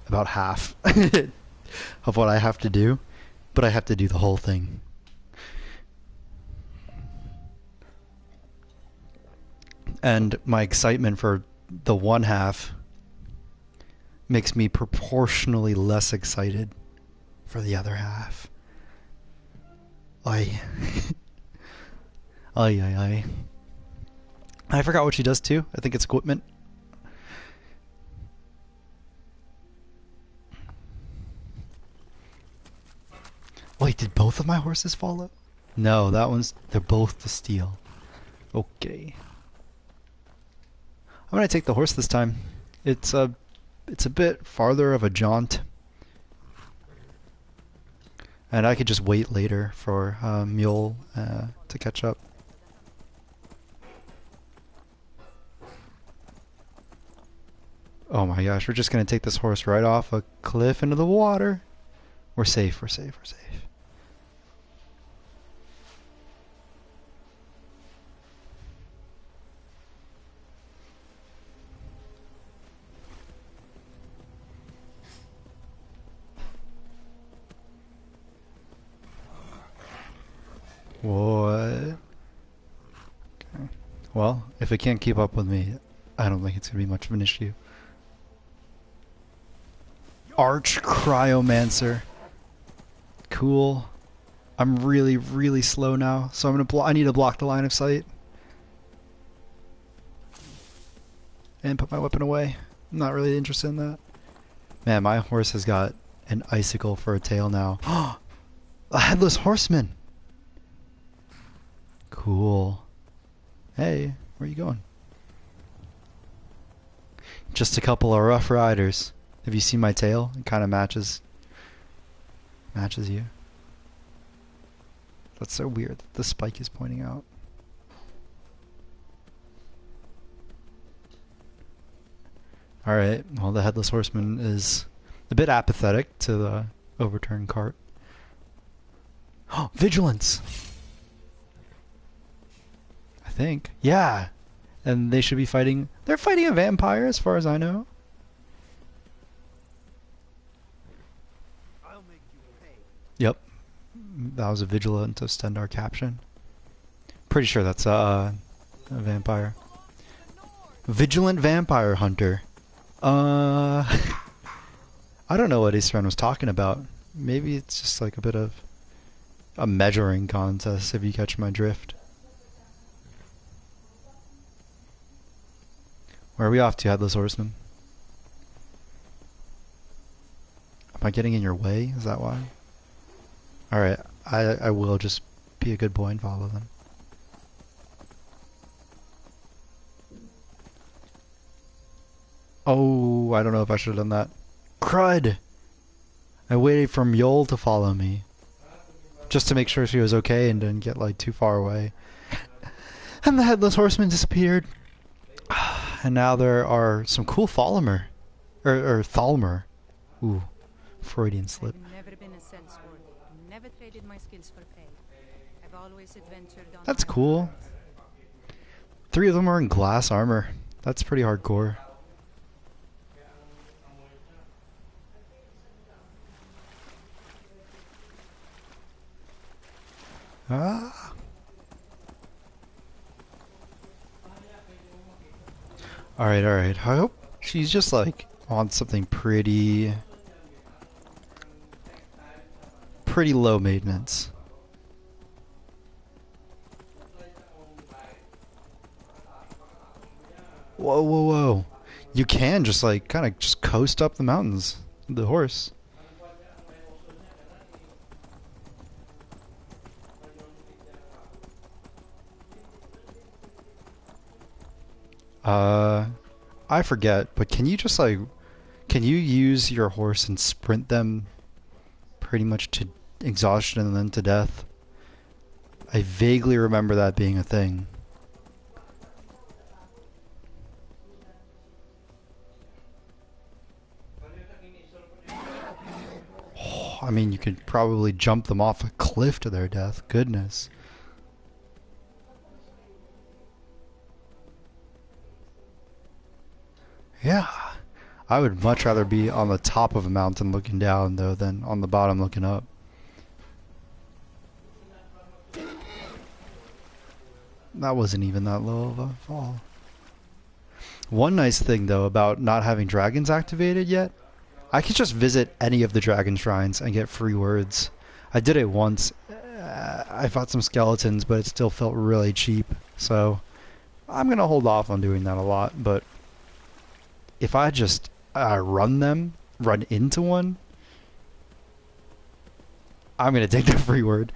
about half of what I have to do, but I have to do the whole thing. And my excitement for the one half makes me proportionally less excited for the other half. Ay. Ay, ay, ay. I forgot what she does too. I think it's equipment. Wait, did both of my horses follow? No, that one's... They're both to steel. Okay. I'm gonna take the horse this time. It's a bit farther of a jaunt. And I could just wait later for Mule to catch up. Oh my gosh, we're just gonna take this horse right off a cliff into the water. We're safe, we're safe, we're safe. What? Okay. Well, if it can't keep up with me, I don't think it's gonna be much of an issue. Arch Cryomancer. Cool. I'm really, really slow now, so I'm gonna I need to block the line of sight. And put my weapon away. I'm not really interested in that. Man, my horse has got an icicle for a tail now. A headless horseman! Cool. Hey, where are you going? Just a couple of rough riders. Have you seen my tail? It kind of matches you. That's so weird that the spike is pointing out. Alright, well the headless horseman is a bit apathetic to the overturned cart. Oh, vigilance! I think. Yeah! And they should be fighting... They're fighting a vampire as far as I know. Yep. That was a vigilant of Stendar caption. Pretty sure that's a vampire. Vigilant vampire hunter. I don't know what Isran was talking about. Maybe it's just like a bit of a measuring contest, if you catch my drift. Where are we off to, Headless Horseman? Am I getting in your way? Is that why? Alright, I will just be a good boy and follow them. Oh, I don't know if I should have done that. Crud! I waited for Mule to follow me. Just to make sure she was okay and didn't get like too far away. And the Headless Horseman disappeared. And now there are some cool Tholomer. Or Thalmer. Ooh, Freudian slip. I've never been a sellsword. Never traded my skills for pay. I've always adventured on. That's cool. 3 of them are in glass armor. That's pretty hardcore. Ah. Alright, alright. I hope she's just like on something pretty low maintenance. Whoa, whoa, whoa. You can just like kind of just coast up the mountains with the horse. I forget, but can you just like, can you use your horse and sprint them pretty much to exhaustion and then to death? I vaguely remember that being a thing. Oh, I mean, you could probably jump them off a cliff to their death. Goodness. Yeah. I would much rather be on the top of a mountain looking down, though, than on the bottom looking up. That wasn't even that low of a fall. One nice thing, though, about not having dragons activated yet, I could just visit any of the dragon shrines and get free words. I did it once. I fought some skeletons, but it still felt really cheap. So I'm going to hold off on doing that a lot. But if I just run into one, I'm going to take the free word.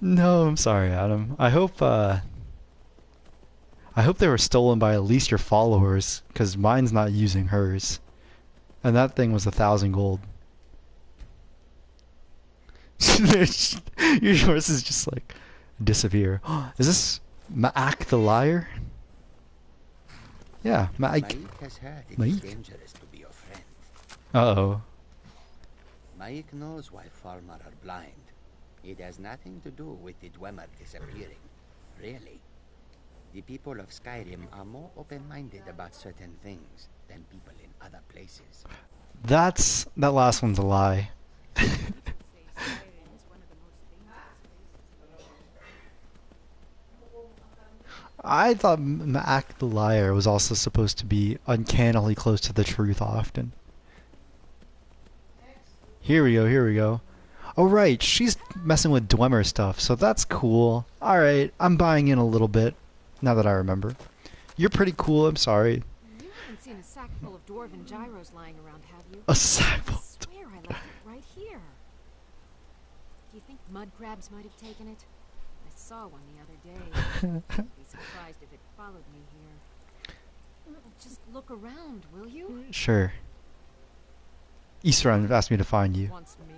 No, I'm sorry, Adam. I hope they were stolen by at least your followers, because mine's not using hers. And that thing was 1,000 gold. Your horse is just like disappear. Is this Ma'ak the liar? Yeah, Ma'ak. Has heard it Ma'ik? is dangerous to be your friend. Uh-oh. Ma'ik knows why Farmer are blind. It has nothing to do with the Dwemer disappearing. Really. The people of Skyrim are more open-minded about certain things than people in other places. That last one's a lie. I thought Ma'ak the liar was also supposed to be uncannily close to the truth often. Here we go. Oh right, she's messing with Dwemer stuff, so that's cool. Alright, I'm buying in a little bit, now that I remember. You're pretty cool, I'm sorry. You haven't seen a sack full of dwarven gyros lying around, have you? A sack full. I swear I left it right here. Do you think mud crabs might have taken it? I saw one the other day. I'd be surprised if it followed me here. Just look around, will you? Sure. Easterun asked me to find you. Wants me?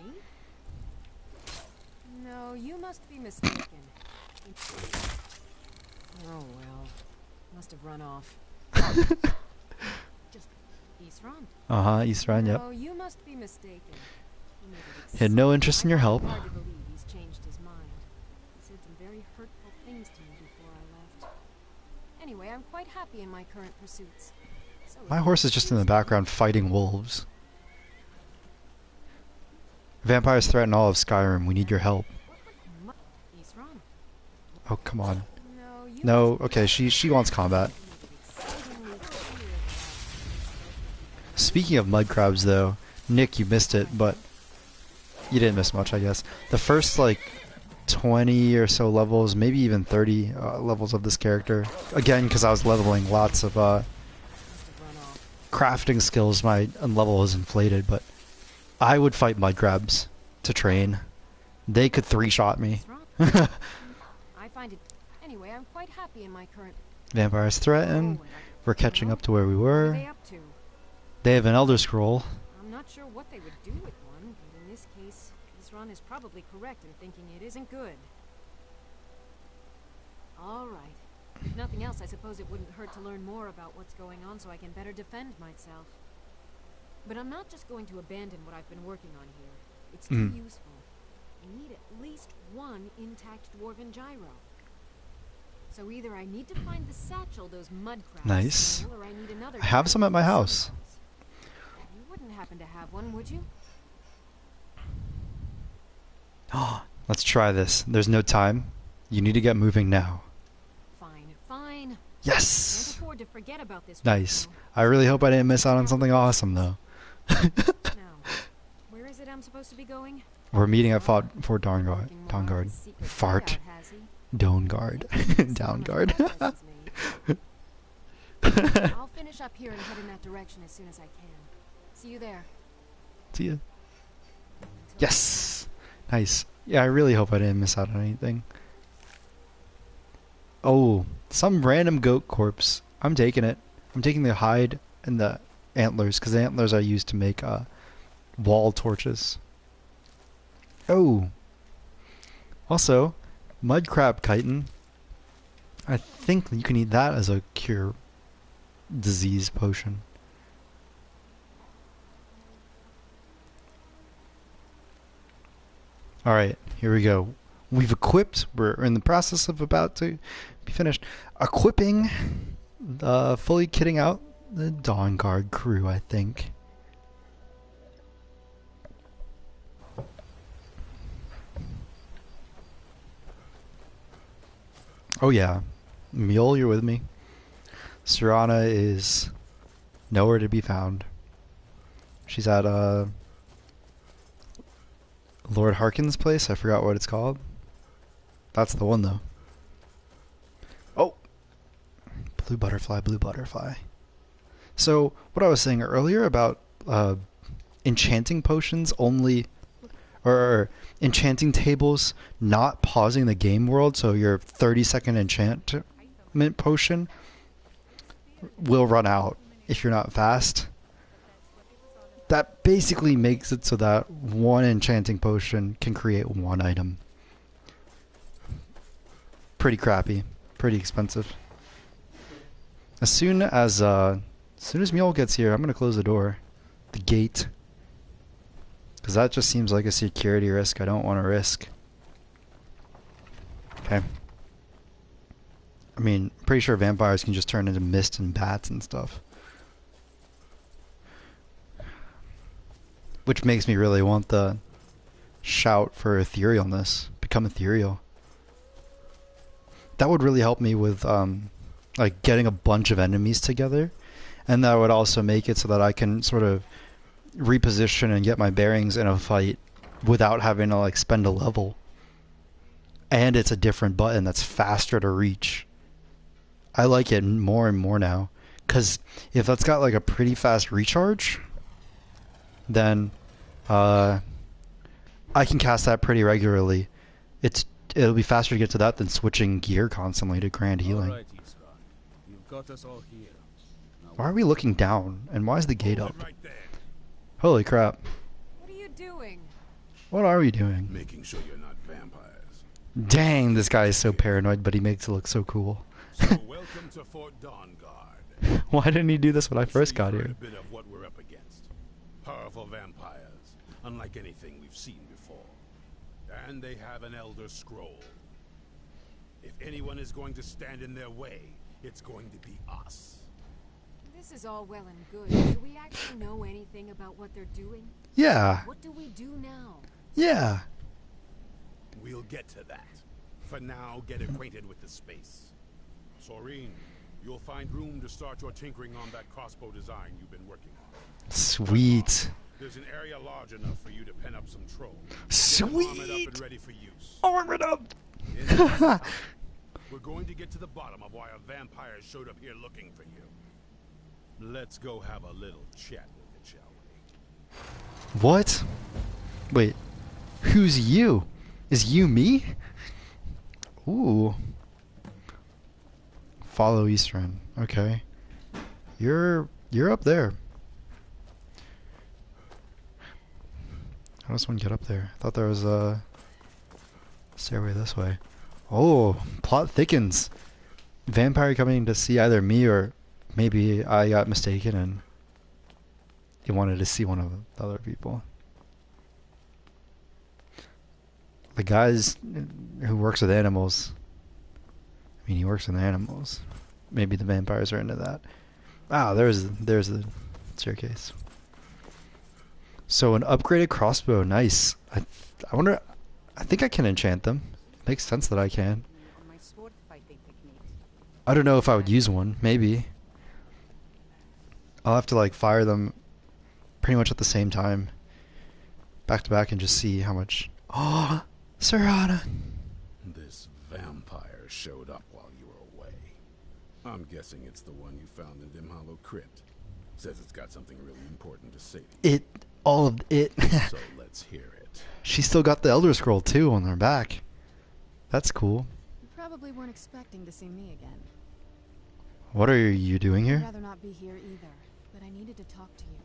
No, you must be mistaken. Oh well. Must have run off. Just Easterun. Easterun, yep. No, you must be mistaken. He had no interest in your help. Hard to believe he's changed his mind. He said some very hurtful things to me before I left. Anyway, I'm quite happy in my current pursuits. So My horse is just in the background fighting wolves. Vampires threaten all of Skyrim. We need your help. Oh, come on. No, okay, she wants combat. Speaking of mud crabs, though, Nick, you missed it, but you didn't miss much, I guess. The first, like, 20 or so levels, maybe even 30 levels of this character. Again, because I was leveling lots of crafting skills, my level was inflated, but I would fight mud crabs to train. They could 3-shot me. I find it anyway. I'm quite happy in my current. Vampires threaten. We're catching up to where we What are were. they up to? They have an Elder Scroll. I'm not sure what they would do with one, but in this case, Isran is probably correct in thinking it isn't good. All right. If nothing else, I suppose it wouldn't hurt to learn more about what's going on so I can better defend myself. But I'm not just going to abandon what I've been working on here. It's too useful. I need at least one intact dwarven gyro. So either I need to find the satchel those mud crabs Nice. stole, or I need another I have some at my house. You wouldn't happen to have one, would you? Let's try this. There's no time. You need to get moving now. Fine. Yes! Can't afford to forget about this. Nice. I really hope I didn't miss out on something awesome, though. Now, where is it I'm supposed to be going? We're meeting at Fort Dawnguard. Fart. Dawnguard. Dawnguard. I'll finish up here and head in that direction as soon as I can. See you there. See ya. Yes! Nice. Yeah, I really hope I didn't miss out on anything. Oh, some random goat corpse. I'm taking it. I'm taking the hide and the antlers, because the antlers are used to make wall torches. Oh. Also, mud crab chitin. I think you can eat that as a cure disease potion. Alright, here we go. We've equipped, we're in the process of about to be finished, equipping, fully kitting out the Dawnguard crew, I think. Oh yeah, Mule, you're with me. Serana is nowhere to be found. She's at Lord Harkin's place. I forgot what it's called. That's the one though. Oh, blue butterfly, blue butterfly. So what I was saying earlier about enchanting potions only, or enchanting tables not pausing the game world, so your 30-second enchantment potion will run out if you're not fast. That basically makes it so that one enchanting potion can create one item. Pretty crappy, pretty expensive. As soon as Mule gets here, I'm gonna close the door, the gate, because that just seems like a security risk I don't want to risk. Okay. I mean, pretty sure vampires can just turn into mist and bats and stuff. Which makes me really want the shout for etherealness. Become ethereal. That would really help me with like getting a bunch of enemies together. And that would also make it so that I can sort of reposition and get my bearings in a fight without having to like spend a level. And it's a different button that's faster to reach. I like it more and more now, because if that's got like a pretty fast recharge, then I can cast that pretty regularly. It'll be faster to get to that than switching gear constantly to grand healing. All right, Isran. You've got us all here. Now Why are we looking down? And why is the gate up? Holy crap. What are you doing? What are we doing? Making sure you're not vampires. Dang, this guy is so paranoid, but he makes it look so cool. So welcome to Fort Dawnguard. Why didn't he do this when I first got here? A bit of what we're up against. Powerful vampires, unlike anything we've seen before. And they have an Elder Scroll. If anyone is going to stand in their way, it's going to be us. This is all well and good. Do we actually know anything about what they're doing? Yeah. What do we do now? Yeah. We'll get to that. For now, get acquainted with the space. Soreen, you'll find room to start your tinkering on that crossbow design you've been working on. Sweet. There's an area large enough for you to pen up some trolls. Sweet. Arm it up and ready for use. Arm it up. We're going to get to the bottom of why a vampire showed up here looking for you. Let's go have a little chat with it, shall we? What? Wait. Who's you? Is you me? Ooh. Follow Eastern. Okay. You're up there. How does one get up there? I thought there was a stairway this way. Oh, plot thickens. Vampire coming to see either me or maybe I got mistaken and he wanted to see one of the other people. The guys who works with animals. I mean, he works with animals. Maybe the vampires are into that. Ah, there's the staircase. So an upgraded crossbow, nice. I wonder. I think I can enchant them. Makes sense that I can. I don't know if I would use one. Maybe. I'll have to like fire them pretty much at the same time, back to back, and just see how much. Oh, Serana. This vampire showed up while you were away. I'm guessing it's the one you found in Dim Hollow Crypt. Says it's got something really important to say to you. All of it. So let's hear it. She still got the Elder Scroll too on her back. That's cool. You probably weren't expecting to see me again. What are you doing here? I'd rather not be here either, but I needed to talk to you.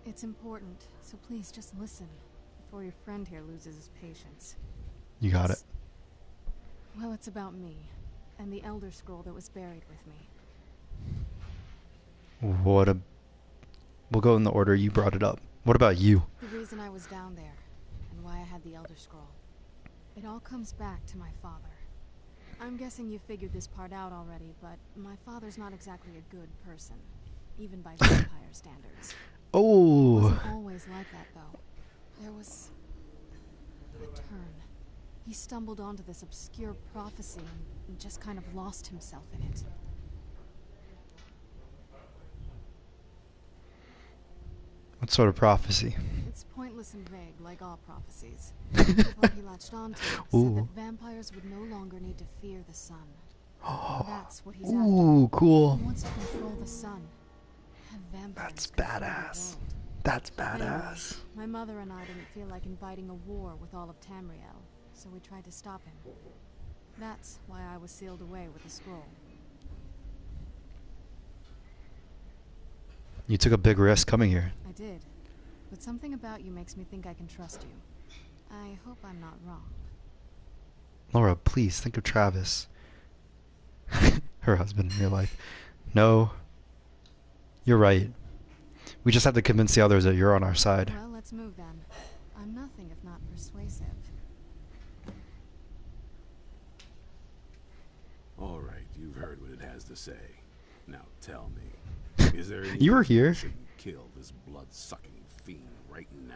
It's important, so please just listen before your friend here loses his patience. You got it. Well, it's about me and the Elder Scroll that was buried with me. We'll go in the order you brought it up. What about you? The reason I was down there, and why I had the Elder Scroll. It all comes back to my father. I'm guessing you figured this part out already, but my father's not exactly a good person, even by vampire standards. Oh. It wasn't always like that, though. There was a turn. He stumbled onto this obscure prophecy and just kind of lost himself in it. What sort of prophecy? It's pointless and vague, like all prophecies. The part he latched onto said that vampires would no longer need to fear the sun. That's what he's after. Ooh, cool. He wants to control the sun. Have vampires That's control the badass. world. That's Anyway, badass. my mother and I didn't feel like inviting a war with all of Tamriel, so we tried to stop him. That's why I was sealed away with the scroll. You took a big risk coming here. I did. But something about you makes me think I can trust you. I hope I'm not wrong. Laura, please think of Travis. Her husband in real life. No. You're right. We just have to convince the others that you're on our side. Well, let's move then. I'm nothing if not persuasive. All right, you've heard what it has to say. Now tell me, is there any You were here. reason we shouldn't kill this blood-sucking fiend right now?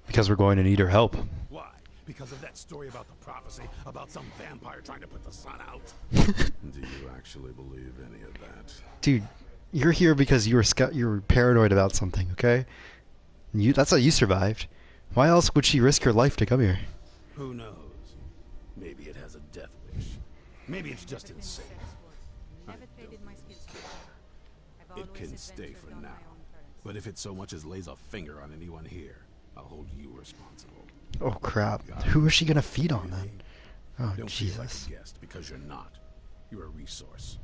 Because we're going to need her help. Why? Because of that story about the prophecy about some vampire trying to put the sun out? Do you actually believe any of that? Dude, you're here because you were paranoid about something, okay? That's how you survived. Why else would she risk her life to come here? Who knows? Maybe it has a death wish. Maybe it's just insane. It can stay for now. But if it so much as lays a finger on anyone here, I'll hold you responsible. Oh crap. Who is she gonna feed on then? Oh Don't Jesus. feel like a guest because you're not. You're a resource.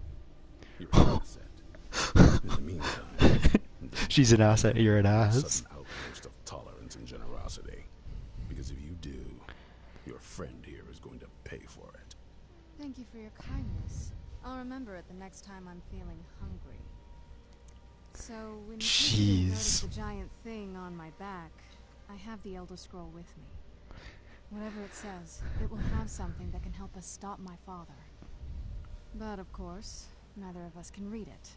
You're an asset. In the meantime, She's an asset, you're an a ass. sudden outburst of tolerance and generosity. Because if you do, your friend here is going to pay for it. Thank you for your kindness. I'll remember it the next time I'm feeling hungry. So, when you notice the giant thing on my back, I have the Elder Scroll with me. Whatever it says, it will have something that can help us stop my father. But of course, neither of us can read it.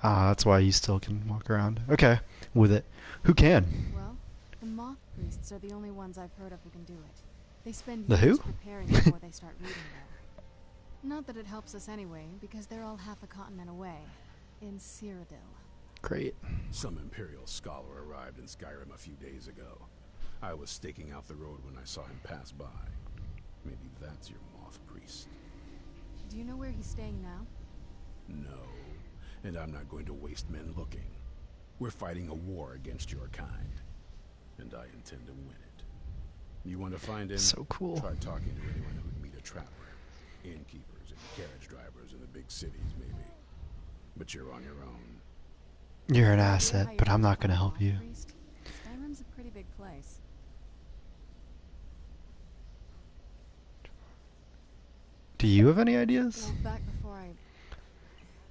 Ah, that's why you still can walk around. Okay, with it. Who can? Well, the moth priests are the only ones I've heard of who can do it. They spend The years who? preparing before they start reading there. Not that it helps us anyway, because they're all half a continent away, in Cyrodiil. Great. Some Imperial scholar arrived in Skyrim a few days ago. I was staking out the road when I saw him pass by. Maybe that's your moth priest. Do you know where he's staying now? No, and I'm not going to waste men looking. We're fighting a war against your kind, and I intend to win it. You want to find him? So cool. Try talking to anyone who'd meet a trapper. Innkeepers and carriage drivers in the big cities, maybe. But you're on your own. You're an asset, but I'm not gonna help you. Skyrim's a pretty big place. Do you have any ideas? Well, back before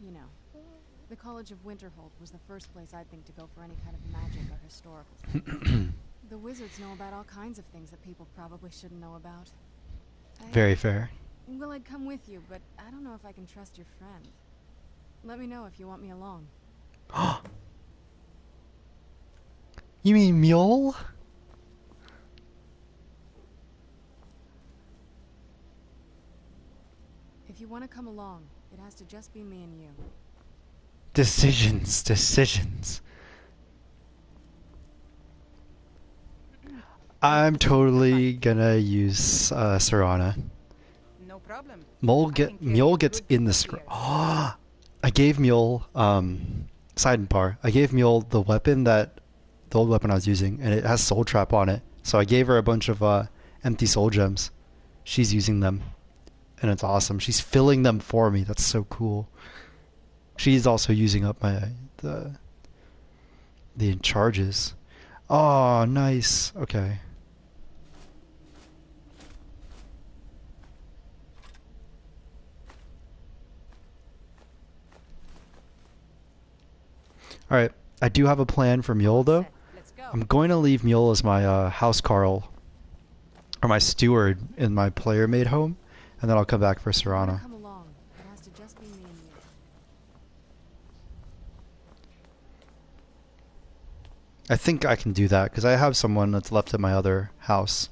you know, the College of Winterhold was the first place I'd think to go for any kind of magic or historical thing. The wizards know about all kinds of things that people probably shouldn't know about. Very fair. Well, I'd come with you, but I don't know if I can trust your friend. Let me know if you want me along. You mean Mule? If you want to come along, it has to just be me and you. Decisions, decisions. I'm totally gonna use Serana. No problem. Mule gets in the scroll. I gave Mule sidebar. I gave Mule the weapon the old weapon I was using, and it has soul trap on it. So I gave her a bunch of empty soul gems. She's using them, and it's awesome. She's filling them for me. That's so cool. She's also using up the charges. Oh, nice. Okay. All right. I do have a plan for Mule though. I'm going to leave Mule as my house Carl, or my steward in my player made home, and then I'll come back for Serana. Come along. It has to just be me and you. I think I can do that because I have someone that's left at my other house.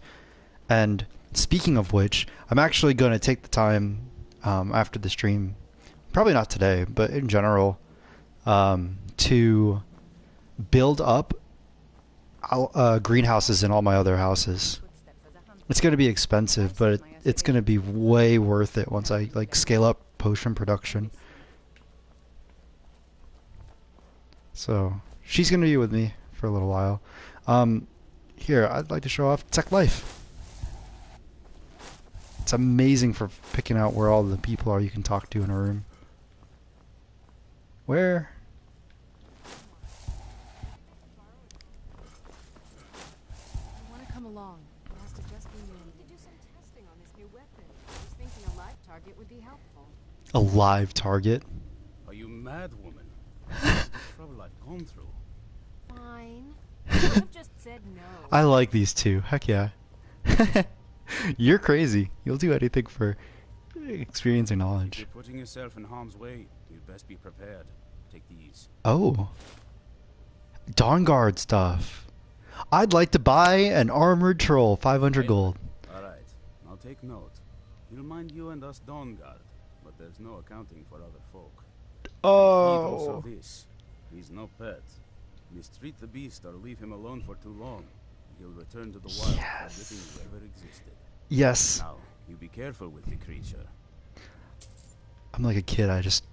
And speaking of which, I'm actually going to take the time after the stream, probably not today, but in general, to build up greenhouses in all my other houses. It's going to be expensive, but it's going to be way worth it once I like scale up potion production. So she's going to be with me for a little while. Here, I'd like to show off Tech Life. It's amazing for picking out where all the people are you can talk to in a room. Where? I want to come along. It has to just be me and you. To do some testing on this new weapon. I was thinking a live target would be helpful. A live target? Are you mad, woman? Trouble I've gone through. Fine. I've just said no. I like these two. Heck yeah. You're crazy. You'll do anything for experience and knowledge. If you're putting yourself in harm's way, you'd best be prepared. Take these. Oh. Dawnguard stuff. I'd like to buy an armored troll, 500 gold. Alright, I'll take note. He'll mind you and us Dawnguard, but there's no accounting for other folk. Oh. Also this. He's no pet. Mistreat the beast or leave him alone for too long. He'll return to the wild, forgetting he ever existed. Yes. Now, you be careful with the creature. I'm like a kid. I just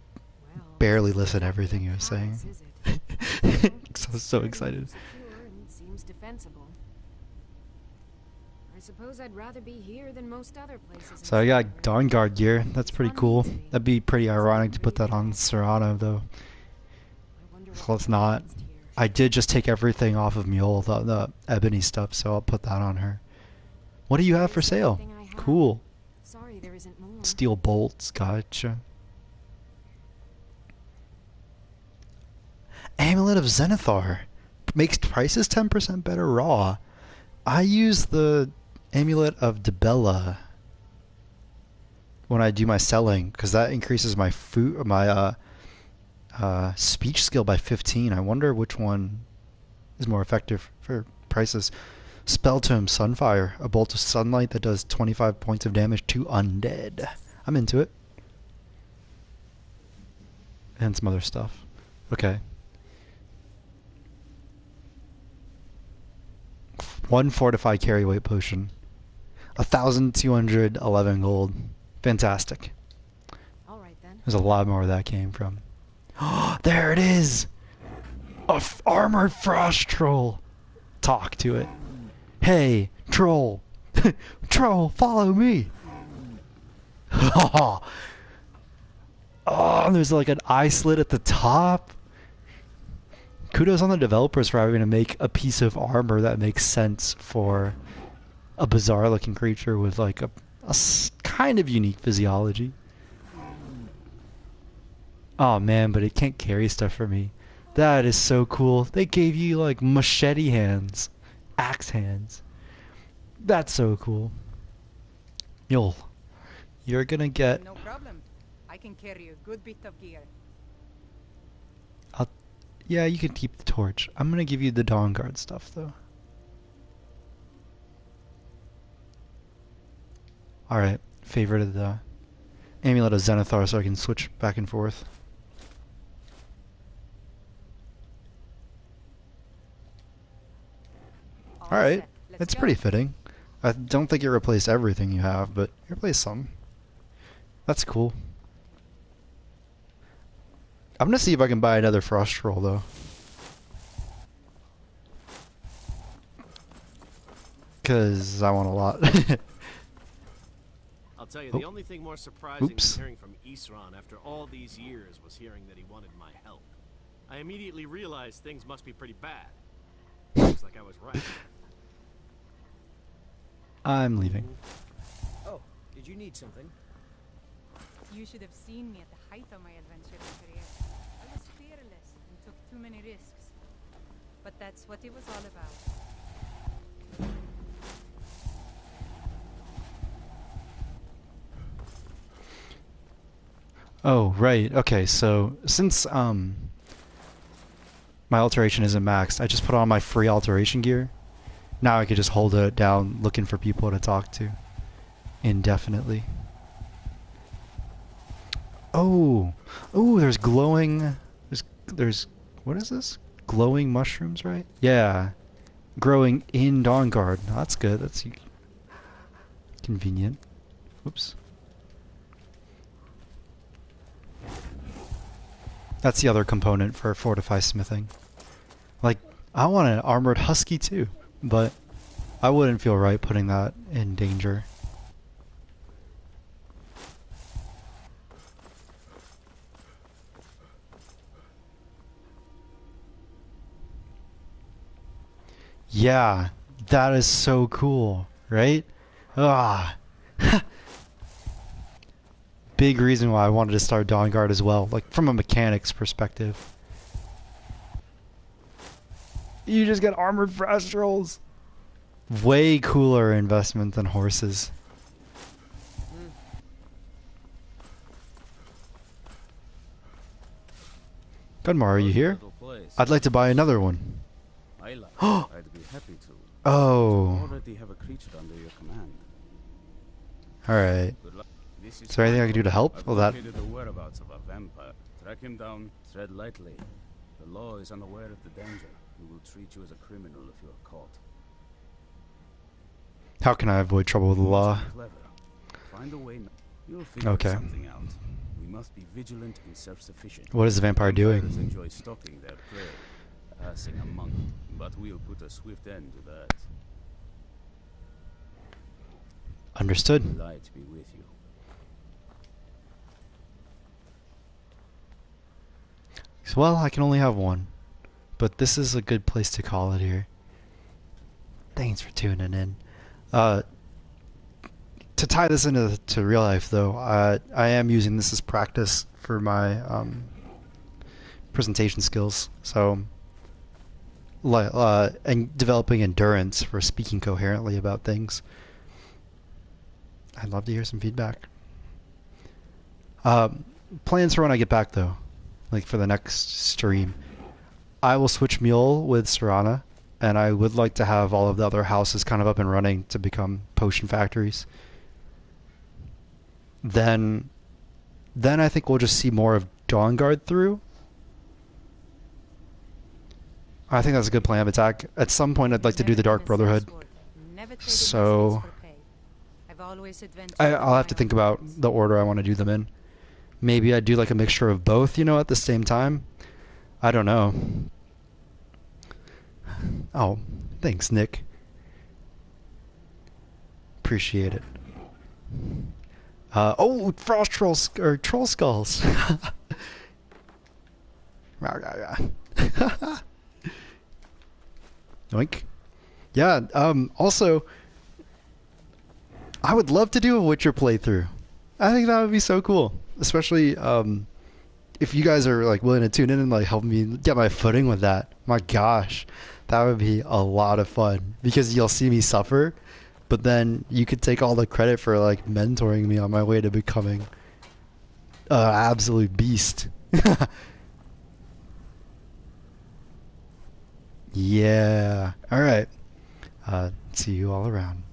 barely listen to everything he was saying. I was so excited. Seems defensible. I suppose I'd rather be here than most other places. So I got Dawnguard gear. That's pretty cool. That'd be pretty ironic to put that on Serana, though. Well, it's not. I did just take everything off of Mule, the ebony stuff, so I'll put that on her. What do you have for sale? Cool. Sorry, there isn't more. Steel bolts, gotcha. Amulet of Zenithar. Makes prices 10% better raw. I use the Amulet of Dibella when I do my selling, because that increases my speech skill by 15. I wonder which one is more effective for prices. Spell Tome Sunfire, a bolt of sunlight that does 25 points of damage to undead. I'm into it. And some other stuff. Okay. 1 fortified carry weight potion. 1,211 gold. Fantastic. All right then. There's a lot more where that came from. There it is! A armored frost troll! Talk to it. Hey, troll! Troll, follow me! Oh, there's like an eye slit at the top. Kudos on the developers for having to make a piece of armor that makes sense for a bizarre looking creature with like a kind of unique physiology. Oh man, but it can't carry stuff for me. That is so cool. They gave you like machete hands. Axe hands. That's so cool. Mule, you're gonna get... No problem. I can carry a good bit of gear. Yeah, you can keep the torch. I'm gonna give you the Dawnguard stuff though. Alright, favorite of the Amulet of Zenithar so I can switch back and forth. Alright, it's pretty fitting. I don't think it replaced everything you have, but it replaced some. That's cool. I'm gonna see if I can buy another frost troll though. Cause I want a lot. I'll tell you, the only thing more surprising than hearing from Isran after all these years was hearing that he wanted my help. I immediately realized things must be pretty bad. Looks like I was right. I'm leaving. Oh, did you need something? You should have seen me at the height of my adventure career. I was fearless and took too many risks. but that's what it was all about. Oh, right. Okay, so since my alteration isn't maxed, I just put on my free alteration gear. Now I could just hold it down looking for people to talk to indefinitely. Oh, there's glowing. There's what is this? Glowing mushrooms, right? Yeah, growing in Dawnguard. Oh, that's good. That's convenient. Whoops. That's the other component for fortify smithing. Like, I want an armored husky too, but I wouldn't feel right putting that in danger. Yeah, that is so cool, right? Ah. Big reason why I wanted to start Dawnguard as well, like from a mechanics perspective. You just get armored fast trolls. Way cooler investment than horses. Gunmar, are you here? I'd like to buy another one. I'd be happy to. Oh. You already have a creature under your command. Alright. Is there anything I can do to help? I've Well, that. located the whereabouts of a vampire. Track him down, tread lightly. The law is unaware of the danger. We will treat you as a criminal if you are caught. How can I avoid trouble with the law? Clever. Find a way. You'll figure something out. We must be vigilant and self-sufficient. What is the vampire doing? Vampires enjoy stalking their prey, passing among them, but we'll put a swift end to that. Understood. Light be with you. Well, I can only have one, but this is a good place to call it here. Thanks for tuning in. To tie this into real life, though, I am using this as practice for my presentation skills. So, and developing endurance for speaking coherently about things. I'd love to hear some feedback. Plans for when I get back, though, like for the next stream, I will switch Mule with Serana, and I would like to have all of the other houses kind of up and running to become potion factories. Then I think we'll just see more of Dawnguard through. I think that's a good plan of attack. At some point, I'd like to do the Dark Brotherhood. So I'll have to think about the order I want to do them in. Maybe I'd do like a mixture of both, you know, at the same time. I don't know. Oh, thanks, Nick. Appreciate it. Oh, frost trolls or troll skulls. Yoink. Yeah. Also, I would love to do a Witcher playthrough. I think that would be so cool, especially if you guys are like willing to tune in and like help me get my footing with that. My gosh, that would be a lot of fun because you'll see me suffer, but then you could take all the credit for like mentoring me on my way to becoming an absolute beast. Yeah. All right. See you all around.